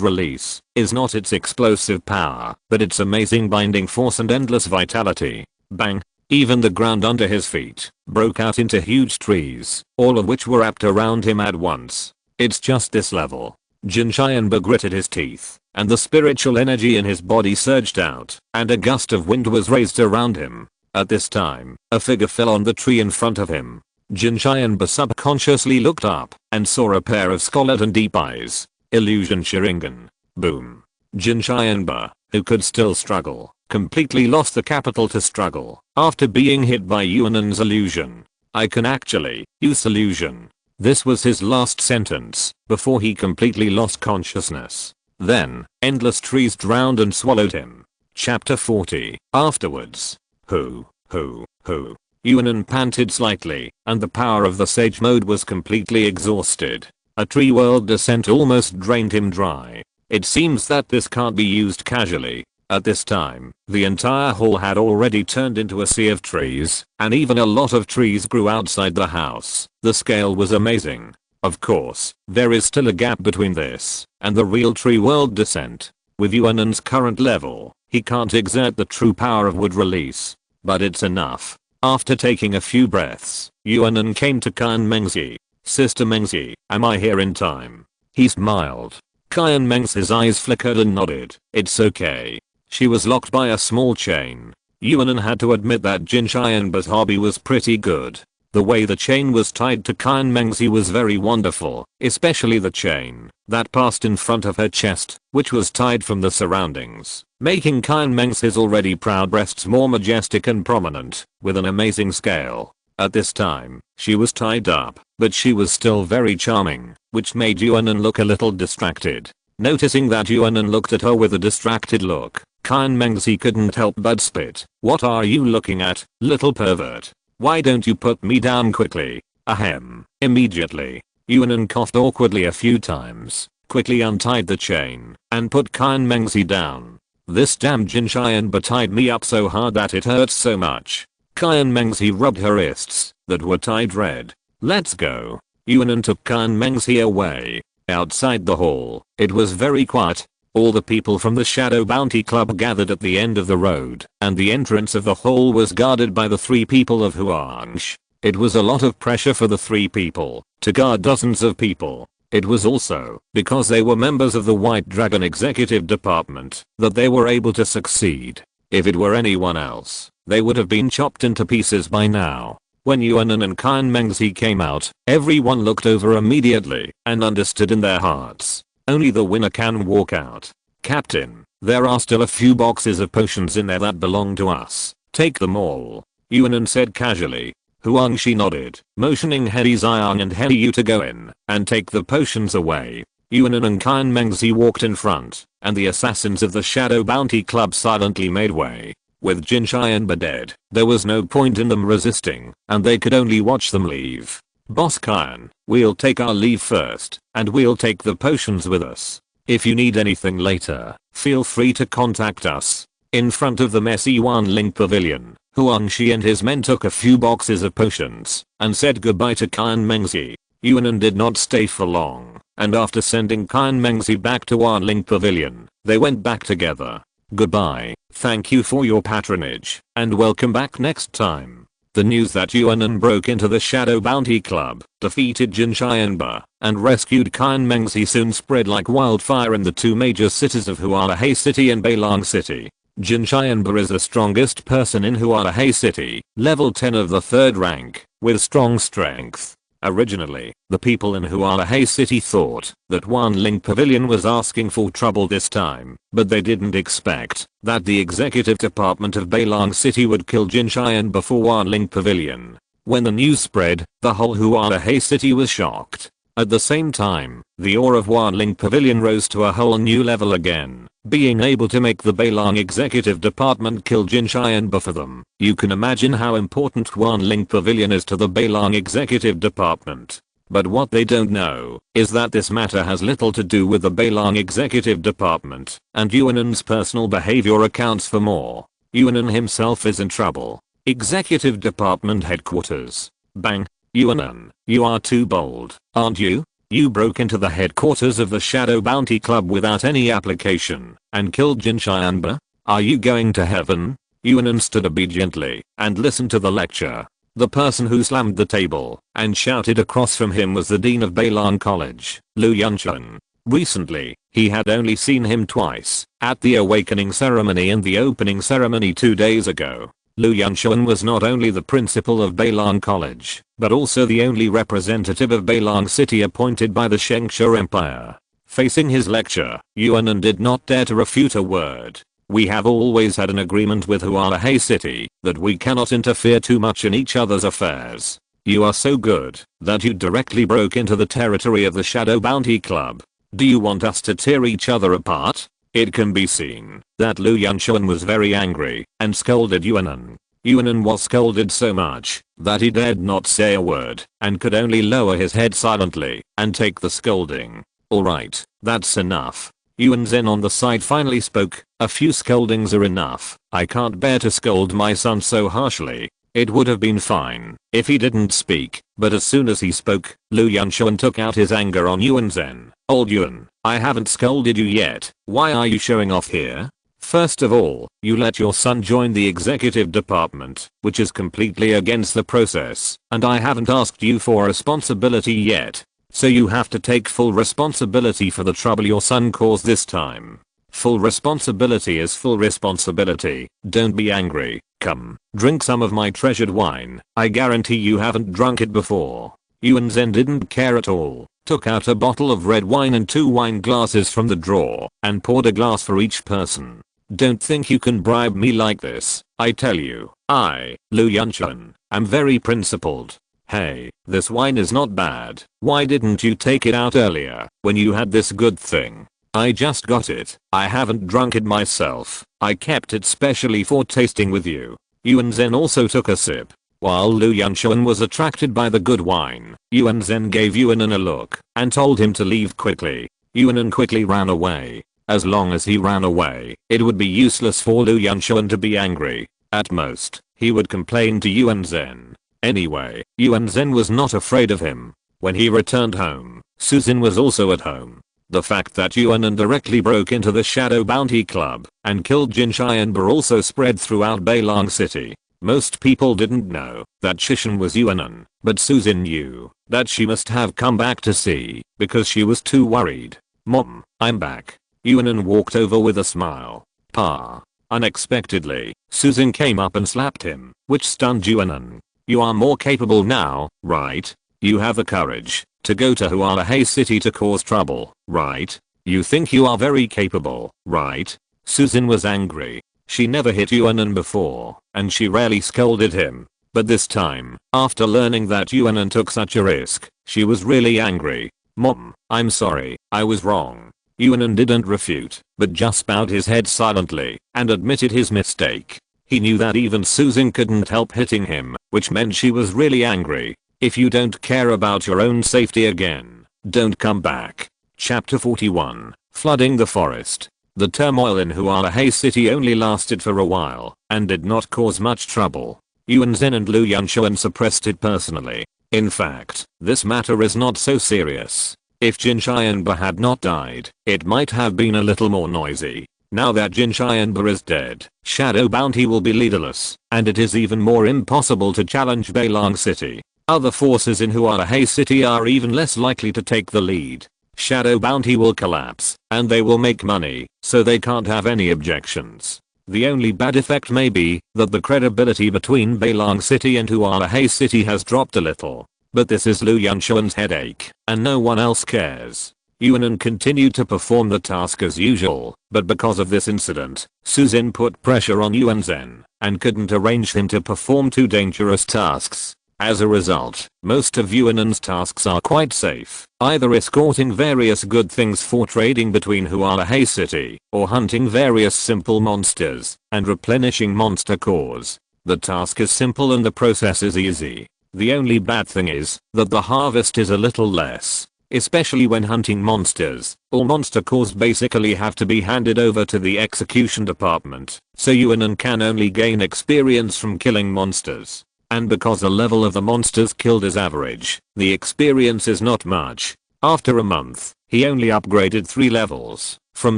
release is not its explosive power, but its amazing binding force and endless vitality. Bang. Even the ground under his feet broke out into huge trees, all of which were wrapped around him at once. It's just this level. Jin Qianba gritted his teeth, and the spiritual energy in his body surged out, and a gust of wind was raised around him. At this time, a figure fell on the tree in front of him. Jin Qianba subconsciously looked up and saw a pair of scarlet and deep eyes. Illusion Sharingan. Boom. Jin Qianba, who could still struggle, completely lost the capital to struggle after being hit by Yuan An's illusion. I can actually use illusion. This was his last sentence before he completely lost consciousness. Then, endless trees drowned and swallowed him. Chapter 40. Afterwards. Who? Yuan An panted slightly, and the power of the sage mode was completely exhausted. A tree world descent almost drained him dry. It seems that this can't be used casually. At this time, the entire hall had already turned into a sea of trees, and even a lot of trees grew outside the house. The scale was amazing. Of course, there is still a gap between this and the real tree world descent. With Yuan An's current level, he can't exert the true power of wood release. But it's enough. After taking a few breaths, Yuan An came to Qian Mengzi. Sister Mengzi, am I here in time? He smiled. Qian Mengzi's eyes flickered and nodded. It's okay. She was locked by a small chain. Yuan An had to admit that Jin Xianba's hobby was pretty good. The way the chain was tied to Kan Mengzi was very wonderful, especially the chain that passed in front of her chest, which was tied from the surroundings, making Kan Mengzi's already proud breasts more majestic and prominent, with an amazing scale. At this time, she was tied up, but she was still very charming, which made Yuan An look a little distracted. Noticing that Yuan An looked at her with a distracted look, Kan Mengzi couldn't help but spit. "What are you looking at, little pervert? Why don't you put me down quickly?" Ahem. Immediately, Yuan An coughed awkwardly a few times, quickly untied the chain, and put Kan Mengzi down. "This damn Jin Xianba tied me up so hard that it hurts so much." Kan Mengzi rubbed her wrists that were tied red. "Let's go." Yuan An took Kan Mengzi away. Outside the hall, it was very quiet. All the people from the Shadow Bounty Club gathered at the end of the road, and the entrance of the hall was guarded by the 3 people of Huangsh. It was a lot of pressure for the 3 people to guard dozens of people. It was also because they were members of the White Dragon Executive Department that they were able to succeed. If it were anyone else, they would have been chopped into pieces by now. When Yuan An and Kan Mengzi came out, everyone looked over immediately and understood in their hearts. Only the winner can walk out. "Captain, there are still a few boxes of potions in there that belong to us. Take them all," Yuan An said casually. Huangshi nodded, motioning Hedi Xiang and Hedi Yu to go in and take the potions away. Yuan An and Kan Mengzi walked in front, and the assassins of the Shadow Bounty Club silently made way. With Jin Xianba dead, there was no point in them resisting, and they could only watch them leave. "Boss Kan, we'll take our leave first, and we'll take the potions with us. If you need anything later, feel free to contact us." In front of the messy Wanling Pavilion, Huangshi and his men took a few boxes of potions and said goodbye to Kan Mengzi. Yuan An did not stay for long, and after sending Kan Mengzi back to Wanling Pavilion, they went back together. "Goodbye, thank you for your patronage, and welcome back next time." The news that Yuan An broke into the Shadow Bounty Club, defeated Jin Xianba, and rescued Kan Mengzi soon spread like wildfire in the 2 major cities of Hualahai City and Beilang City. Jin Xianba is the strongest person in Hualahai City, level 10 of the 3rd rank, with strong strength. Originally, the people in Hualahai City thought that Wanling Pavilion was asking for trouble this time, but they didn't expect that the executive department of Beilang City would kill Jin Xian before Wanling Pavilion. When the news spread, the whole Hualahai City was shocked. At the same time, the awe of Wanling Pavilion rose to a whole new level again, being able to make the Beilang executive department kill Jin Xianba for them. You can imagine how important Wanling Pavilion is to the Beilang executive department. But what they don't know is that this matter has little to do with the Beilang executive department, and Yuan An's personal behavior accounts for more. Yuan An himself is in trouble. Executive department headquarters. Bang. Yuan An, you are too bold, aren't you? You broke into the headquarters of the Shadow Bounty Club without any application and killed Jin Xianba? Are you going to heaven? Yuan An stood obediently and listened to the lecture. The person who slammed the table and shouted across from him was the Dean of Beilang College, Lu Yunchun. Recently, he had only seen him twice, at the awakening ceremony and the opening ceremony 2 days ago. Lu Yunchun was not only the principal of Beilang College, but also the only representative of Beilang City appointed by the Shengsha Empire. Facing his lecture, Yuan An did not dare to refute a word. We have always had an agreement with Hualahai City that we cannot interfere too much in each other's affairs. You are so good that you directly broke into the territory of the Shadow Bounty Club. Do you want us to tear each other apart? It can be seen that Lu Yunchun was very angry and scolded Yuan An. Yuan An was scolded so much that he dared not say a word and could only lower his head silently and take the scolding. Alright, that's enough. Yuan Zhen on the side finally spoke. A few scoldings are enough. I can't bear to scold my son so harshly. It would have been fine if he didn't speak, but as soon as he spoke, Lu Yunchun took out his anger on Yuan Zhen. Old Yuan, I haven't scolded you yet. Why are you showing off here? First of all, you let your son join the executive department, which is completely against the process, and I haven't asked you for responsibility yet. So you have to take full responsibility for the trouble your son caused this time. Full responsibility is full responsibility. Don't be angry. Come, drink some of my treasured wine. I guarantee you haven't drunk it before. Yuan An didn't care at all, took out a bottle of red wine and 2 wine glasses from the drawer, and poured a glass for each person. Don't think you can bribe me like this. I tell you, I, Yuan An, am very principled. Hey, this wine is not bad. Why didn't you take it out earlier, when you had this good thing? I just got it. I haven't drunk it myself. I kept it specially for tasting with you. Yuan An also took a sip. While Yuan An was attracted by the good wine, Yuan An gave Yuan An a look and told him to leave quickly. Yuan An quickly ran away. As long as he ran away, it would be useless for Yuan An to be angry. At most, he would complain to Yuan An. Anyway, Yuan An was not afraid of him. When he returned home, Susan was also at home. The fact that Yuan An directly broke into the Shadow Bounty Club and killed Jin Xianba also spread throughout Beilong City. Most people didn't know that Shishan was Yuan An, but Susan knew that she must have come back to see because she was too worried. Mom, I'm back. Yuan An walked over with a smile. Pa. Unexpectedly, Susan came up and slapped him, which stunned Yuan An. You are more capable now, right? You have the courage to go to Hualahai City to cause trouble, right? You think you are very capable, right? Susan was angry. She never hit Yuan An before, and she rarely scolded him. But this time, after learning that Yuan An took such a risk, she was really angry. Mom, I'm sorry, I was wrong. Yuan An didn't refute, but just bowed his head silently and admitted his mistake. He knew that even Susan couldn't help hitting him, which meant she was really angry. If you don't care about your own safety again, don't come back. Chapter 41, Flooding the Forest. The turmoil in Hualahai City only lasted for a while and did not cause much trouble. Yuan An and Yuan An suppressed it personally. In fact, this matter is not so serious. If Jin Xianba had not died, it might have been a little more noisy. Now that Jin Xianba is dead, Shadow Bounty will be leaderless, and it is even more impossible to challenge Beilong City. Other forces in Hualahai City are even less likely to take the lead. Shadow Bounty will collapse, and they will make money, so they can't have any objections. The only bad effect may be that the credibility between Beilong City and Hualahai City has dropped a little. But this is Yuan An's headache, and no one else cares. Yuan An continued to perform the task as usual, but because of this incident, Susan put pressure on Yuan An and couldn't arrange him to perform 2 dangerous tasks. As a result, most of Yuan An's tasks are quite safe, either escorting various good things for trading between Hualahai City, or hunting various simple monsters and replenishing monster cores. The task is simple and the process is easy. The only bad thing is that the harvest is a little less, especially when hunting monsters. All monster cores basically have to be handed over to the execution department, so Yuan An can only gain experience from killing monsters. And because the level of the monsters killed is average, the experience is not much. After a month, he only upgraded 3 levels, from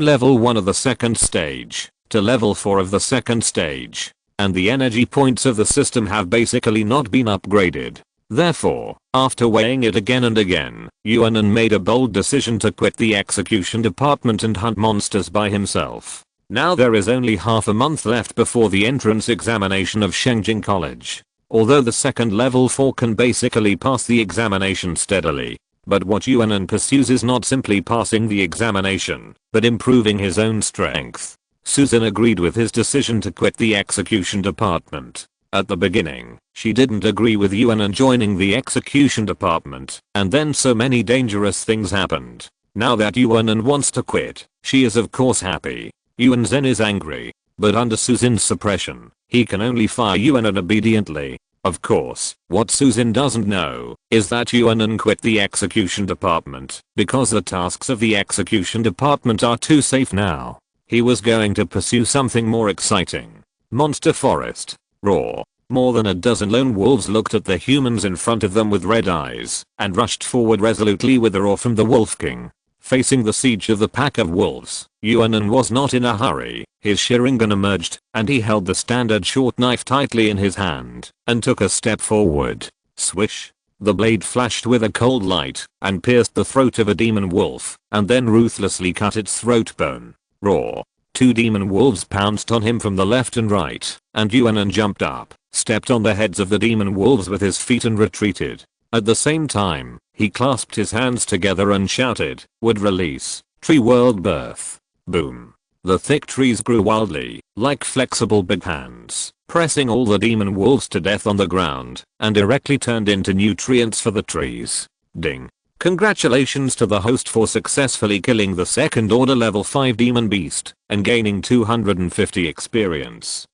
level 1 of the second stage to level 4 of the second stage. And the energy points of the system have basically not been upgraded. Therefore, after weighing it again and again, Yuan An made a bold decision to quit the execution department and hunt monsters by himself. Now there is only half a month left before the entrance examination of Shengjing College. Although the second level 4 can basically pass the examination steadily. But what Yuan An pursues is not simply passing the examination, but improving his own strength. Susan agreed with his decision to quit the execution department. At the beginning, she didn't agree with Yuan An joining the execution department, and then so many dangerous things happened. Now that Yuan An wants to quit, she is of course happy. Yuan An is angry, but under Susan's suppression, he can only fire Yuan An obediently. Of course, what Susan doesn't know is that Yuan An quit the execution department because the tasks of the execution department are too safe now. He was going to pursue something more exciting. Monster Forest. Raw. More than a dozen lone wolves looked at the humans in front of them with red eyes and rushed forward resolutely with the roar from the Wolf King. Facing the siege of the pack of wolves, Yuan An was not in a hurry. His Sharingan emerged, and he held the standard short knife tightly in his hand and took a step forward. Swish. The blade flashed with a cold light and pierced the throat of a demon wolf and then ruthlessly cut its throat bone. Roar. Two demon wolves pounced on him from the left and right, and Yuan An jumped up, stepped on the heads of the demon wolves with his feet and retreated. At the same time, he clasped his hands together and shouted, "Would release, tree world birth." Boom. The thick trees grew wildly, like flexible big hands, pressing all the demon wolves to death on the ground, and directly turned into nutrients for the trees. Ding. Congratulations to the host for successfully killing the second order level 5 demon beast, and gaining 250 experience.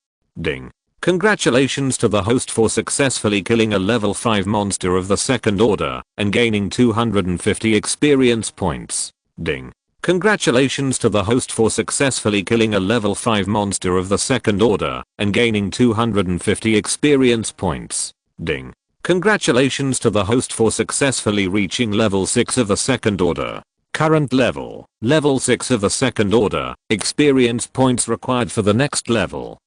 Ding. Congratulations to the host for successfully killing a level 5 monster of the second order, and gaining 250 experience points. Ding. Congratulations to the host for successfully killing a level 5 monster of the second order, and gaining 250 experience points. Ding. Congratulations to the host for successfully reaching level 6 of the second order. Current level, level 6 of the second order, experience points required for the next level.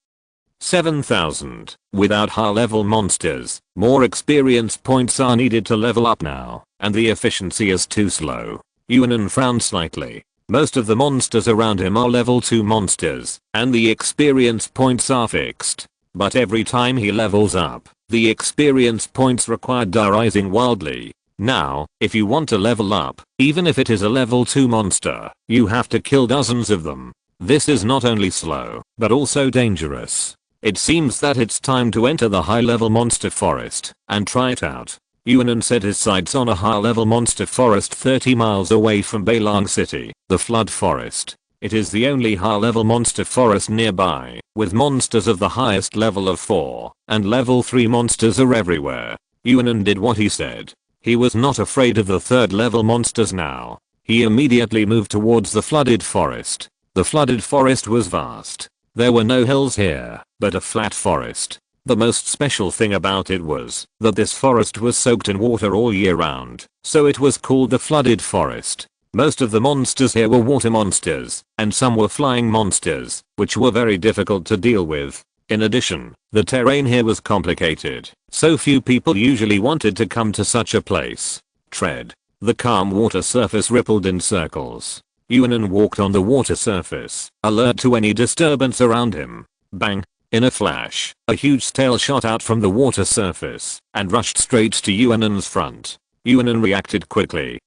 7,000. Without high level monsters, more experience points are needed to level up now, and the efficiency is too slow. Yuan An frowned slightly. Most of the monsters around him are level 2 monsters, and the experience points are fixed. But every time he levels up, the experience points required are rising wildly. Now, if you want to level up, even if it is a level 2 monster, you have to kill dozens of them. This is not only slow, but also dangerous. It seems that it's time to enter the high level monster forest, and try it out. Yuan An set his sights on a high-level monster forest 30 miles away from Beilang City, the Flood Forest. It is the only high-level monster forest nearby, with monsters of the highest level of 4, and level 3 monsters are everywhere. Yuan An did what he said. He was not afraid of the third-level monsters now. He immediately moved towards the flooded forest. The flooded forest was vast. There were no hills here, but a flat forest. The most special thing about it was that this forest was soaked in water all year round, so it was called the flooded forest. Most of the monsters here were water monsters, and some were flying monsters, which were very difficult to deal with. In addition, the terrain here was complicated, so few people usually wanted to come to such a place. Tread. The calm water surface rippled in circles. Yuan An walked on the water surface, alert to any disturbance around him. Bang. In a flash, a huge tail shot out from the water surface and rushed straight to Yuan An's front. Yuan An reacted quickly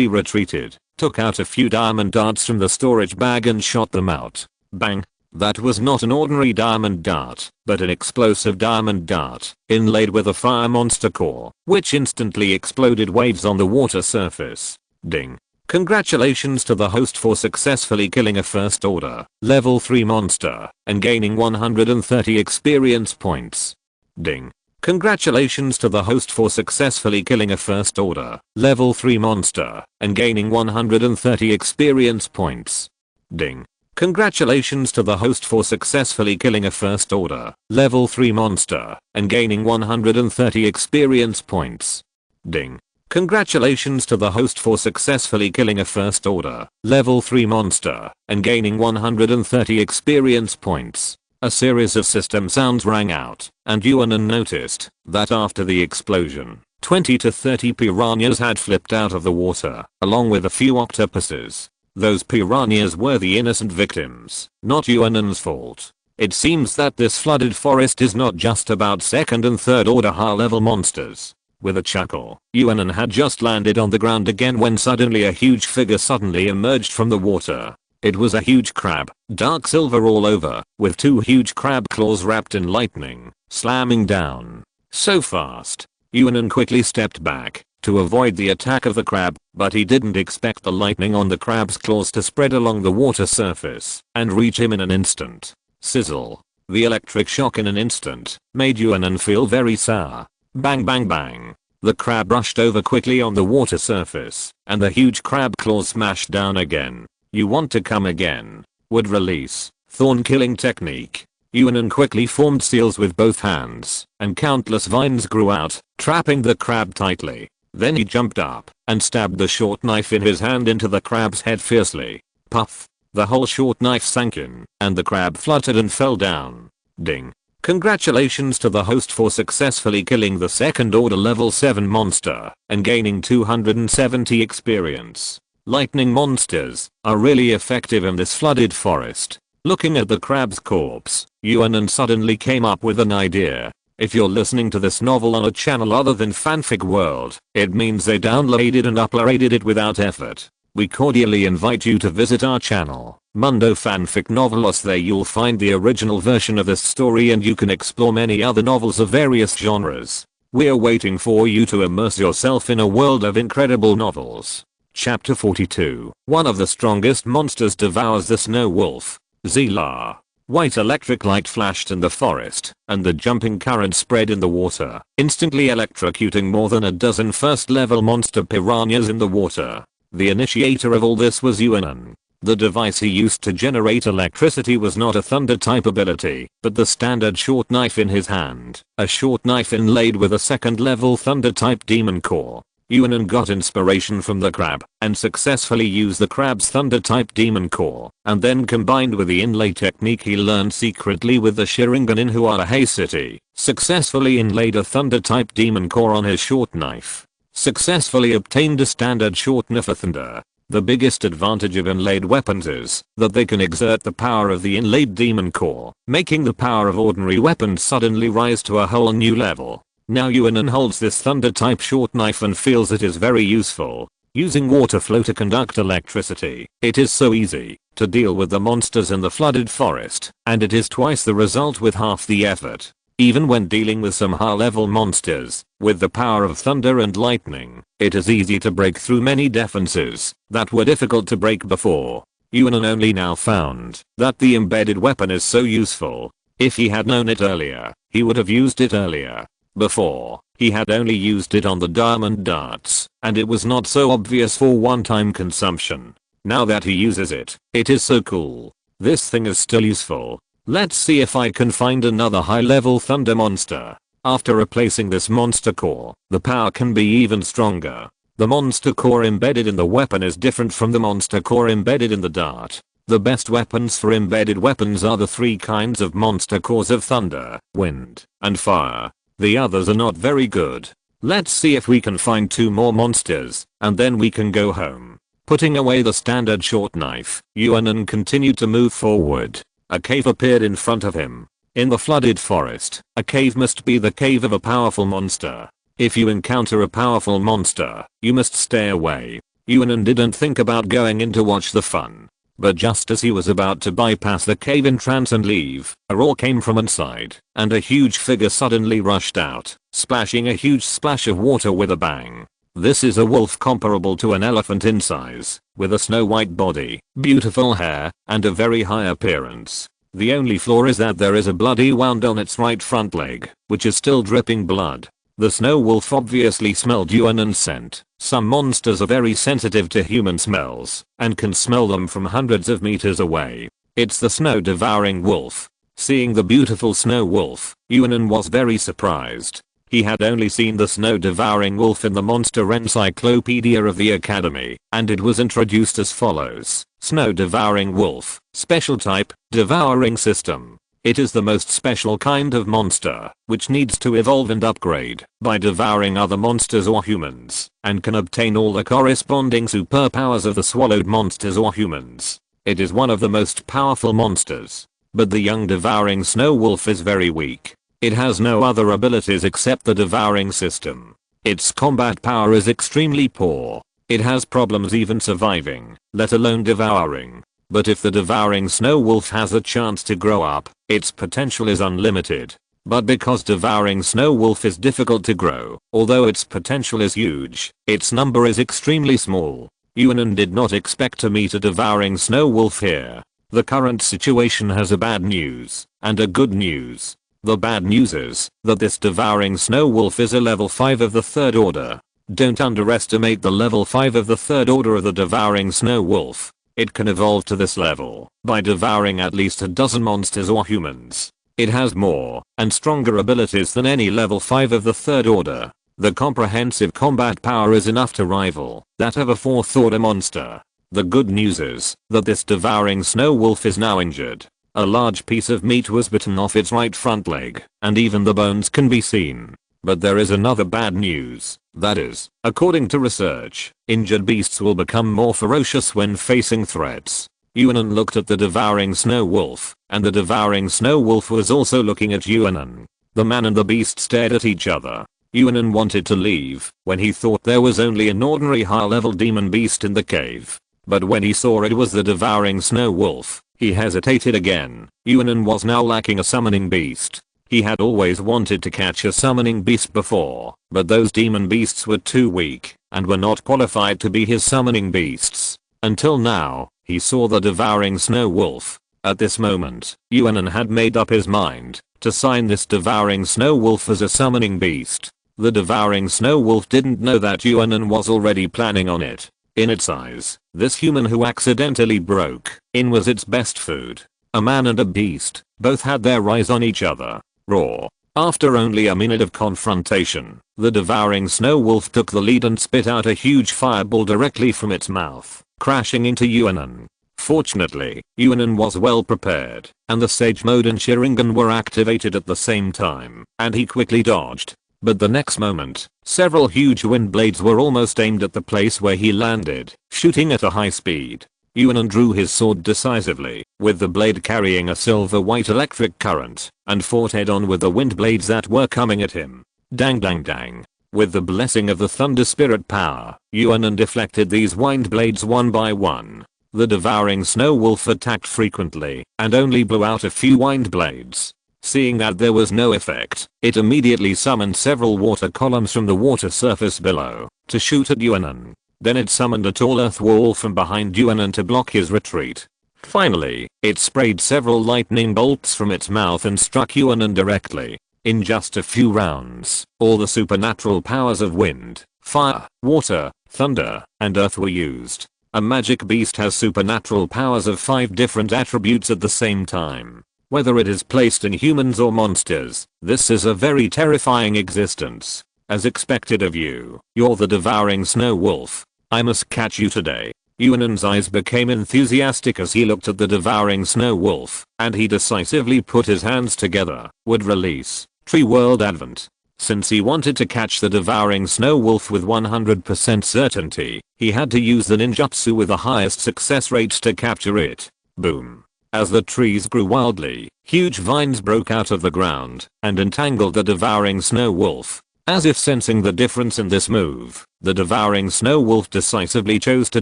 retreated, took out a few diamond darts from the storage bag and shot them out. Bang. That was not an ordinary diamond dart, but an explosive diamond dart, inlaid with a fire monster core, which instantly exploded waves on the water surface. Ding. Congratulations to the host for successfully killing a first order, level 3 monster, and gaining 130 experience points. Ding. Congratulations to the host for successfully killing a first order, level 3 monster, and gaining 130 experience points. Ding. Congratulations to the host for successfully killing a first order, level 3 monster, and gaining 130 experience points. Ding. Congratulations to the host for successfully killing a first order, level 3 monster, and gaining 130 experience points. A series of system sounds rang out, and Yuan An noticed that after the explosion, 20 to 30 piranhas had flipped out of the water, along with a few octopuses. Those piranhas were the innocent victims, not Yuan An's fault. It seems that this flooded forest is not just about second and third order high-level monsters. With a chuckle, Yuan An had just landed on the ground again when suddenly a huge figure suddenly emerged from the water. It was a huge crab, dark silver all over, with 2 huge crab claws wrapped in lightning, slamming down. So fast. Yuan An quickly stepped back to avoid the attack of the crab, but he didn't expect the lightning on the crab's claws to spread along the water surface and reach him in an instant. Sizzle. The electric shock in an instant made Yuan An feel very sour. Bang bang bang. The crab rushed over quickly on the water surface, and the huge crab claws smashed down again. You want to come again? Would release. Thorn killing technique. Yuan An quickly formed seals with both hands, and countless vines grew out, trapping the crab tightly. Then he jumped up, and stabbed the short knife in his hand into the crab's head fiercely. Puff. The whole short knife sank in, and the crab fluttered and fell down. Ding. Congratulations to the host for successfully killing the second order level 7 monster, and gaining 270 experience. Lightning monsters are really effective in this flooded forest. Looking at the crab's corpse, Yuan An suddenly came up with an idea. If you're listening to this novel on a channel other than Fanfic World, it means they downloaded and uploaded it without effort. We cordially invite you to visit our channel, Mundo Fanfic Novelos. There you'll find the original version of this story and you can explore many other novels of various genres. We're waiting for you to immerse yourself in a world of incredible novels. Chapter 42. One of the strongest monsters devours the snow wolf. Zila. White electric light flashed in the forest, and the jumping current spread in the water, instantly electrocuting more than a dozen first-level monster piranhas in the water. The initiator of all this was Yuan An. The device he used to generate electricity was not a thunder-type ability, but the standard short knife in his hand, a short knife inlaid with a second-level thunder-type demon core. Yuan An got inspiration from the crab, and successfully used the crab's thunder-type demon core, and then combined with the inlay technique he learned secretly with the Sharingan in Huarahe City, successfully inlaid a thunder-type demon core on his short knife. Successfully obtained a standard short knife of thunder. The biggest advantage of inlaid weapons is that they can exert the power of the inlaid demon core, making the power of ordinary weapons suddenly rise to a whole new level. Now Yuan An holds this thunder-type short knife and feels it is very useful. Using water flow to conduct electricity, it is so easy to deal with the monsters in the flooded forest, and it is twice the result with half the effort. Even when dealing with some high-level monsters, with the power of thunder and lightning, it is easy to break through many defenses that were difficult to break before. Yuan An only now found that the embedded weapon is so useful. If he had known it earlier, he would have used it earlier. Before, he had only used it on the diamond darts, and it was not so obvious for one-time consumption. Now that he uses it, it is so cool. This thing is still useful. Let's see if I can find another high-level thunder monster. After replacing this monster core, the power can be even stronger. The monster core embedded in the weapon is different from the monster core embedded in the dart. The best weapons for embedded weapons are the three kinds of monster cores of thunder, wind, and fire. The others are not very good. Let's see if we can find two more monsters, and then we can go home. Putting away the standard short knife, Yuan An continued to move forward. A cave appeared in front of him. In the flooded forest, a cave must be the cave of a powerful monster. If you encounter a powerful monster, you must stay away. Yuan An didn't think about going in to watch the fun. But just as he was about to bypass the cave entrance and leave, a roar came from inside, and a huge figure suddenly rushed out, splashing a huge splash of water with a bang. This is a wolf comparable to an elephant in size, with a snow-white body, beautiful hair, and a very high appearance. The only flaw is that there is a bloody wound on its right front leg, which is still dripping blood. The snow wolf obviously smelled Yuan An's scent. Some monsters are very sensitive to human smells, and can smell them from hundreds of meters away. It's the snow-devouring wolf. Seeing the beautiful snow wolf, Yuan An was very surprised. He had only seen the snow-devouring wolf in the monster encyclopedia of the academy, and it was introduced as follows. Snow-devouring wolf, special type, devouring system. It is the most special kind of monster, which needs to evolve and upgrade by devouring other monsters or humans, and can obtain all the corresponding superpowers of the swallowed monsters or humans. It is one of the most powerful monsters. But the young devouring snow wolf is very weak. It has no other abilities except the devouring system. Its combat power is extremely poor. It has problems even surviving, let alone devouring. But if the devouring snow wolf has a chance to grow up, its potential is unlimited. But because devouring snow wolf is difficult to grow, although its potential is huge, its number is extremely small. Yuan An did not expect to meet a devouring snow wolf here. The current situation has a bad news, and a good news. The bad news is that this devouring snow wolf is a level 5 of the third order. Don't underestimate the level 5 of the third order of the devouring snow wolf. It can evolve to this level by devouring at least a dozen monsters or humans. It has more and stronger abilities than any level 5 of the third order. The comprehensive combat power is enough to rival that of a fourth order monster. The good news is that this devouring snow wolf is now injured. A large piece of meat was bitten off its right front leg, and even the bones can be seen. But there is another bad news. That is, according to research, injured beasts will become more ferocious when facing threats. Yuan An looked at the devouring snow wolf, and the devouring snow wolf was also looking at Yuan An. The man and the beast stared at each other. Yuan An wanted to leave when he thought there was only an ordinary high-level demon beast in the cave. But when he saw it was the devouring snow wolf, he hesitated again. Yuan An was now lacking a summoning beast. He had always wanted to catch a summoning beast before, but those demon beasts were too weak and were not qualified to be his summoning beasts. Until now, he saw the devouring snow wolf. At this moment, Yuan An had made up his mind to sign this devouring snow wolf as a summoning beast. The devouring snow wolf didn't know that Yuan An was already planning on it. In its eyes, this human who accidentally broke in was its best food. A man and a beast both had their eyes on each other. Raw. After only a minute of confrontation, the devouring snow wolf took the lead and spit out a huge fireball directly from its mouth, crashing into Yuan An. Fortunately, Yuan An was well prepared, and the Sage Mode and Sharingan were activated at the same time, and he quickly dodged. But the next moment, several huge wind blades were almost aimed at the place where he landed, shooting at a high speed. Yuan An drew his sword decisively, with the blade carrying a silver-white electric current, and fought head-on with the wind blades that were coming at him. Dang dang dang. With the blessing of the thunder spirit power, Yuan An deflected these wind blades one by one. The devouring snow wolf attacked frequently, and only blew out a few wind blades. Seeing that there was no effect, it immediately summoned several water columns from the water surface below to shoot at Yuan An. Then it summoned a tall earth wall from behind Yuan An to block his retreat. Finally, it sprayed several lightning bolts from its mouth and struck Yuan An directly. In just a few rounds, all the supernatural powers of wind, fire, water, thunder, and earth were used. A magic beast has supernatural powers of 5 different attributes at the same time. Whether it is placed in humans or monsters, this is a very terrifying existence. As expected of you, you're the devouring snow wolf. I must catch you today. Yuan An's eyes became enthusiastic as he looked at the devouring snow wolf, and he decisively put his hands together. Would release. Tree World Advent. Since he wanted to catch the devouring snow wolf with 100% certainty, he had to use the ninjutsu with the highest success rates to capture it. Boom. As the trees grew wildly, huge vines broke out of the ground and entangled the devouring snow wolf. As if sensing the difference in this move, the devouring snow wolf decisively chose to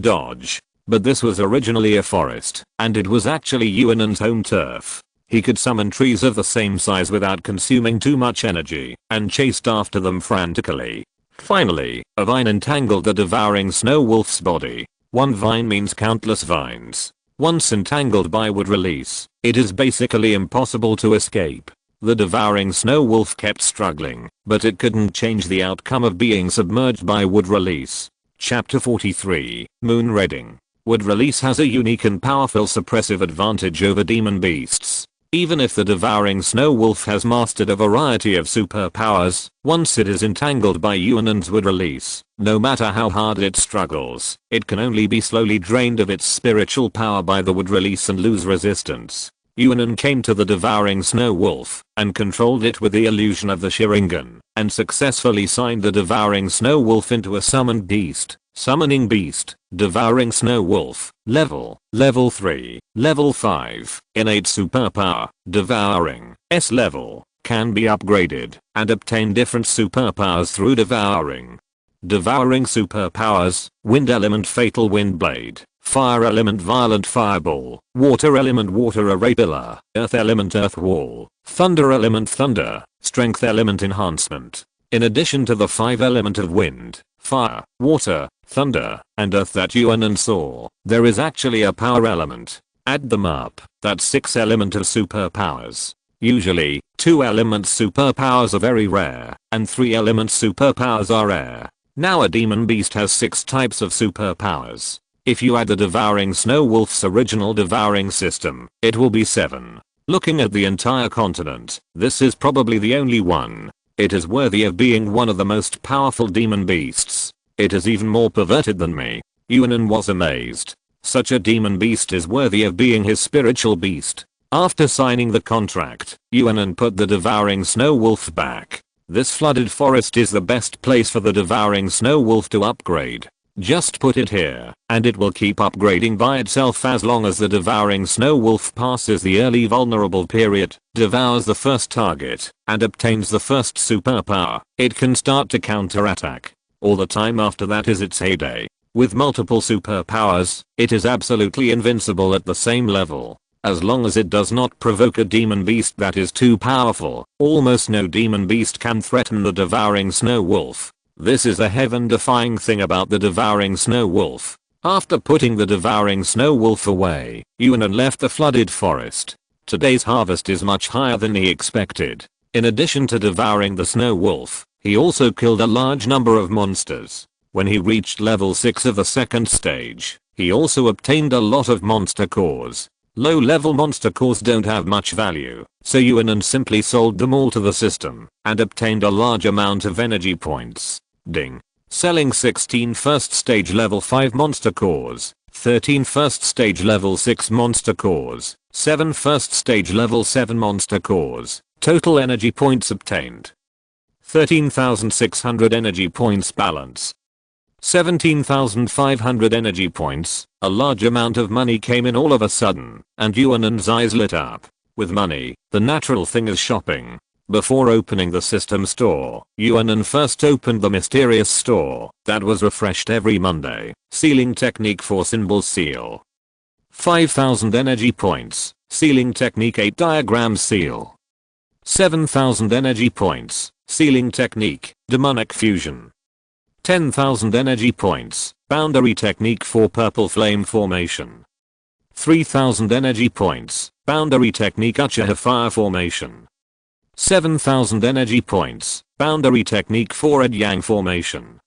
dodge. But this was originally a forest, and it was actually Yuan An's home turf. He could summon trees of the same size without consuming too much energy, and chased after them frantically. Finally, a vine entangled the devouring snow wolf's body. One vine means countless vines. Once entangled by wood release, it is basically impossible to escape. The devouring snow wolf kept struggling, but it couldn't change the outcome of being submerged by wood release. Chapter 43, Moon Reading. Wood release has a unique and powerful suppressive advantage over demon beasts. Even if the devouring snow wolf has mastered a variety of superpowers, once it is entangled by Yuan An's wood release, no matter how hard it struggles, it can only be slowly drained of its spiritual power by the wood release and lose resistance. Yuan An came to the devouring snow wolf and controlled it with the illusion of the Sharingan, and successfully signed the devouring snow wolf into a summoned beast. Summoning beast, devouring snow wolf, level 3, level 5, innate superpower, devouring, S level, can be upgraded, and obtain different superpowers through devouring. Devouring superpowers, wind element fatal wind blade, fire element violent fireball, water element water array pillar, earth element earth wall, thunder element thunder, strength element enhancement. In addition to the 5 element of wind, fire, water, thunder, and earth that Yuan An saw, there is actually a power element. Add them up, that's 6 element of superpowers. Usually, 2 element superpowers are very rare, and 3 element superpowers are rare. Now a demon beast has 6 types of superpowers. If you add the devouring snow wolf's original devouring system, it will be 7. Looking at the entire continent, this is probably the only one. It is worthy of being one of the most powerful demon beasts. It is even more perverted than me. Yuan An was amazed. Such a demon beast is worthy of being his spiritual beast. After signing the contract, Yuan An put the devouring snow wolf back. This flooded forest is the best place for the devouring snow wolf to upgrade. Just put it here, and it will keep upgrading by itself as long as the devouring snow wolf passes the early vulnerable period, devours the first target, and obtains the first superpower. It can start to counterattack. All the time after that is its heyday. With multiple superpowers, it is absolutely invincible at the same level. As long as it does not provoke a demon beast that is too powerful, almost no demon beast can threaten the devouring snow wolf. This is a heaven-defying thing about the devouring snow wolf. After putting the devouring snow wolf away, Yuan An left the flooded forest. Today's harvest is much higher than he expected. In addition to devouring the snow wolf, he also killed a large number of monsters. When he reached level 6 of the second stage, he also obtained a lot of monster cores. Low-level monster cores don't have much value, so Yuan An simply sold them all to the system and obtained a large amount of energy points. Ding. Selling 16 first stage level 5 monster cores, 13 first stage level 6 monster cores, 7 first stage level 7 monster cores. Total energy points obtained: 13,600 energy points balance. 17,500 energy points. A large amount of money came in all of a sudden, and Yuan An's eyes lit up. With money, the natural thing is shopping. Before opening the system store, Yuan An first opened the mysterious store that was refreshed every Monday. Sealing technique for symbol seal. 5,000 energy points. Sealing technique 8 diagram seal. 7,000 energy points. Sealing technique, demonic fusion. 10,000 energy points, boundary technique for purple flame formation. 3,000 energy points, boundary technique Uchiha fire formation. 7,000 energy points, boundary technique for red yang formation.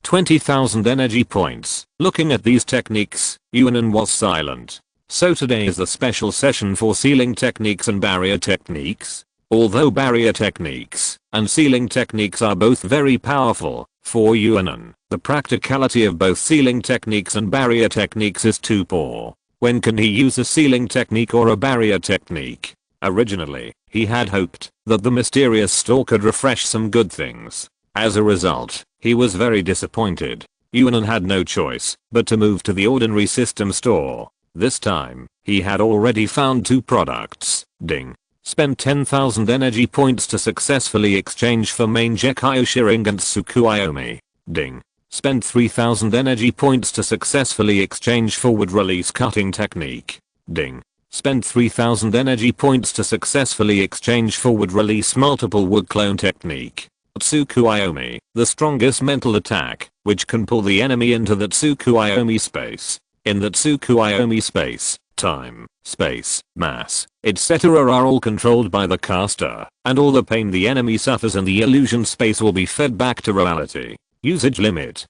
20,000 energy points. Looking at these techniques, Yuan An was silent. So today is the special session for sealing techniques and barrier techniques. Although barrier techniques and sealing techniques are both very powerful, for Yuan An, the practicality of both sealing techniques and barrier techniques is too poor. When can he use a sealing technique or a barrier technique? Originally, he had hoped that the mysterious store could refresh some good things. As a result, he was very disappointed. Yuan An had no choice but to move to the ordinary system store. This time, he had already found 2 products. Ding. Spent 10,000 energy points to successfully exchange for main Gekyo Sharingan Tsukuyomi. Ding. Spent 3,000 energy points to successfully exchange for wood release cutting technique. Ding. Spent 3,000 energy points to successfully exchange for wood release multiple wood clone technique. Tsukuyomi, the strongest mental attack, which can pull the enemy into the Tsukuyomi space. In the Tsukuyomi space, time, space, mass, etc. are all controlled by the caster, and all the pain the enemy suffers in the illusion space will be fed back to reality. Usage limit.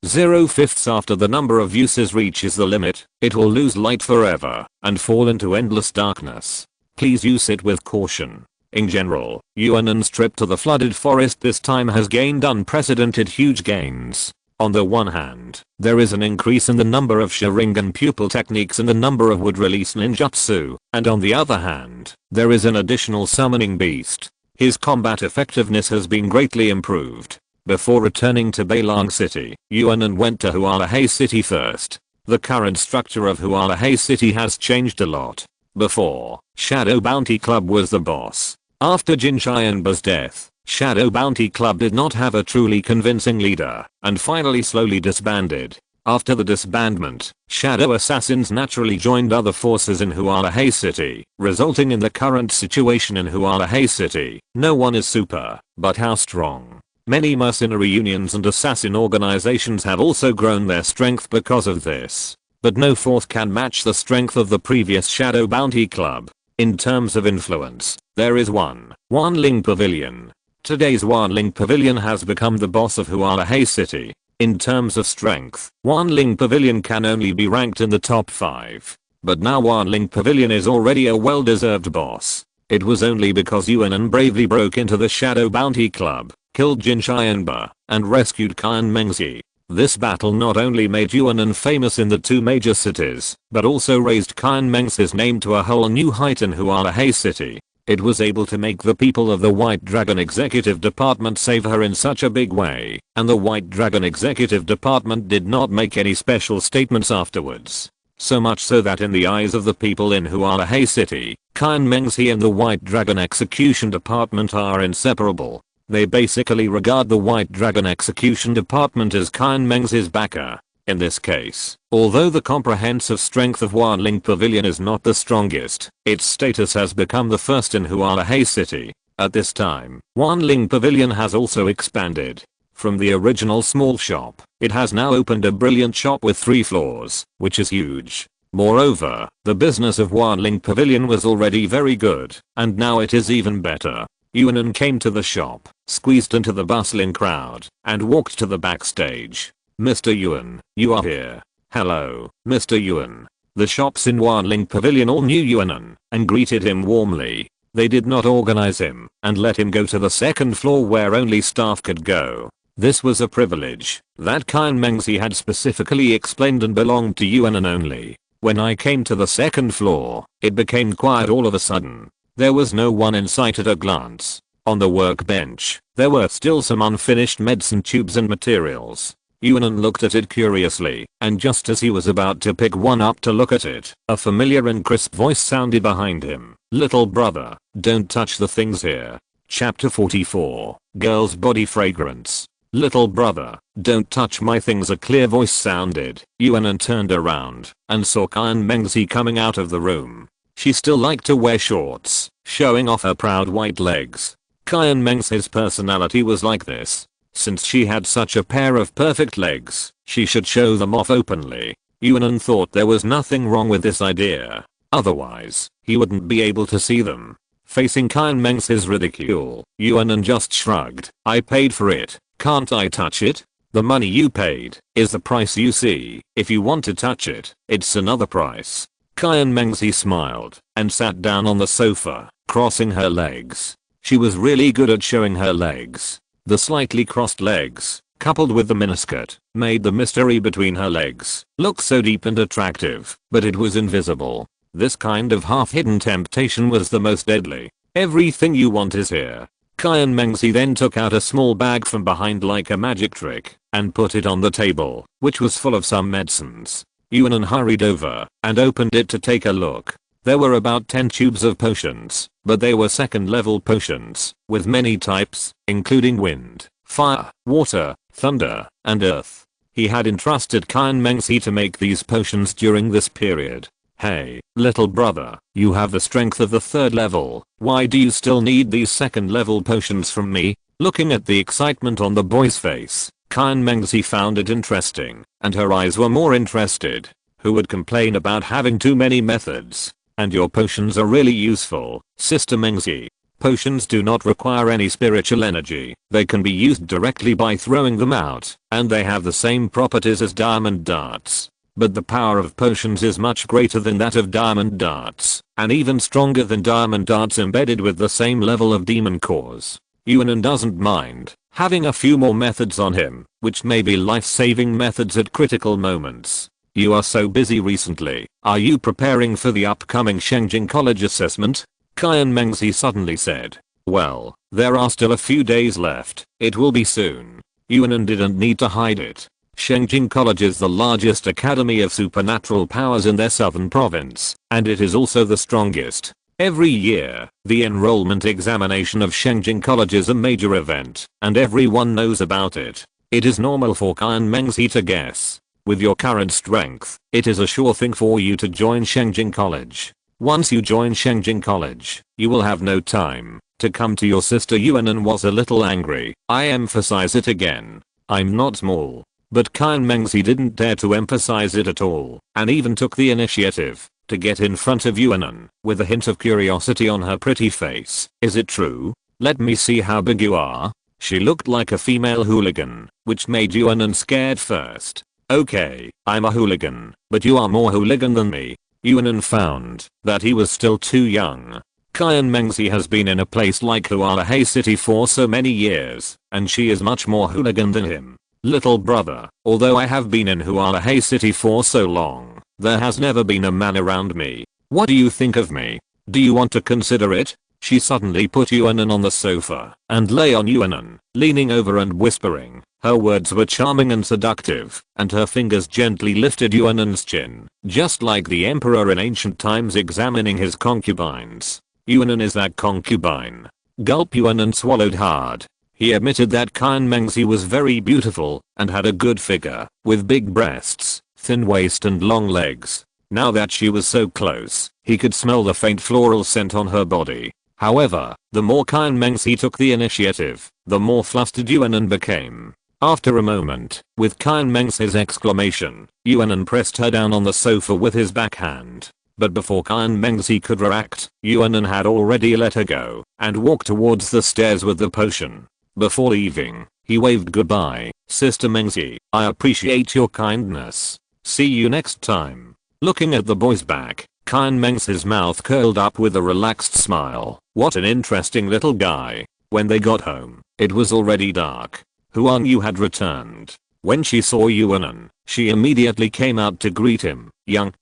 0/5 after the number of uses reaches the limit, it will lose light forever and fall into endless darkness. Please use it with caution. In general, Yuan An's trip to the flooded forest this time has gained unprecedented huge gains. On the one hand, there is an increase in the number of Sharingan pupil techniques and the number of wood release ninjutsu, and on the other hand, there is an additional summoning beast. His combat effectiveness has been greatly improved. Before returning to Beilang City, Yuan An went to Hualahei City first. The current structure of Hualahei City has changed a lot. Before, Shadow Bounty Club was the boss. After Jinshianba's death, Shadow Bounty Club did not have a truly convincing leader, and finally slowly disbanded. After the disbandment, Shadow Assassins naturally joined other forces in Hualahei City, resulting in the current situation in Hualahei City. No one is super, but how strong? Many mercenary unions and assassin organizations have also grown their strength because of this. But no fourth can match the strength of the previous Shadow Bounty Club. In terms of influence, there is Wanling Pavilion. Today's Wanling Pavilion has become the boss of Hualahei City. In terms of strength, Wanling Pavilion can only be ranked in the top 5. But now Wanling Pavilion is already a well-deserved boss. It was only because Yuan An bravely broke into the Shadow Bounty Club, killed Jinshianba, and rescued Qian Mengzi. This battle not only made Yuan An famous in the 2 major cities, but also raised Qian Mengzi's name to a whole new height in Hualahei City. It was able to make the people of the White Dragon Executive Department save her in such a big way, and the White Dragon Executive Department did not make any special statements afterwards. So much so that in the eyes of the people in Hualahai City, Kyan Mengzi and the White Dragon Execution Department are inseparable. They basically regard the White Dragon Execution Department as Kyan Mengzi's backer. In this case, although the comprehensive strength of Wanling Pavilion is not the strongest, its status has become the first in Hualahai City. At this time, Wanling Pavilion has also expanded. From the original small shop, it has now opened a brilliant shop with 3 floors, which is huge. Moreover, the business of Wanling Pavilion was already very good, and now it is even better. Yuan An came to the shop, squeezed into the bustling crowd, and walked to the backstage. Mr. Yuan, you are here. Hello, Mr. Yuan. The shops in Wanling Pavilion all knew Yuan An and greeted him warmly. They did not organize him and let him go to the second floor where only staff could go. This was a privilege that Kyan Mengzi had specifically explained and belonged to Yuan An only. When I came to the second floor, it became quiet all of a sudden. There was no one in sight at a glance. On the workbench, there were still some unfinished medicine tubes and materials. Yuan An looked at it curiously, and just as he was about to pick one up to look at it, a familiar and crisp voice sounded behind him. Little brother, don't touch the things here. Chapter 44, Girl's Body Fragrance. Little brother, don't touch my things, a clear voice sounded. Yuan An turned around and saw Kyan Mengzi coming out of the room. She still liked to wear shorts, showing off her proud white legs. Kyan Mengzi's personality was like this. Since she had such a pair of perfect legs, she should show them off openly. Yuan An thought there was nothing wrong with this idea. Otherwise, he wouldn't be able to see them. Facing Kyan Mengzi's ridicule, Yuan An just shrugged. I paid for it. Can't I touch it? The money you paid is the price you see. If you want to touch it, it's another price. Kyan Mengzi smiled and sat down on the sofa, crossing her legs. She was really good at showing her legs. The slightly crossed legs, coupled with the miniskirt, made the mystery between her legs look so deep and attractive, but it was invisible. This kind of half-hidden temptation was the most deadly. Everything you want is here. Kyan Mengzi then took out a small bag from behind like a magic trick and put it on the table, which was full of some medicines. Yuan An hurried over and opened it to take a look. There were about 10 tubes of potions, but they were second level potions, with many types, including wind, fire, water, thunder, and earth. He had entrusted Kyan Mengzi to make these potions during this period. Hey, little brother, you have the strength of the 3rd level, why do you still need these 2nd level potions from me? Looking at the excitement on the boy's face, Kyan Mengzi found it interesting, and her eyes were more interested. Who would complain about having too many methods? And your potions are really useful, Sister Mengzi. Potions do not require any spiritual energy, they can be used directly by throwing them out, and they have the same properties as diamond darts. But the power of potions is much greater than that of diamond darts, and even stronger than diamond darts embedded with the same level of demon cores. Yuan An doesn't mind having a few more methods on him, which may be life-saving methods at critical moments. You are so busy recently. Are you preparing for the upcoming Shengjing College assessment? Kyan Mengzi suddenly said. Well, there are still a few days left. It will be soon. Yuan An didn't need to hide it. Shengjing College is the largest academy of supernatural powers in their southern province, and it is also the strongest. Every year, the enrollment examination of Shengjing College is a major event, and everyone knows about it. It is normal for Kyan Mengzi to guess. With your current strength, it is a sure thing for you to join Shengjing College. Once you join Shengjing College, you will have no time to come to your sister. Yuan An was a little angry. I emphasize it again. I'm not small. But Kyan Mengzi didn't dare to emphasize it at all, and even took the initiative to get in front of Yuan An with a hint of curiosity on her pretty face. Is it true? Let me see how big you are. She looked like a female hooligan, which made Yuan An scared first. Okay, I'm a hooligan, but you are more hooligan than me. Yuan An found that he was still too young. Kyan Mengzi has been in a place like Hualahai City for so many years, and she is much more hooligan than him. Little brother, although I have been in Hualahai City for so long, there has never been a man around me. What do you think of me? Do you want to consider it? She suddenly put Yuan An on the sofa and lay on Yuan An, leaning over and whispering. Her words were charming and seductive, and her fingers gently lifted Yuan An's chin, just like the emperor in ancient times examining his concubines. Yuan An is that concubine. Gulp. Yuan An swallowed hard. He admitted that Kan Mengzi was very beautiful and had a good figure, with big breasts, thin waist and long legs. Now that she was so close, he could smell the faint floral scent on her body. However, the more Kan Mengzi took the initiative, the more flustered Yuan An became. After a moment, with Kan Mengzi's exclamation, Yuan An pressed her down on the sofa with his backhand. But before Kan Mengzi could react, Yuan An had already let her go and walked towards the stairs with the potion. Before leaving, he waved goodbye. Sister Mengzi, I appreciate your kindness. See you next time. Looking at the boy's back, Kan Mengzi's mouth curled up with a relaxed smile. What an interesting little guy. When they got home, it was already dark. Huang Yu had returned. When she saw Yuan An, she immediately came out to greet him. Young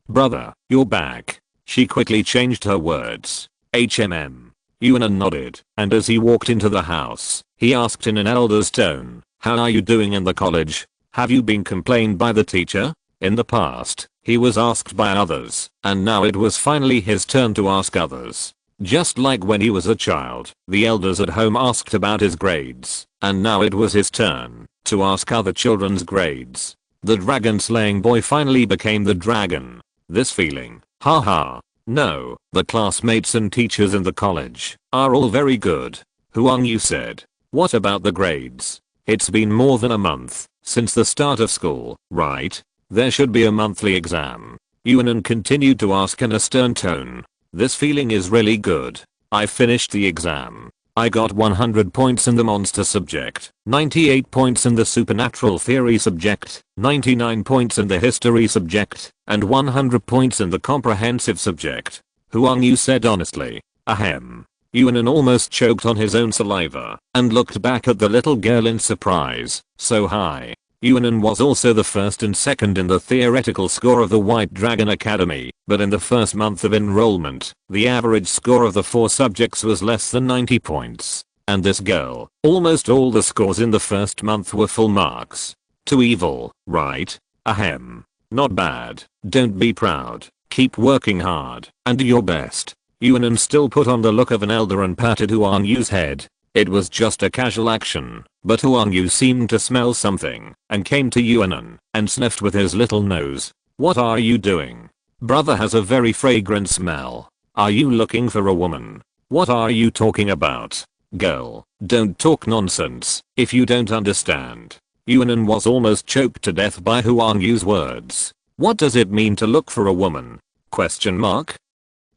brother, you're back. She quickly changed her words. Yuan An nodded, and as he walked into the house, he asked in an elder's tone, how are you doing in the college? Have you been complained by the teacher? In the past, he was asked by others, and now it was finally his turn to ask others. Just like when he was a child, the elders at home asked about his grades, and now it was his turn to ask other children's grades. The dragon slaying boy finally became the dragon. This feeling, haha. No, the classmates and teachers in the college are all very good. Huang Yu said. What about the grades? It's been more than a month since the start of school, right? There should be a monthly exam. Yuan An continued to ask in a stern tone. This feeling is really good. I finished the exam. I got 100 points in the monster subject, 98 points in the supernatural theory subject, 99 points in the history subject, and 100 points in the comprehensive subject. Huang Yu said honestly. Ahem. Yuan An almost choked on his own saliva and looked back at the little girl in surprise. So high. Yuan An was also the first and second in the theoretical score of the White Dragon Academy, but in the first month of enrollment, the average score of the 4 subjects was less than 90 points. And this girl, almost all the scores in the first month were full marks. Too evil, right? Ahem. Not bad. Don't be proud. Keep working hard and do your best. Yuan An still put on the look of an elder and patted Huang Yu's head. It was just a casual action, but Huang Yu seemed to smell something and came to Yuan An and sniffed with his little nose. What are you doing? Brother has a very fragrant smell. Are you looking for a woman? What are you talking about? Girl, don't talk nonsense if you don't understand. Yuan An was almost choked to death by Huang Yu's words. What does it mean to look for a woman? Question mark?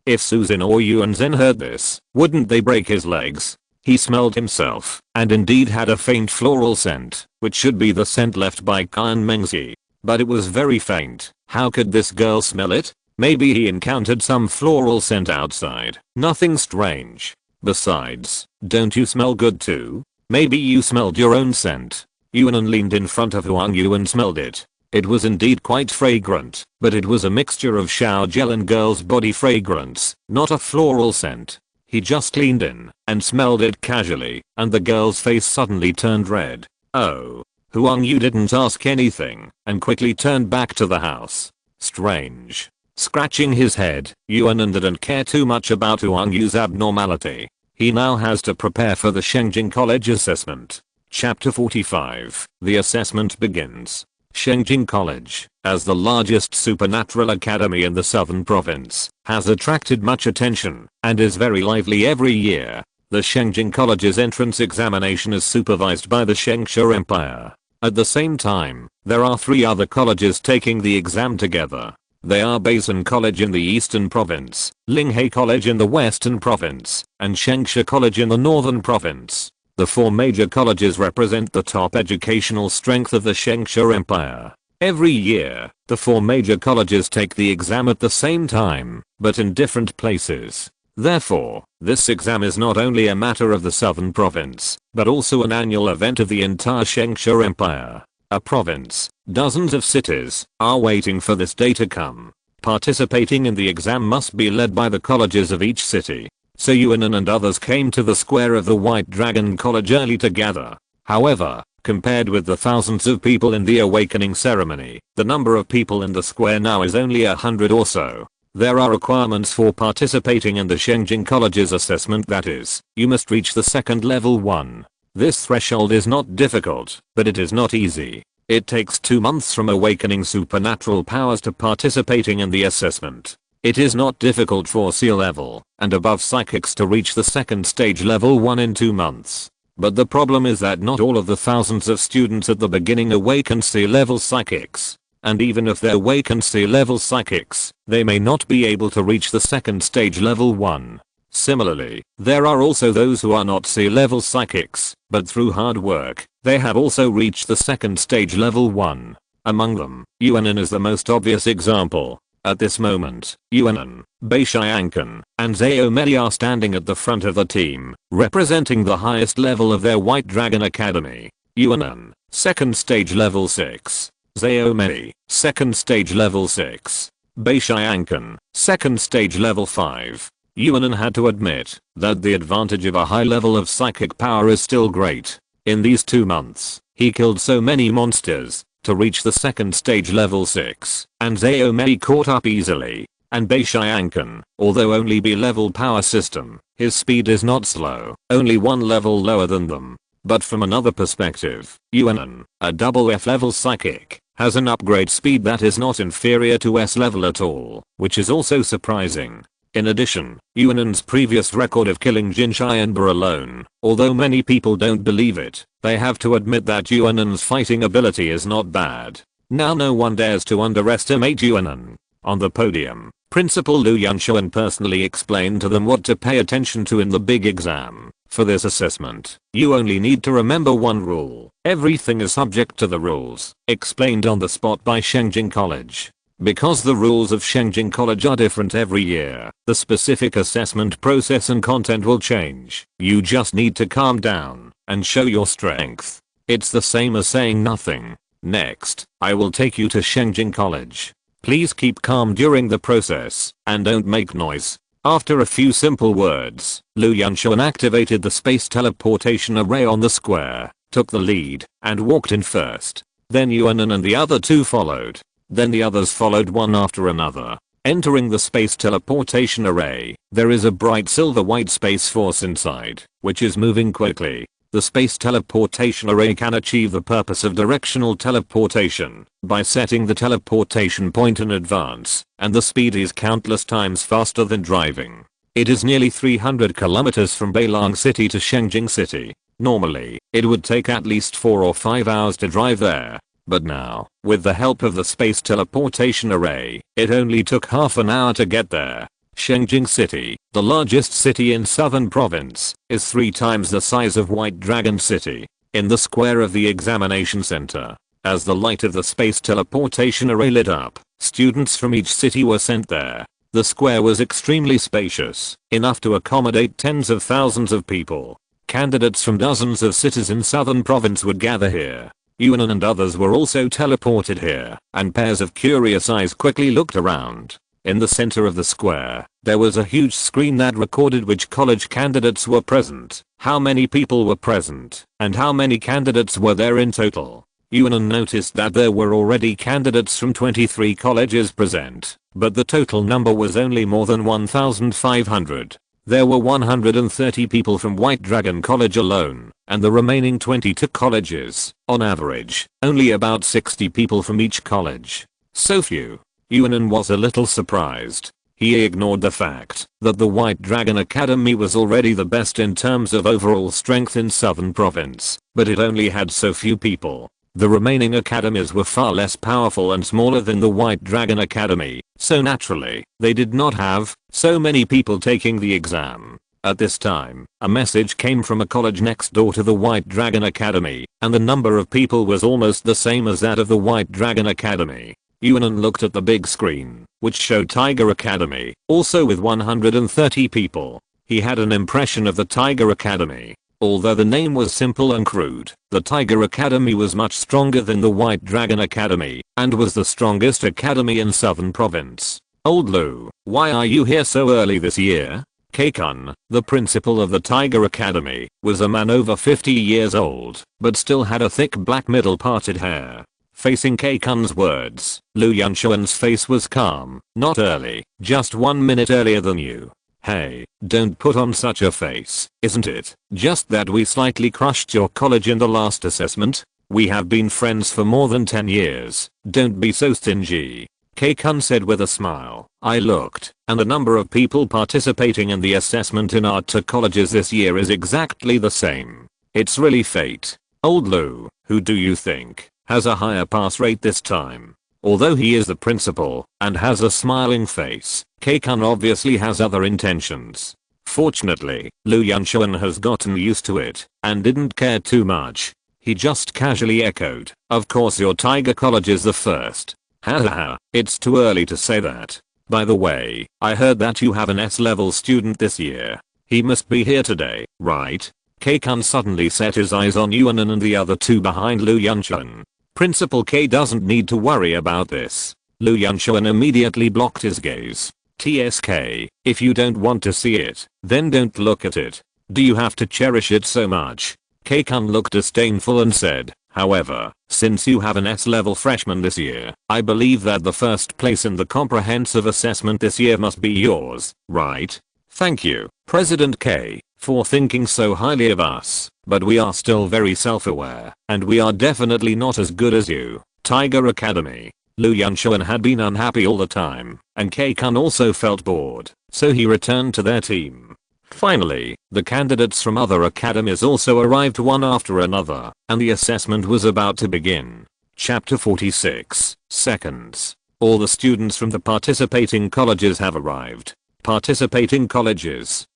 If Susanoo or Yuan Zhen heard this, wouldn't they break his legs? He smelled himself, and indeed had a faint floral scent, which should be the scent left by Kan Mengzi. But it was very faint. How could this girl smell it? Maybe he encountered some floral scent outside. Nothing strange. Besides, don't you smell good too? Maybe you smelled your own scent. Yuan An leaned in front of Huang Yu and smelled it. It was indeed quite fragrant, but it was a mixture of shower gel and girl's body fragrance, not a floral scent. He just leaned in and smelled it casually, and the girl's face suddenly turned red. Oh. Huang Yu didn't ask anything and quickly turned back to the house. Strange. Scratching his head, Yuan An didn't care too much about Huang Yu's abnormality. He now has to prepare for the Shengjing College assessment. Chapter 45. The assessment begins. Shengjing College, as the largest supernatural academy in the southern province, has attracted much attention and is very lively every year. The Shengjing College's entrance examination is supervised by the Shengsha Empire. At the same time, there are 3 other colleges taking the exam together. They are Basin College in the Eastern Province, Linghe College in the Western Province, and Shengsha College in the Northern Province. The 4 major colleges represent the top educational strength of the Shengsha Empire. Every year, the 4 major colleges take the exam at the same time, but in different places. Therefore, this exam is not only a matter of the southern province, but also an annual event of the entire Shengsha Empire. A province, dozens of cities, are waiting for this day to come. Participating in the exam must be led by the colleges of each city. So Yuan An and others came to the square of the White Dragon College early to gather. However, compared with the thousands of people in the awakening ceremony, the number of people in the square now is only 100 or so. There are requirements for participating in the Sharingan College's assessment, that is, you must reach the second level 1. This threshold is not difficult, but it is not easy. It takes 2 months from awakening supernatural powers to participating in the assessment. It is not difficult for C level and above psychics to reach the second stage level 1 in 2 months. But the problem is that not all of the thousands of students at the beginning awaken C level psychics. And even if they awaken C level psychics, they may not be able to reach the second stage level 1. Similarly, there are also those who are not C level psychics, but through hard work, they have also reached the second stage level 1. Among them, Yuan An is the most obvious example. At this moment, Yuan An, Sharingan, and Susanoo are standing at the front of the team, representing the highest level of their White Dragon Academy. Yuan An, second stage level 6. Susanoo, second stage level 6. Sharingan, second stage level 5. Yuan An had to admit that the advantage of a high level of psychic power is still great. In these 2 months, he killed so many monsters to reach the second stage level 6, and Susanoo caught up easily. And Sharingan, although only B-level power system, his speed is not slow, only 1 level lower than them. But from another perspective, Yuan An, a double F-level psychic, has an upgrade speed that is not inferior to S-level at all, which is also surprising. In addition, Yuan An's previous record of killing Jin Shianba alone, although many people don't believe it, they have to admit that Yuan An's fighting ability is not bad. Now no one dares to underestimate Yuan An. On the podium, Principal Lu Yunshuan personally explained to them what to pay attention to in the big exam. For this assessment, you only need to remember one rule. Everything is subject to the rules, explained on the spot by Sharingan College. Because the rules of Sharingan College are different every year, the specific assessment process and content will change. You just need to calm down and show your strength. It's the same as saying nothing. Next, I will take you to Sharingan College. Please keep calm during the process and don't make noise. After a few simple words, Lu Yunshuan activated the space teleportation array on the square, took the lead, and walked in first. Then Yuan An and the other 2 followed. Then the others followed one after another. Entering the space teleportation array, there is a bright silver-white space force inside, which is moving quickly. The space teleportation array can achieve the purpose of directional teleportation by setting the teleportation point in advance, and the speed is countless times faster than driving. It is nearly 300 kilometers from Beilang City to Sharingan City. Normally, it would take at least 4 or 5 hours to drive there. But now, with the help of the space teleportation array, it only took half an hour to get there. Sharingan City, the largest city in southern province, is 3 times the size of White Dragon City. In the square of the examination center, as the light of the space teleportation array lit up, students from each city were sent there. The square was extremely spacious, enough to accommodate tens of thousands of people. Candidates from dozens of cities in southern province would gather here. Yuan An and others were also teleported here, and pairs of curious eyes quickly looked around. In the center of the square, there was a huge screen that recorded which college candidates were present, how many people were present, and how many candidates were there in total. Yuan An noticed that there were already candidates from 23 colleges present, but the total number was only more than 1,500. There were 130 people from White Dragon College alone, and the remaining 22 colleges. On average, only about 60 people from each college. So few. Yuan An was a little surprised. He ignored the fact that the White Dragon Academy was already the best in terms of overall strength in southern province, but it only had so few people. The remaining academies were far less powerful and smaller than the White Dragon Academy, so naturally, they did not have so many people taking the exam. At this time, a message came from a college next door to the White Dragon Academy, and the number of people was almost the same as that of the White Dragon Academy. Yuan An looked at the big screen, which showed Tiger Academy, also with 130 people. He had an impression of the Tiger Academy. Although the name was simple and crude, the Tiger Academy was much stronger than the White Dragon Academy, and was the strongest academy in southern province. Old Lou, why are you here so early this year? Kei-kun, the principal of the Tiger Academy, was a man over 50 years old, but still had a thick black middle parted hair. Facing Kei-kun's words, Lu Yunshuan's face was calm. Not early, just 1 minute earlier than you. Hey, don't put on such a face, isn't it just that we slightly crushed your college in the last assessment? We have been friends for more than 10 years, don't be so stingy. Kei-kun said with a smile. I looked, and the number of people participating in the assessment in our two colleges this year is exactly the same. It's really fate. Old Lou, who do you think has a higher pass rate this time? Although he is the principal and has a smiling face, Kei-kun obviously has other intentions. Fortunately, Lu Yunshuan has gotten used to it and didn't care too much. He just casually echoed, of course your Tiger College is the first. Hahaha, it's too early to say that. By the way, I heard that you have an S-level student this year. He must be here today, right? Kei-kun suddenly set his eyes on Yuan An and the other two behind Lu Yunshuan. Principal K doesn't need to worry about this. Lu Yunshuan immediately blocked his gaze. TSK, if you don't want to see it, then don't look at it. Do you have to cherish it so much? Kei-kun looked disdainful and said, however, since you have an S-level freshman this year, I believe that the first place in the comprehensive assessment this year must be yours, right? Thank you, President K, for thinking so highly of us, but we are still very self-aware, and we are definitely not as good as you, Tiger Academy. Lu Yunshuan had been unhappy all the time, and Kei-kun also felt bored, so he returned to their team. Finally, the candidates from other academies also arrived one after another, and the assessment was about to begin. Chapter 46, Seconds. All the students from the participating colleges have arrived. Participating colleges.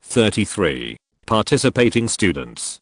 33. Participating students.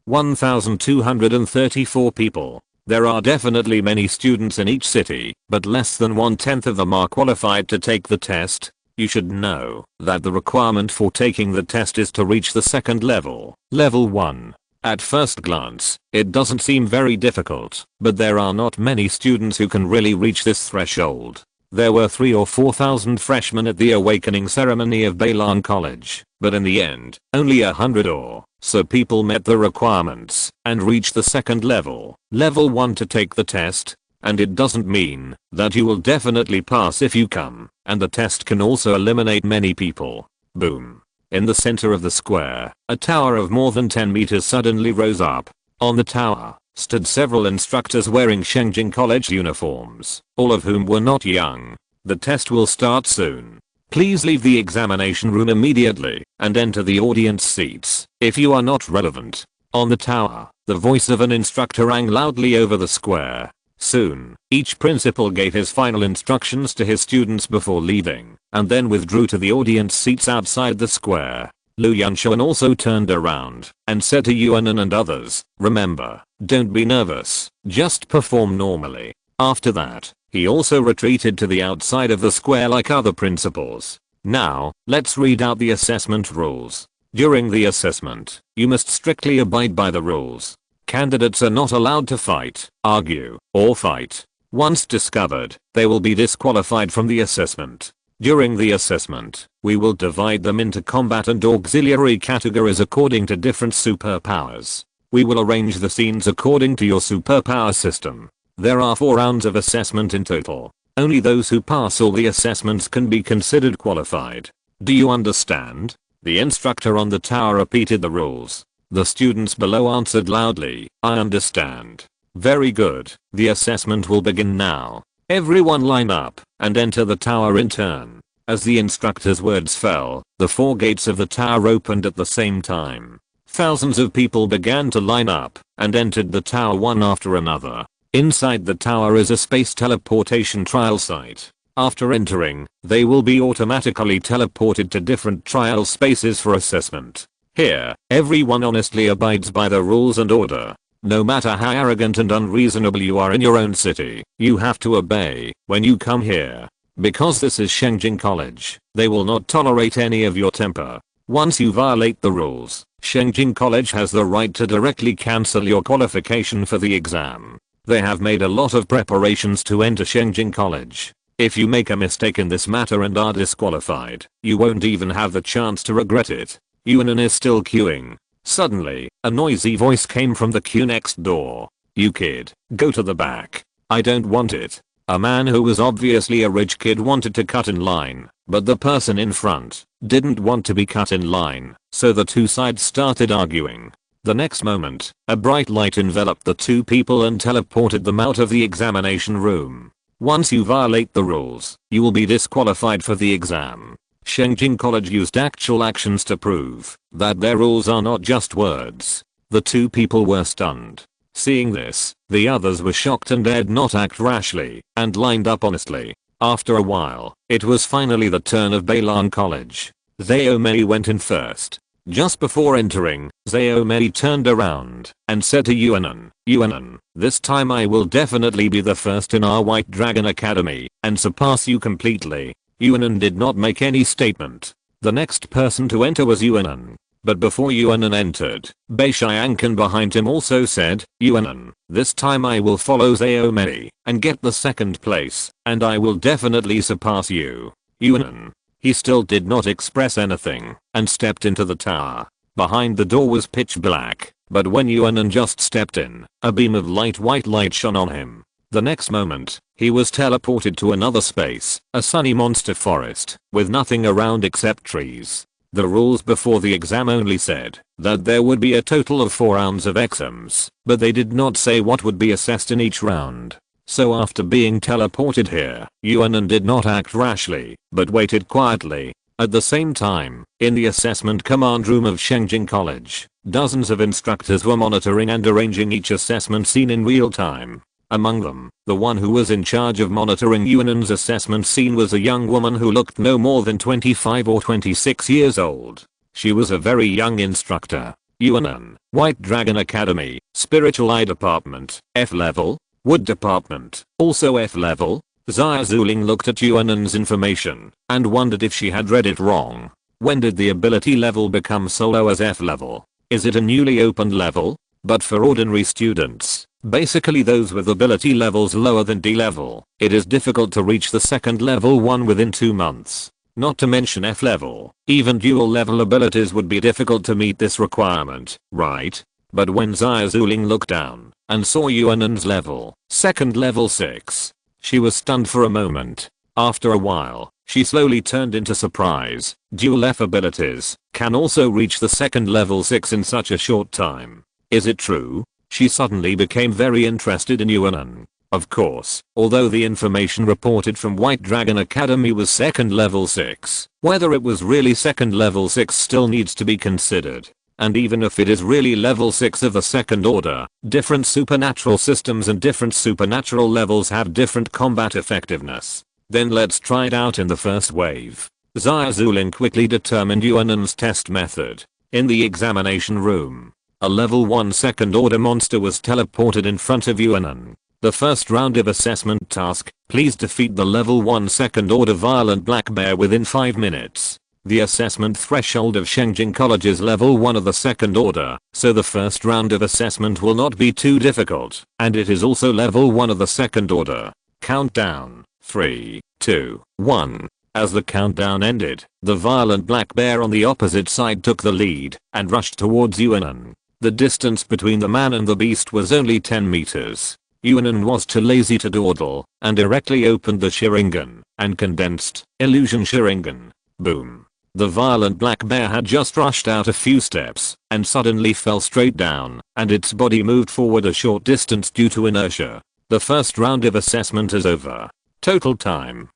1,234 people. There are definitely many students in each city, but less than 1/10 of them are qualified to take the test. You should know that the requirement for taking the test is to reach the second level, level 1. At first glance, it doesn't seem very difficult, but there are not many students who can really reach this threshold. There were 3,000 or 4,000 freshmen at the awakening ceremony of Beilan College, but in the end, only 100 or so people met the requirements and reached the second level, level 1 to take the test. And it doesn't mean that you will definitely pass if you come, and the test can also eliminate many people. Boom. In the center of the square, a tower of more than 10 meters suddenly rose up. On the tower stood several instructors wearing Sharingan College uniforms, all of whom were not young. The test will start soon. Please leave the examination room immediately and enter the audience seats if you are not relevant. On the tower, the voice of an instructor rang loudly over the square. Soon, each principal gave his final instructions to his students before leaving, and then withdrew to the audience seats outside the square. Lu Yunshuan also turned around and said to Yuan An and others, remember, don't be nervous, just perform normally. After that, he also retreated to the outside of the square like other principals. Now, let's read out the assessment rules. During the assessment, you must strictly abide by the rules. Candidates are not allowed to fight, argue, or fight. Once discovered, they will be disqualified from the assessment. During the assessment, we will divide them into combat and auxiliary categories according to different superpowers. We will arrange the scenes according to your superpower system. There are 4 rounds of assessment in total. Only those who pass all the assessments can be considered qualified. Do you understand? The instructor on the tower repeated the rules. The students below answered loudly, I understand. Very good. The assessment will begin now. Everyone line up and enter the tower in turn. As the instructor's words fell, the 4 gates of the tower opened at the same time. Thousands of people began to line up and entered the tower one after another. Inside the tower is a space teleportation trial site. After entering, they will be automatically teleported to different trial spaces for assessment. Here, everyone honestly abides by the rules and order. No matter how arrogant and unreasonable you are in your own city, you have to obey when you come here. Because this is Sharingan College, they will not tolerate any of your temper. Once you violate the rules, Sharingan College has the right to directly cancel your qualification for the exam. They have made a lot of preparations to enter Sharingan College. If you make a mistake in this matter and are disqualified, you won't even have the chance to regret it. Yuan An is still queuing. Suddenly, a noisy voice came from the queue next door. "You kid, go to the back. I don't want it." A man who was obviously a rich kid wanted to cut in line, but the person in front didn't want to be cut in line, so the two sides started arguing. The next moment, a bright light enveloped the two people and teleported them out of the examination room. Once you violate the rules, you will be disqualified for the exam. Sharingan College used actual actions to prove that their rules are not just words. The two people were stunned. Seeing this, the others were shocked and dared not act rashly, and lined up honestly. After a while, it was finally the turn of Balan College. Xiaomei went in first. Just before entering, Xiaomei turned around and said to Yuan An, "Yuan An, this time I will definitely be the first in our White Dragon Academy and surpass you completely." Yuan An did not make any statement. The next person to enter was Yuan An. But before Yuan An entered, Bei Xiankan behind him also said, "Yuan An, this time I will follow Xiaomei and get the second place, and I will definitely surpass you." Yuan An. He still did not express anything and stepped into the tower. Behind the door was pitch black, but when Yuan An just stepped in, a beam of white light shone on him. The next moment, he was teleported to another space, a sunny monster forest, with nothing around except trees. The rules before the exam only said that there would be a total of 4 rounds of exams, but they did not say what would be assessed in each round. So after being teleported here, Yuan An did not act rashly, but waited quietly. At the same time, in the assessment command room of Sharingan College, dozens of instructors were monitoring and arranging each assessment scene in real time. Among them, the one who was in charge of monitoring Yuan An's assessment scene was a young woman who looked no more than 25 or 26 years old. She was a very young instructor. Yuan An, White Dragon Academy, Spiritual Eye Department, F level. Wood Department, also F level. Xia Zuling looked at Yuan An's information and wondered if she had read it wrong. When did the ability level become so low as F level? Is it a newly opened level? But for ordinary students, basically those with ability levels lower than D level, it is difficult to reach the second level one within 2 months. Not to mention F level, even dual level abilities would be difficult to meet this requirement, right? But when Xia Zuling looked down and saw Yuan An's level, second level 6, she was stunned for a moment. After a while, she slowly turned into surprise. Dual F abilities can also reach the second level 6 in such a short time. Is it true? She suddenly became very interested in Yuan An. Of course, although the information reported from White Dragon Academy was second level 6, whether it was really second level 6 still needs to be considered. And even if it is really level 6 of the second order, different supernatural systems and different supernatural levels have different combat effectiveness. Then let's try it out in the first wave. Xia Zuling quickly determined Yuan An's test method. In the examination room, a level 1 second order monster was teleported in front of Yuan An. The first round of assessment task, please defeat the level 1 second order violent black bear within 5 minutes. The assessment threshold of Sharingan College is level 1 of the second order, so the first round of assessment will not be too difficult, and it is also level 1 of the second order. Countdown, 3, 2, 1. As the countdown ended, the violent black bear on the opposite side took the lead and rushed towards Yuan An. The distance between the man and the beast was only 10 meters. Yuan An was too lazy to dawdle and directly opened the Sharingan and condensed illusion Sharingan. Boom. The violent black bear had just rushed out a few steps and suddenly fell straight down, and its body moved forward a short distance due to inertia. The first round of assessment is over. Total time: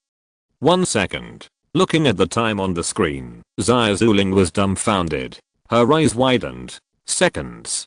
1 second. Looking at the time on the screen, Xia Zuling was dumbfounded. Her eyes widened. Seconds.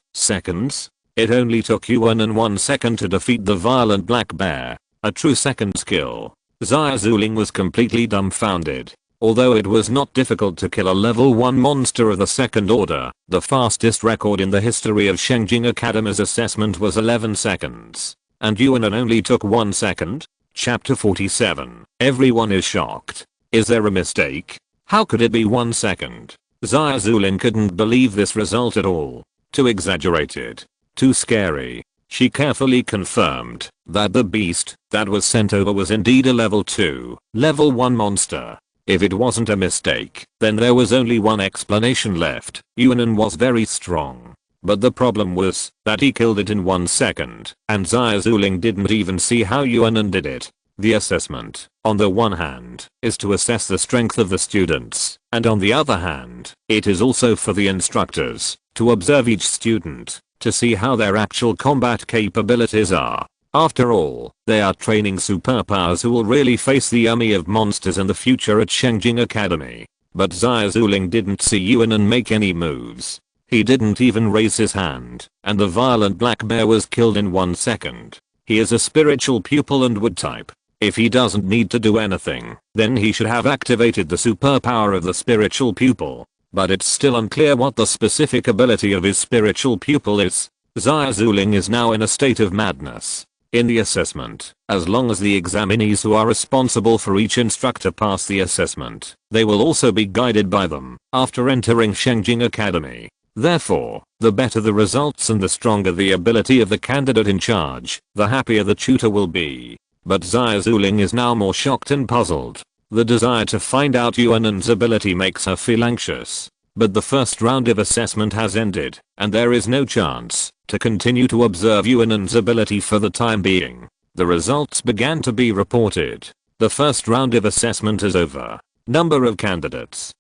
It only took Yuan An 1 second to defeat the violent black bear. A true second skill. Xia Zuling was completely dumbfounded. Although it was not difficult to kill a level 1 monster of the second order, the fastest record in the history of Sharingan Academy's assessment was 11 seconds. And Yuan An only took 1 second? Chapter 47. Everyone is shocked. Is there a mistake? How could it be 1 second? Xia Zuling couldn't believe this result at all. Too exaggerated. Too scary. She carefully confirmed that the beast that was sent over was indeed a level 2, level 1 monster. If it wasn't a mistake, then there was only one explanation left. Yuan An was very strong. But the problem was that he killed it in 1 second, and Xiaozuling didn't even see how Yuan An did it. The assessment, on the one hand, is to assess the strength of the students, and on the other hand, it is also for the instructors to observe each student to see how their actual combat capabilities are. After all, they are training superpowers who will really face the army of monsters in the future at Sharingan Academy. But Xiaozuling didn't see Yuan An make any moves. He didn't even raise his hand, and the violent black bear was killed in 1 second. He is a spiritual pupil and wood type. If he doesn't need to do anything, then he should have activated the superpower of the spiritual pupil. But it's still unclear what the specific ability of his spiritual pupil is. Xiaozuling is now in a state of madness. In the assessment, as long as the examinees who are responsible for each instructor pass the assessment, they will also be guided by them after entering Sharingan Academy. Therefore, the better the results and the stronger the ability of the candidate in charge, the happier the tutor will be. But Xiaozuling is now more shocked and puzzled. The desire to find out Yuan An's ability makes her feel anxious. But the first round of assessment has ended, and there is no chance to continue to observe Yuan An's ability for the time being. The results began to be reported. The first round of assessment is over. Number of candidates: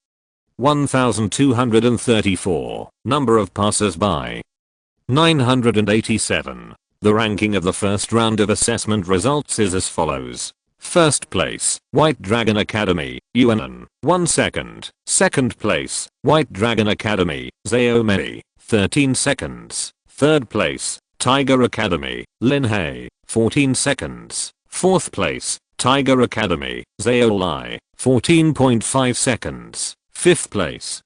1234. Number of passers-by: 987. The ranking of the first round of assessment results is as follows. First place, White Dragon Academy, Yuan An, 1 second. Second place, White Dragon Academy, Xiaomei, 13 seconds. Third place, Tiger Academy, Lin Hei, 14 seconds. Fourth place, Tiger Academy, Xiaolai, 14.5 seconds. Fifth place,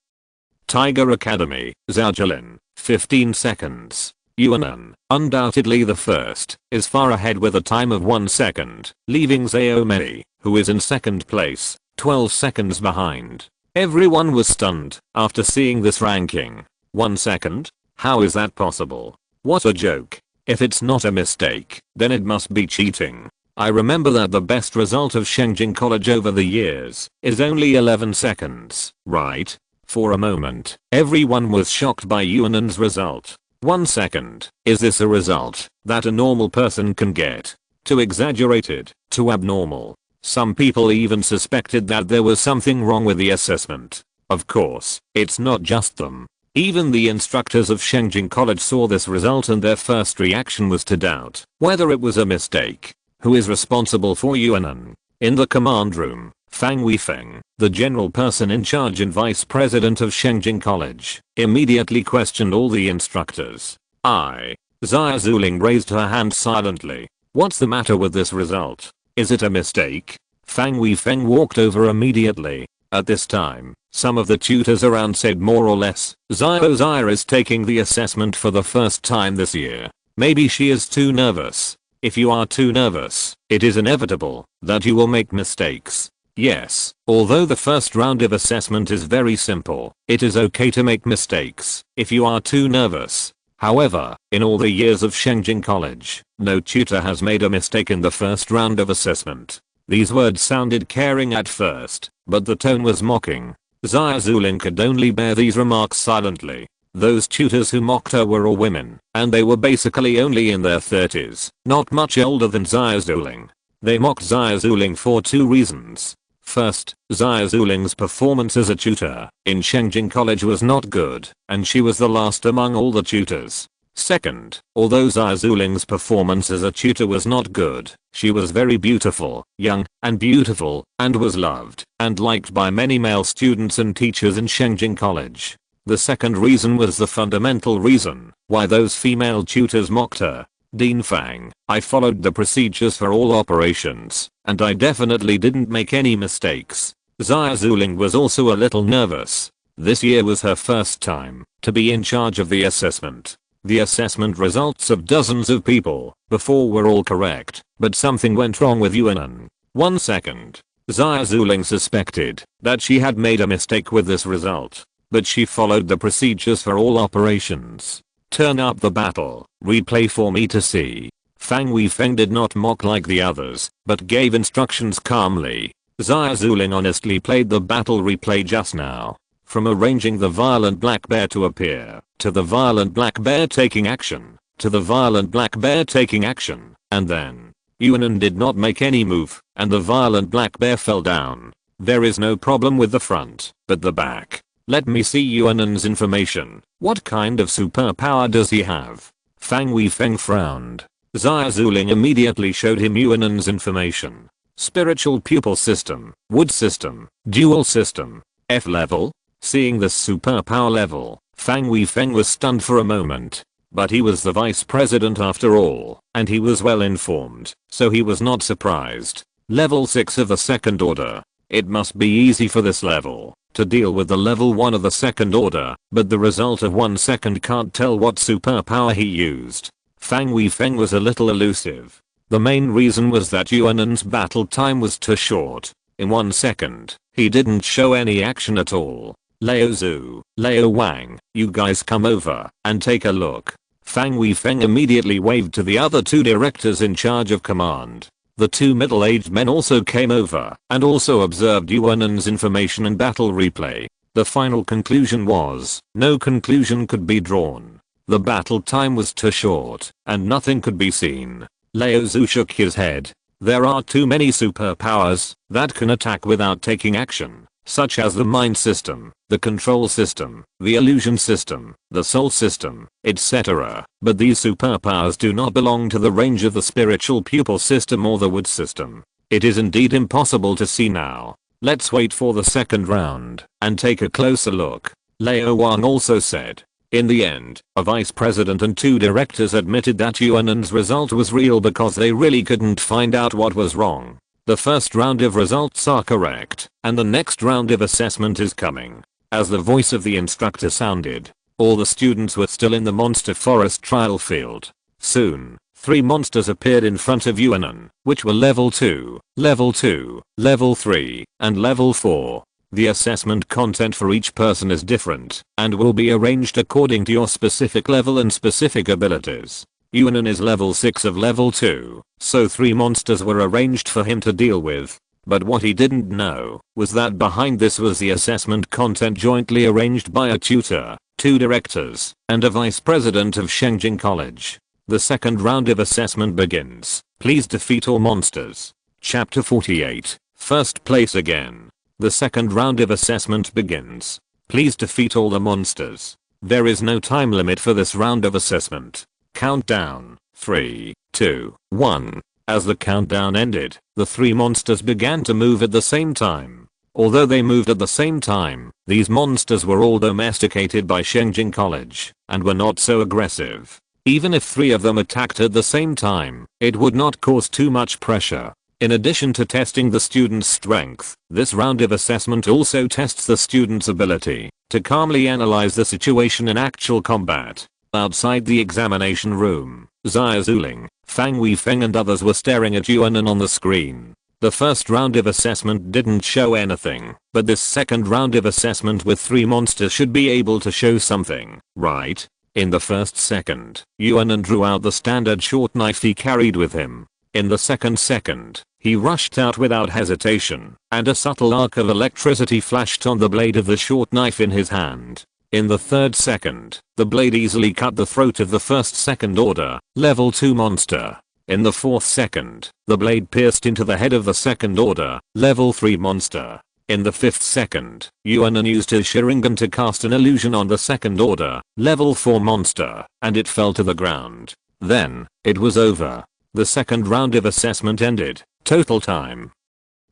Tiger Academy, Xiaojilin, 15 seconds. Yuan An, undoubtedly the first, is far ahead with a time of 1 second, leaving Xiaomei, who is in second place, 12 seconds behind. Everyone was stunned after seeing this ranking. 1 second? How is that possible? What a joke. If it's not a mistake, then it must be cheating. I remember that the best result of Sharingan College over the years is only 11 seconds, right? For a moment, everyone was shocked by Yuan An's result. 1 second. Is this a result that a normal person can get? Too exaggerated, too abnormal. Some people even suspected that there was something wrong with the assessment. Of course, it's not just them. Even the instructors of Sharingan College saw this result and their first reaction was to doubt whether it was a mistake. Who is responsible for Yuan An? In the command room, Fang Weifeng, the general person in charge and vice president of Sharingan College, immediately questioned all the instructors. Xiaozuling raised her hand silently. What's the matter with this result? Is it a mistake? Fang Weifeng walked over immediately. At this time, some of the tutors around said more or less, Xiao is taking the assessment for the first time this year. Maybe she is too nervous. If you are too nervous, it is inevitable that you will make mistakes. Yes, although the first round of assessment is very simple, it is okay to make mistakes if you are too nervous. However, in all the years of Sharingan College, no tutor has made a mistake in the first round of assessment. These words sounded caring at first, but the tone was mocking. Xiaozuling could only bear these remarks silently. Those tutors who mocked her were all women, and they were basically only in their 30s, not much older than Xiaozuling. They mocked Xiaozuling for 2 reasons. First, Xiaozuling's performance as a tutor in Sharingan College was not good, and she was the last among all the tutors. Second, although Xiaozuling's performance as a tutor was not good, she was very beautiful, young, and was loved and liked by many male students and teachers in Sharingan College. The second reason was the fundamental reason why those female tutors mocked her. Dean Fang, I followed the procedures for all operations, and I definitely didn't make any mistakes. Xiaozuling was also a little nervous. This year was her first time to be in charge of the assessment. The assessment results of dozens of people before were all correct, but something went wrong with Yuan An. 1 second. Xiaozuling suspected that she had made a mistake with this result, but she followed the procedures for all operations. Turn up the battle replay for me to see. Fang Weifeng did not mock like the others, but gave instructions calmly. Xia Zuling honestly played the battle replay just now. From arranging the violent black bear to appear, to the violent black bear taking action, to the violent black bear taking action, and then Yuan An did not make any move, and the violent black bear fell down. There is no problem with the front, but the back. Let me see Yuan An's information. What kind of superpower does he have? Fang Weifeng frowned. Xia Zuling immediately showed him Yuan An's information. Spiritual pupil system, wood system, dual system, F level. Seeing this superpower level, Fang Weifeng was stunned for a moment. But he was the vice president after all, and he was well informed, so he was not surprised. Level 6 of the second order. It must be easy for this level to deal with the level 1 of the second order, but the result of 1 second can't tell what superpower he used. Fang Weifeng was a little elusive. The main reason was that Yuan An's battle time was too short. In 1 second, he didn't show any action at all. Lao Zhu, Lao Wang, you guys come over and take a look. Fang Weifeng immediately waved to the other 2 directors in charge of command. The 2 middle-aged men also came over and also observed Yuan An's information and battle replay. The final conclusion was, no conclusion could be drawn. The battle time was too short and nothing could be seen. Lao Zhu shook his head. There are too many superpowers that can attack without taking action, such as the mind system, the control system, the illusion system, the soul system, etc. But these superpowers do not belong to the range of the spiritual pupil system or the wood system. It is indeed impossible to see now. Let's wait for the second round and take a closer look. Lao Wang also said. In the end, a vice president and 2 directors admitted that Yuan An's result was real because they really couldn't find out what was wrong. The first round of results are correct, and the next round of assessment is coming. As the voice of the instructor sounded, all the students were still in the monster forest trial field. Soon, 3 monsters appeared in front of Yuan An, which were level 2, level 2, level 3, and level 4. The assessment content for each person is different and will be arranged according to your specific level and specific abilities. Yuan An is level 6 of level 2, so 3 monsters were arranged for him to deal with. But what he didn't know was that behind this was the assessment content jointly arranged by a tutor, 2 directors, and a vice president of Sharingan College. The second round of assessment begins. Please defeat all monsters. Chapter 48. First place again. The second round of assessment begins. Please defeat all the monsters. There is no time limit for this round of assessment. Countdown. 3, 2, 1. As the countdown ended, the 3 monsters began to move at the same time. Although they moved at the same time, these monsters were all domesticated by Sharingan College and were not so aggressive. Even if 3 of them attacked at the same time, it would not cause too much pressure. In addition to testing the student's strength, this round of assessment also tests the student's ability to calmly analyze the situation in actual combat. Outside the examination room, Xia Zuling, Fang Weifeng and others were staring at Yuan An on the screen. The first round of assessment didn't show anything, but this second round of assessment with 3 monsters should be able to show something, right? In the first second, Yuan An drew out the standard short knife he carried with him. In the second, he rushed out without hesitation, and a subtle arc of electricity flashed on the blade of the short knife in his hand. In the third second, the blade easily cut the throat of the first second order, level 2 monster. In the fourth second, the blade pierced into the head of the second order, level 3 monster. In the fifth second, Yuan An used his Sharingan to cast an illusion on the second order, level 4 monster, and it fell to the ground. Then, it was over. The second round of assessment ended. Total time.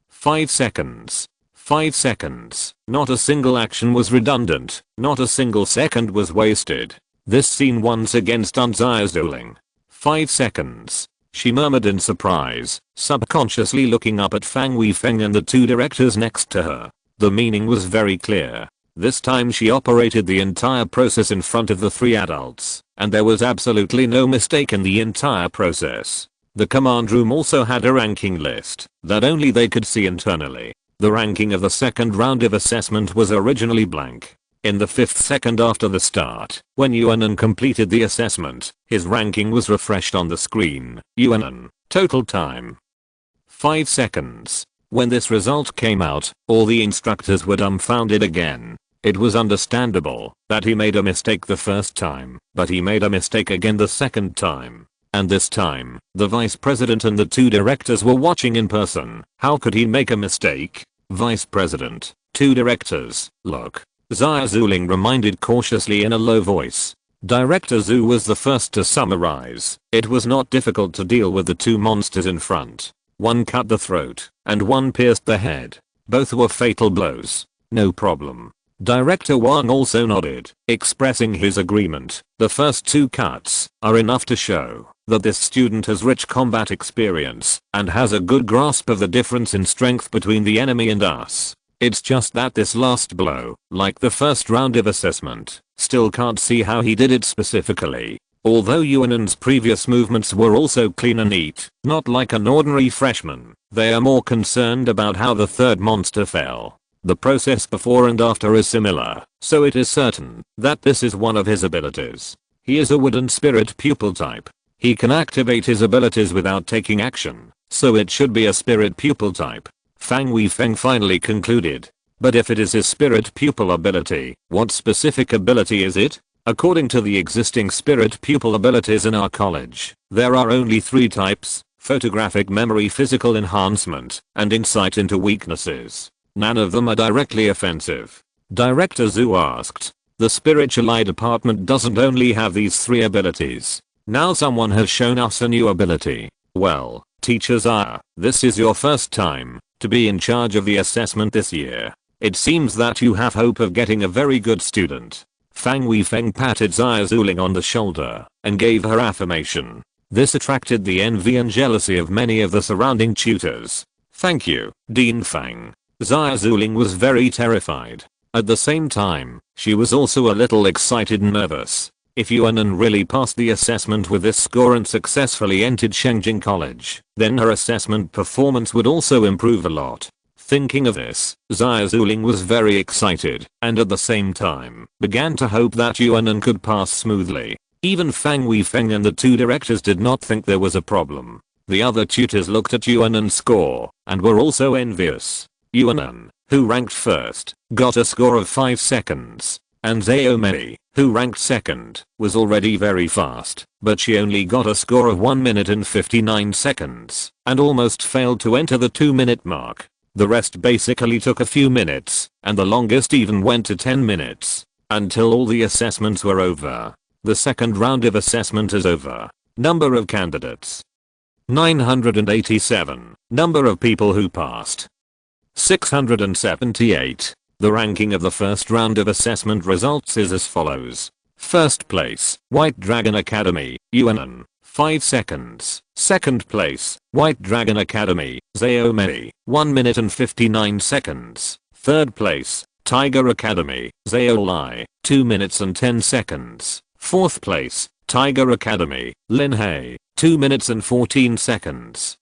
5 seconds. 5 seconds. Not a single action was redundant. Not a single second was wasted. This scene once again stunned Xia Zuling. 5 seconds. She murmured in surprise, subconsciously looking up at Fang Weifeng and the 2 directors next to her. The meaning was very clear. This time she operated the entire process in front of the 3 adults, and there was absolutely no mistake in the entire process. The command room also had a ranking list that only they could see internally. The ranking of the second round of assessment was originally blank. In the 5th second after the start, when Yuan An completed the assessment, his ranking was refreshed on the screen. Yuan An, total time 5 seconds. When this result came out, all the instructors were dumbfounded again. It was understandable that he made a mistake the first time, but he made a mistake again the second time. And this time, the vice president and the 2 directors were watching in person. How could he make a mistake? Vice president, 2 directors, look. Xia Zuling reminded cautiously in a low voice. Director Zhu was the first to summarize. It was not difficult to deal with the 2 monsters in front. One cut the throat, and one pierced the head. Both were fatal blows. No problem. Director Wang also nodded, expressing his agreement. The first 2 cuts are enough to show that this student has rich combat experience and has a good grasp of the difference in strength between the enemy and us. It's just that this last blow, like the first round of assessment, still can't see how he did it specifically. Although Yuan An's previous movements were also clean and neat, not like an ordinary freshman, they are more concerned about how the 3rd monster fell. The process before and after is similar, so it is certain that this is one of his abilities. He is a wooden spirit pupil type. He can activate his abilities without taking action, so it should be a spirit pupil type. Fang Weifeng finally concluded. But if it is his spirit pupil ability, what specific ability is it? According to the existing spirit pupil abilities in our college, there are only 3 types: photographic memory, physical enhancement, and insight into weaknesses. None of them are directly offensive. Director Zhu asked. The spiritual eye department doesn't only have these 3 abilities. Now someone has shown us a new ability. Well, teachers are, this is your first time to be in charge of the assessment this year. It seems that you have hope of getting a very good student. Fang Weifeng patted Xia Zuling on the shoulder and gave her affirmation. This attracted the envy and jealousy of many of the surrounding tutors. Thank you, Dean Fang. Xia Zuling was very terrified. At the same time, she was also a little excited and nervous. If Yuan An really passed the assessment with this score and successfully entered Shengjing College, then her assessment performance would also improve a lot. Thinking of this, Xia Zuling was very excited and at the same time began to hope that Yuan An could pass smoothly. Even Fang Weifeng and the 2 directors did not think there was a problem. The other tutors looked at Yuan An's score and were also envious. Yuan An, who ranked first, got a score of 5 seconds. And Zhao Mei, who ranked second, was already very fast, but she only got a score of 1 minute and 59 seconds, and almost failed to enter the 2-minute mark. The rest basically took a few minutes, and the longest even went to 10 minutes. Until all the assessments were over. The second round of assessment is over. Number of candidates: 987. Number of people who passed: 678. The ranking of the first round of assessment results is as follows. First place, White Dragon Academy, Yuan An, 5 seconds. Second place, White Dragon Academy, Zhao Mei, 1 minute and 59 seconds. Third place, Tiger Academy, Zhao Lai, 2 minutes and 10 seconds. Fourth place, Tiger Academy, Lin Hei, 2 minutes and 14 seconds.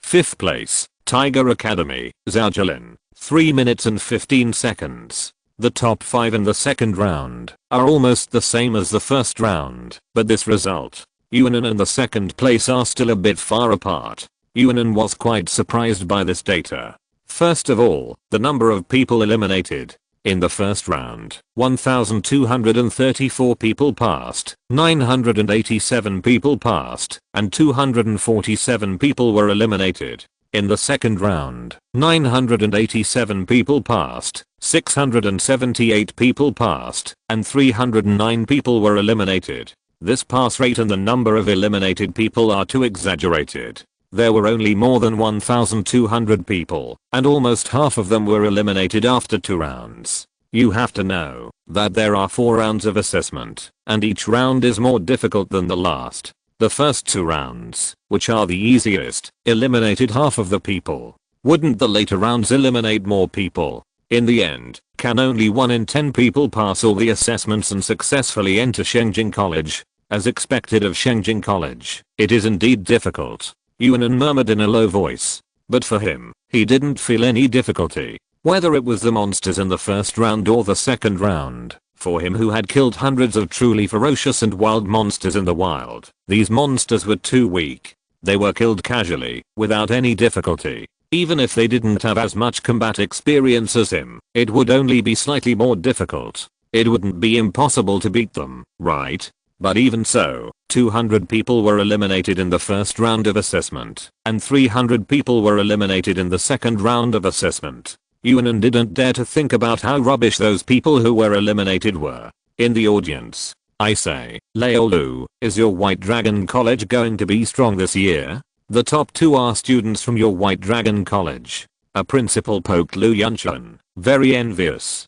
Fifth place, Tiger Academy, Zhao Jilin, 3 minutes and 15 seconds. The top 5 in the second round are almost the same as the first round, but this result, Yuan An and the second place are still a bit far apart. Yuan An was quite surprised by this data. First of all, the number of people eliminated. In the first round, 1,234 people passed, 987 people passed, and 247 people were eliminated. In the second round, 987 people passed, 678 people passed, and 309 people were eliminated. This pass rate and the number of eliminated people are too exaggerated. There were only more than 1,200 people, and almost half of them were eliminated after 2 rounds. You have to know that there are 4 rounds of assessment, and each round is more difficult than the last. The first 2 rounds, which are the easiest, eliminated half of the people. Wouldn't the later rounds eliminate more people? In the end, can only 1 in 10 people pass all the assessments and successfully enter Shengjing College? As expected of Shengjing College, it is indeed difficult. Yuan An murmured in a low voice. But for him, he didn't feel any difficulty. Whether it was the monsters in the first round or the second round, for him who had killed hundreds of truly ferocious and wild monsters in the wild, these monsters were too weak. They were killed casually, without any difficulty. Even if they didn't have as much combat experience as him, it would only be slightly more difficult. It wouldn't be impossible to beat them, right? But even so, 200 people were eliminated in the first round of assessment, and 300 people were eliminated in the second round of assessment. Yuan An didn't dare to think about how rubbish those people who were eliminated were. In the audience, I say, Laolu, is your White Dragon College going to be strong this year? The top 2 are students from your White Dragon College. A principal poked Yuan An, very envious.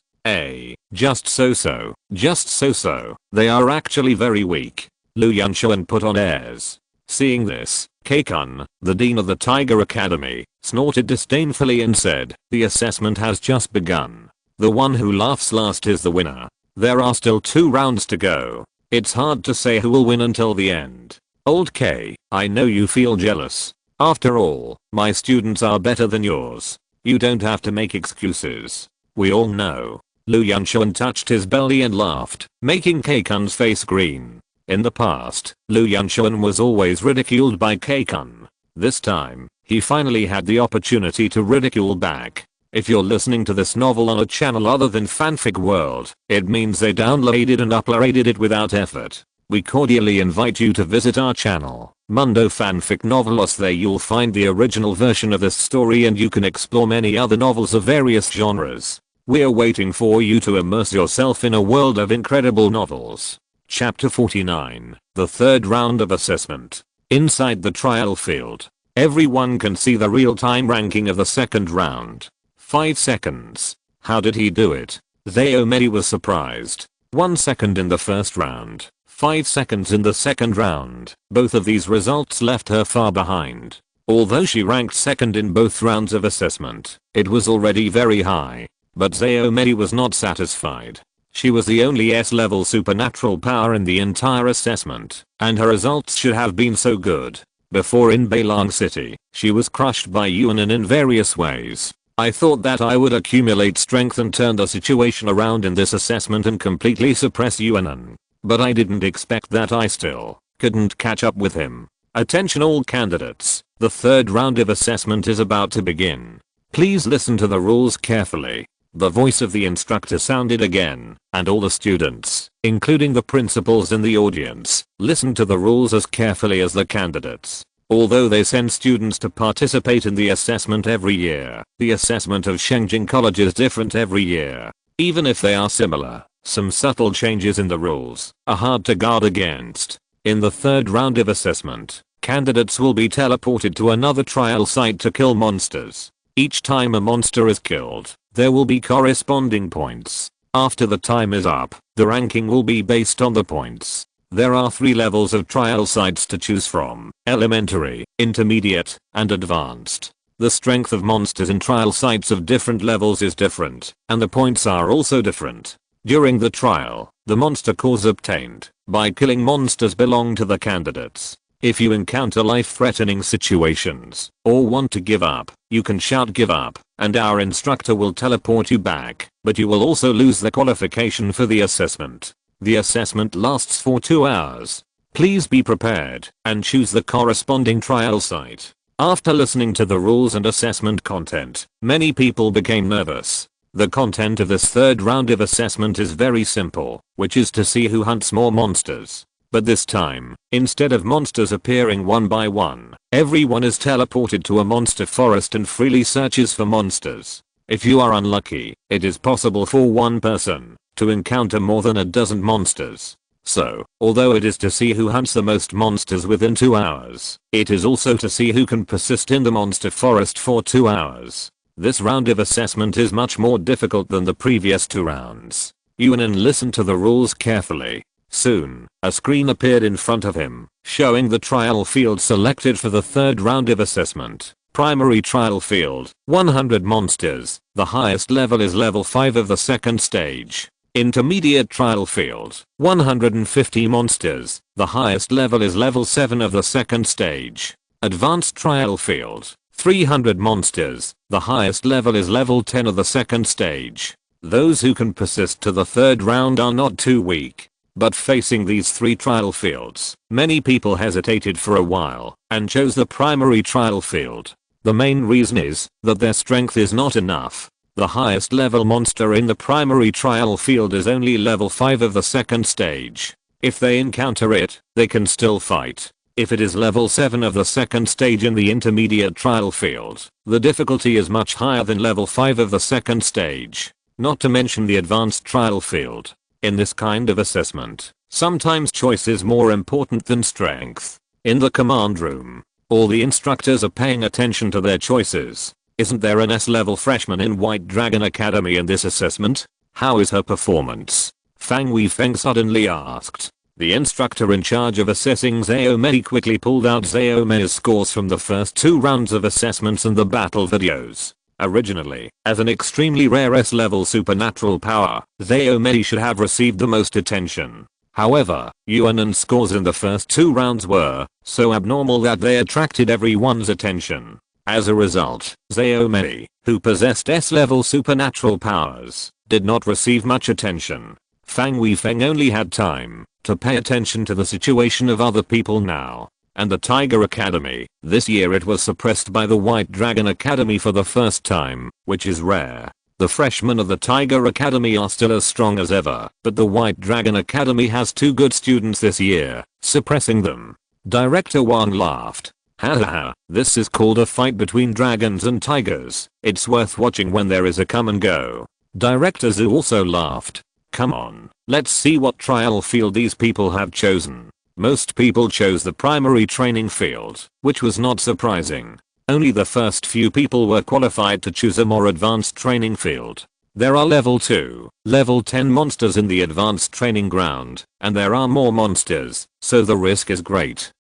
Just so-so, just so-so, they are actually very weak. Yuan An put on airs. Seeing this, Kaikun, the dean of the Tiger Academy, snorted disdainfully and said, the assessment has just begun. The one who laughs last is the winner. There are still 2 rounds to go. It's hard to say who will win until the end. Old K, I know you feel jealous. After all, my students are better than yours. You don't have to make excuses. We all know. Yuan An touched his belly and laughed, making Kaikun's face green. In the past, Yuan An was always ridiculed by Kaikun. This time, he finally had the opportunity to ridicule back. If you're listening to this novel on a channel other than Fanfic World, it means they downloaded and uploaded it without effort. We cordially invite you to visit our channel, Mundo Fanfic Novelos. There you'll find the original version of this story and you can explore many other novels of various genres. We're waiting for you to immerse yourself in a world of incredible novels. Chapter 49, the third round of assessment. Inside the trial field, everyone can see the real-time ranking of the second round. 5 seconds. How did he do it? Zaomedi was surprised. 1 second in the first round, 5 seconds in the second round. Both of these results left her far behind. Although she ranked second in both rounds of assessment, it was already very high. But Zaomedi was not satisfied. She was the only S-level supernatural power in the entire assessment, and her results should have been so good. Before in Beilang City, she was crushed by Yuan An in various ways. I thought that I would accumulate strength and turn the situation around in this assessment and completely suppress Yuan An. But I didn't expect that I still couldn't catch up with him. Attention all candidates, the third round of assessment is about to begin. Please listen to the rules carefully. The voice of the instructor sounded again, and all the students, including the principals in the audience, listened to the rules as carefully as the candidates. Although they send students to participate in the assessment every year, the assessment of Shengjing College is different every year. Even if they are similar, some subtle changes in the rules are hard to guard against. In the third round of assessment, candidates will be teleported to another trial site to kill monsters. Each time a monster is killed, there will be corresponding points. After the time is up, the ranking will be based on the points. There are 3 levels of trial sites to choose from: elementary, intermediate, and advanced. The strength of monsters in trial sites of different levels is different, and the points are also different. During the trial, the monster cores obtained by killing monsters belong to the candidates. If you encounter life-threatening situations, or want to give up, you can shout give up, and our instructor will teleport you back, but you will also lose the qualification for the assessment. The assessment lasts for 2 hours. Please be prepared, and choose the corresponding trial site. After listening to the rules and assessment content, many people became nervous. The content of this third round of assessment is very simple, which is to see who hunts more monsters. But this time, instead of monsters appearing one by one, everyone is teleported to a monster forest and freely searches for monsters. If you are unlucky, it is possible for one person to encounter more than a dozen monsters. So, although it is to see who hunts the most monsters within 2 hours, it is also to see who can persist in the monster forest for 2 hours. This round of assessment is much more difficult than the previous 2 rounds. Yuan An listened to the rules carefully. Soon, a screen appeared in front of him, showing the trial field selected for the third round of assessment. Primary trial field, 100 monsters, the highest level is level 5 of the second stage. Intermediate trial field, 150 monsters, the highest level is level 7 of the second stage. Advanced trial field, 300 monsters. The highest level is level 10 of the second stage. Those who can persist to the third round are not too weak. But facing these 3 trial fields, many people hesitated for a while and chose the primary trial field. The main reason is that their strength is not enough. The highest level monster in the primary trial field is only level 5 of the second stage. If they encounter it, they can still fight. If it is level 7 of the second stage in the intermediate trial field, the difficulty is much higher than level 5 of the second stage. Not to mention the advanced trial field. In this kind of assessment, sometimes choice is more important than strength. In the command room, all the instructors are paying attention to their choices. Isn't there an S-level freshman in White Dragon Academy in this assessment? How is her performance? Fang Weifeng suddenly asked. The instructor in charge of assessing Xiaomei quickly pulled out Xiaomei's scores from the first 2 rounds of assessments and the battle videos. Originally, as an extremely rare S-level supernatural power, Xiaomei should have received the most attention. However, Yuan An's scores in the first 2 rounds were so abnormal that they attracted everyone's attention. As a result, Xiaomei, who possessed S-level supernatural powers, did not receive much attention. Fang Weifeng only had time to pay attention to the situation of other people now. And the Tiger Academy, this year it was suppressed by the White Dragon Academy for the first time, which is rare. The freshmen of the Tiger Academy are still as strong as ever, but the White Dragon Academy has 2 good students this year, suppressing them. Director Wang laughed. Haha, this is called a fight between dragons and tigers. It's worth watching when there is a come and go. Director Zhu also laughed. Come on, let's see what trial field these people have chosen. Most people chose the primary training field, which was not surprising. Only the first few people were qualified to choose a more advanced training field. There are level 2, level 10 monsters in the advanced training ground, and there are more monsters, so the risk is great.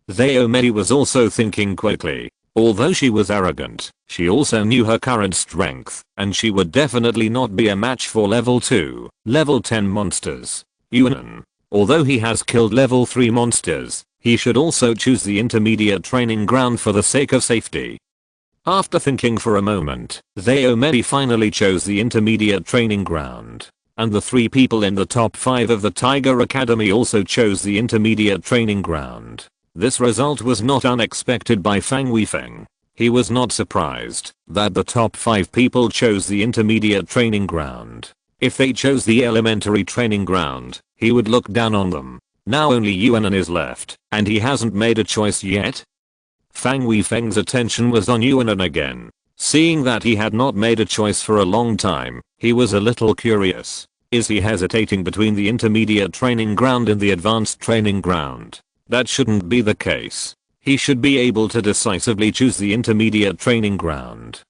Xiaomei was also thinking quickly. Although she was arrogant, she also knew her current strength, and she would definitely not be a match for level 2, level 10 monsters. Yuan An, although he has killed level 3 monsters, he should also choose the intermediate training ground for the sake of safety. After thinking for a moment, Xiaomei finally chose the intermediate training ground. And the 3 people in the top 5 of the Tiger Academy also chose the intermediate training ground. This result was not unexpected by Fang Weifeng. He was not surprised that the top 5 people chose the intermediate training ground. If they chose the elementary training ground, he would look down on them. Now only Yuan An is left, and he hasn't made a choice yet. Fang Weifeng's attention was on Yuan An again. Seeing that he had not made a choice for a long time, he was a little curious. Is he hesitating between the intermediate training ground and the advanced training ground? That shouldn't be the case. He should be able to decisively choose the intermediate training ground.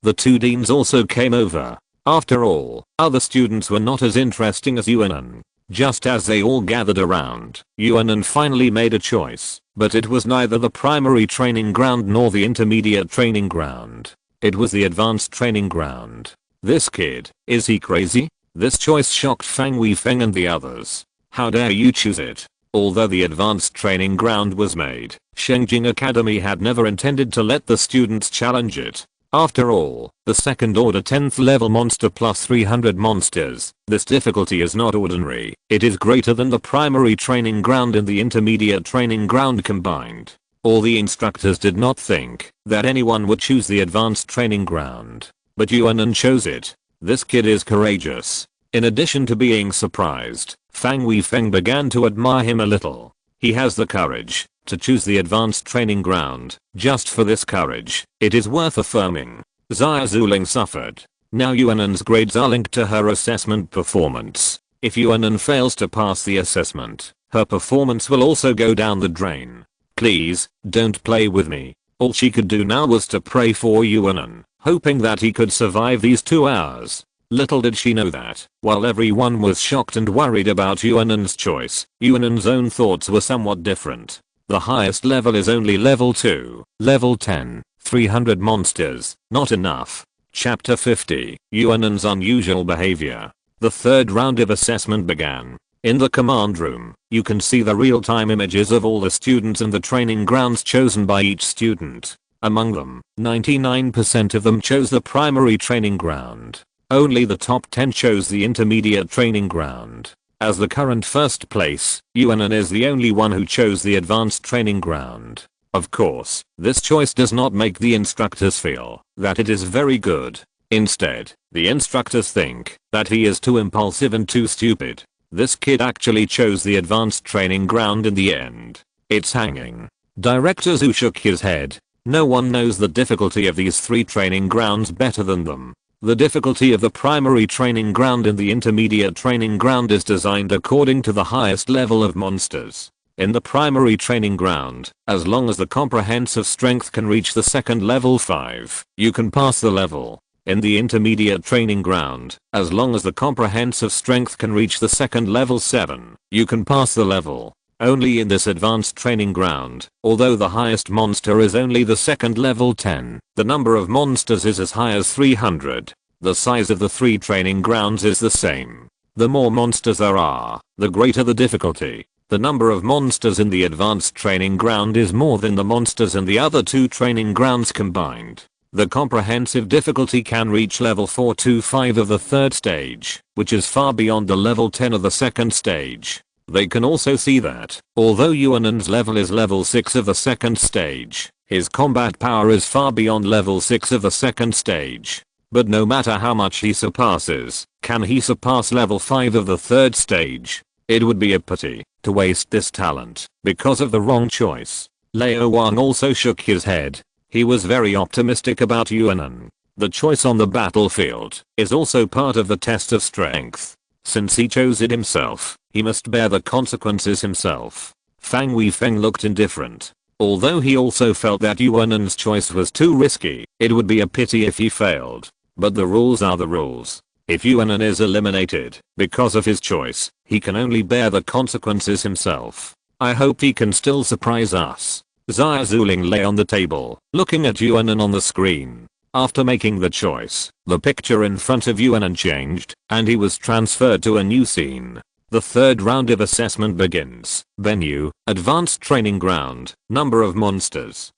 The 2 deans also came over. After all, other students were not as interesting as Yuan An. Just as they all gathered around, Yuan An finally made a choice, but it was neither the primary training ground nor the intermediate training ground. It was the advanced training ground. This kid, is he crazy? This choice shocked Fang Weifeng and the others. How dare you choose it? Although the advanced training ground was made, Shengjing Academy had never intended to let the students challenge it. After all, the second order 10th level monster plus 300 monsters, this difficulty is not ordinary. It is greater than the primary training ground and the intermediate training ground combined. All the instructors did not think that anyone would choose the advanced training ground. But Yuan An chose it. This kid is courageous. In addition to being surprised, Fang Weifeng began to admire him a little. He has the courage to choose the advanced training ground. Just for this courage, it is worth affirming. Xia Zuling suffered. Now Yuan An's grades are linked to her assessment performance. If Yuan An fails to pass the assessment, her performance will also go down the drain. Please, don't play with me. All she could do now was to pray for Yuan An, hoping that he could survive these 2 hours. Little did she know that, while everyone was shocked and worried about Yuan An's choice, Yuan An's own thoughts were somewhat different. The highest level is only level 2, level 10, 300 monsters, not enough. Chapter 50, Yuan An's unusual behavior. The 3rd round of assessment began. In the command room, you can see the real-time images of all the students and the training grounds chosen by each student. Among them, 99% of them chose the primary training ground. Only the top 10 chose the intermediate training ground. As the current first place, Yuan An is the only one who chose the advanced training ground. Of course, this choice does not make the instructors feel that it is very good. Instead, the instructors think that he is too impulsive and too stupid. This kid actually chose the advanced training ground in the end. It's hanging. Director Zhu shook his head. No one knows the difficulty of these 3 training grounds better than them. The difficulty of the primary training ground and the intermediate training ground is designed according to the highest level of monsters. In the primary training ground, as long as the comprehensive strength can reach the second level 5, you can pass the level. In the intermediate training ground, as long as the comprehensive strength can reach the second level 7, you can pass the level. Only in this advanced training ground, although the highest monster is only the second level 10, the number of monsters is as high as 300. The size of the 3 training grounds is the same. The more monsters there are, the greater the difficulty. The number of monsters in the advanced training ground is more than the monsters in the other 2 training grounds combined. The comprehensive difficulty can reach level 4 to 5 of the 3rd stage, which is far beyond the level 10 of the 2nd stage. They can also see that, although Yuan An's level is level 6 of the 2nd stage, his combat power is far beyond level 6 of the 2nd stage. But no matter how much he surpasses, can he surpass level 5 of the 3rd stage? It would be a pity to waste this talent because of the wrong choice. Leo Wang also shook his head. He was very optimistic about Yuan An. The choice on the battlefield is also part of the test of strength. Since he chose it himself, he must bear the consequences himself. Fang Weifeng looked indifferent. Although he also felt that Yuan An's choice was too risky, it would be a pity if he failed. But the rules are the rules. If Yuan An is eliminated because of his choice, he can only bear the consequences himself. I hope he can still surprise us. Xia Zuling lay on the table, looking at Yuan An on the screen. After making the choice, the picture in front of Yuan An changed, and he was transferred to a new scene. The 3rd round of assessment begins. Venue, Advanced Training Ground, number of monsters.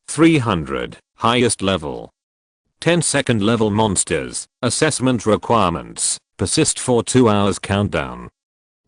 300, highest level. 10 second level monsters, assessment requirements, persist for 2 hours countdown.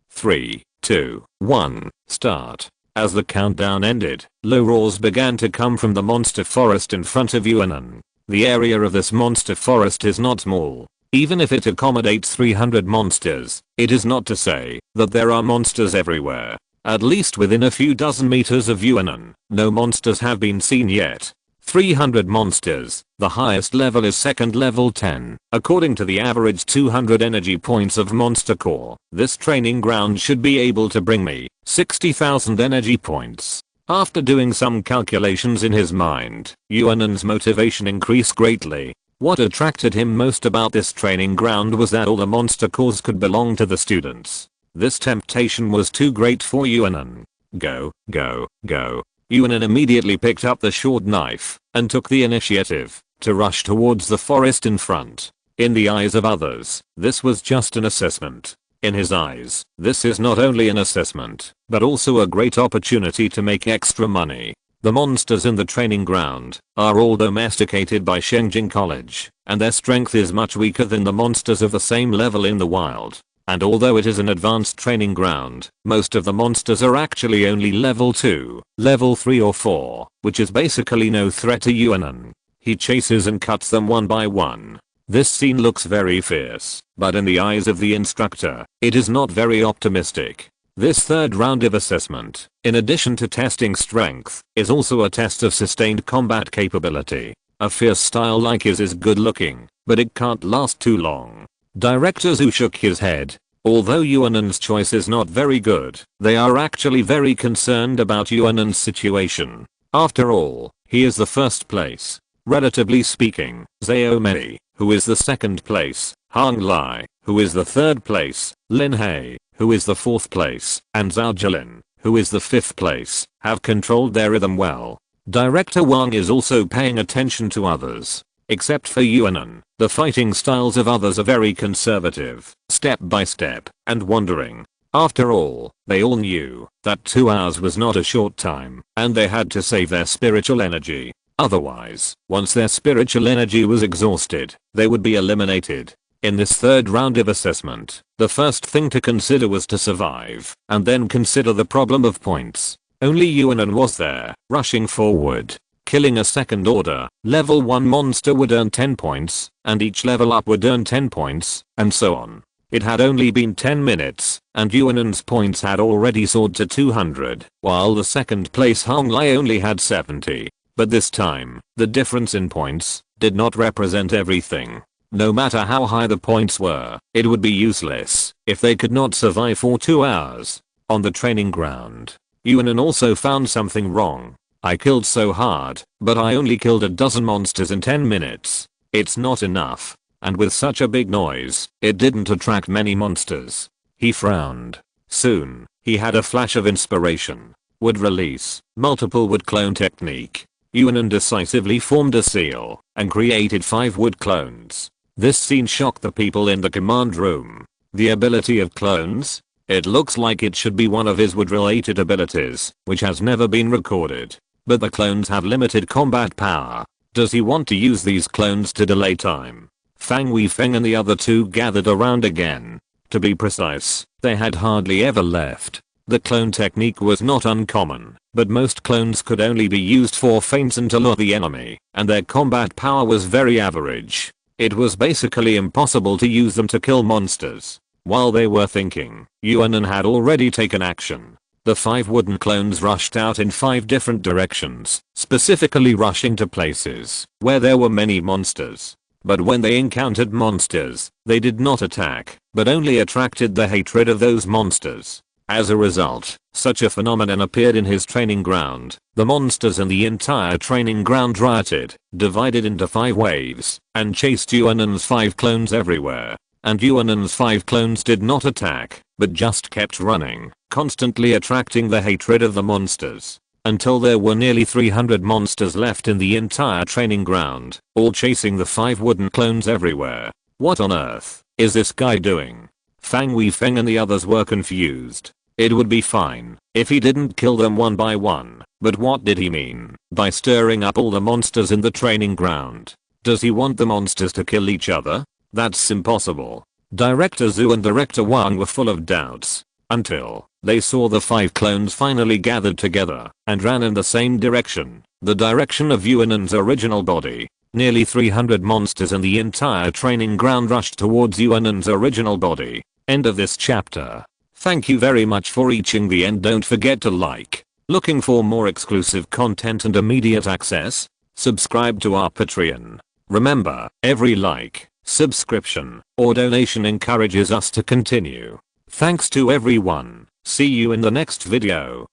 3, 2, 1, start. As the countdown ended, low roars began to come from the monster forest in front of Yuan An. The area of this monster forest is not small. Even if it accommodates 300 monsters, it is not to say that there are monsters everywhere. At least within a few dozen meters of Yuan An, no monsters have been seen yet. 300 monsters, the highest level is second level 10. According to the average 200 energy points of monster core, this training ground should be able to bring me 60,000 energy points. After doing some calculations in his mind, Yuan An's motivation increased greatly. What attracted him most about this training ground was that all the monster cores could belong to the students. This temptation was too great for Yuan An. Go, go, go. Yuan An immediately picked up the short knife and took the initiative to rush towards the forest in front. In the eyes of others, this was just an assessment. In his eyes, this is not only an assessment, but also a great opportunity to make extra money. The monsters in the training ground are all domesticated by Shengjing College, and their strength is much weaker than the monsters of the same level in the wild. And although it is an advanced training ground, most of the monsters are actually only level 2, level 3 or 4, which is basically no threat to Yuan An. He chases and cuts them one by one. This scene looks very fierce, but in the eyes of the instructor, it is not very optimistic. This 3rd round of assessment, in addition to testing strength, is also a test of sustained combat capability. A fierce style like his is good looking, but it can't last too long. Director Zhu shook his head. Although Yuan An's choice is not very good, they are actually very concerned about Yuan An's situation. After all, he is the 1st place. Relatively speaking, Zhao Mei, who is the 2nd place, Hang Lai, who is the 3rd place, Lin He, who is the 4th place, and Zhao Jilin, who is the 5th place, have controlled their rhythm well. Director Wang is also paying attention to others. Except for Yuan An, the fighting styles of others are very conservative, step by step, and wandering. After all, they all knew that 2 hours was not a short time, and they had to save their spiritual energy. Otherwise, once their spiritual energy was exhausted, they would be eliminated. In this third round of assessment, the first thing to consider was to survive, and then consider the problem of points. Only Yuan An was there, rushing forward. Killing a second order, level 1 monster would earn 10 points, and each level up would earn 10 points, and so on. It had only been 10 minutes, and Yuan An's points had already soared to 200, while the second place Hong Lai only had 70. But this time, the difference in points did not represent everything. No matter how high the points were, it would be useless if they could not survive for 2 hours. On the training ground, Yuan An also found something wrong. I killed so hard, but I only killed a dozen monsters in 10 minutes. It's not enough. And with such a big noise, it didn't attract many monsters. He frowned. Soon, he had a flash of inspiration. Would release, multiple wood clone technique. Yuan An decisively formed a seal, and created 5 wood clones. This scene shocked the people in the command room. The ability of clones? It looks like it should be one of his wood-related abilities, which has never been recorded. But the clones have limited combat power. Does he want to use these clones to delay time? Fang Weifeng and the other two gathered around again. To be precise, they had hardly ever left. The clone technique was not uncommon, but most clones could only be used for feints and to lure the enemy, and their combat power was very average. It was basically impossible to use them to kill monsters. While they were thinking, Yuan An had already taken action. The 5 wooden clones rushed out in 5 different directions, specifically rushing to places where there were many monsters. But when they encountered monsters, they did not attack, but only attracted the hatred of those monsters. As a result, such a phenomenon appeared in his training ground. The monsters in the entire training ground rioted, divided into 5 waves, and chased Yuan An's 5 clones everywhere. And Yuan An's 5 clones did not attack, but just kept running, constantly attracting the hatred of the monsters. Until there were nearly 300 monsters left in the entire training ground, all chasing the 5 wooden clones everywhere. What on earth is this guy doing? Fang Weifeng and the others were confused. It would be fine if he didn't kill them one by one, but what did he mean by stirring up all the monsters in the training ground? Does he want the monsters to kill each other? That's impossible. Director Zhu and Director Wang were full of doubts, until they saw the 5 clones finally gathered together and ran in the same direction, the direction of Yuan An's original body. Nearly 300 monsters in the entire training ground rushed towards Yuan An's original body. End of this chapter. Thank you very much for reaching the end. Don't forget to like. Looking for more exclusive content and immediate access? Subscribe to our Patreon. Remember, every like, subscription, or donation encourages us to continue. Thanks to everyone. See you in the next video.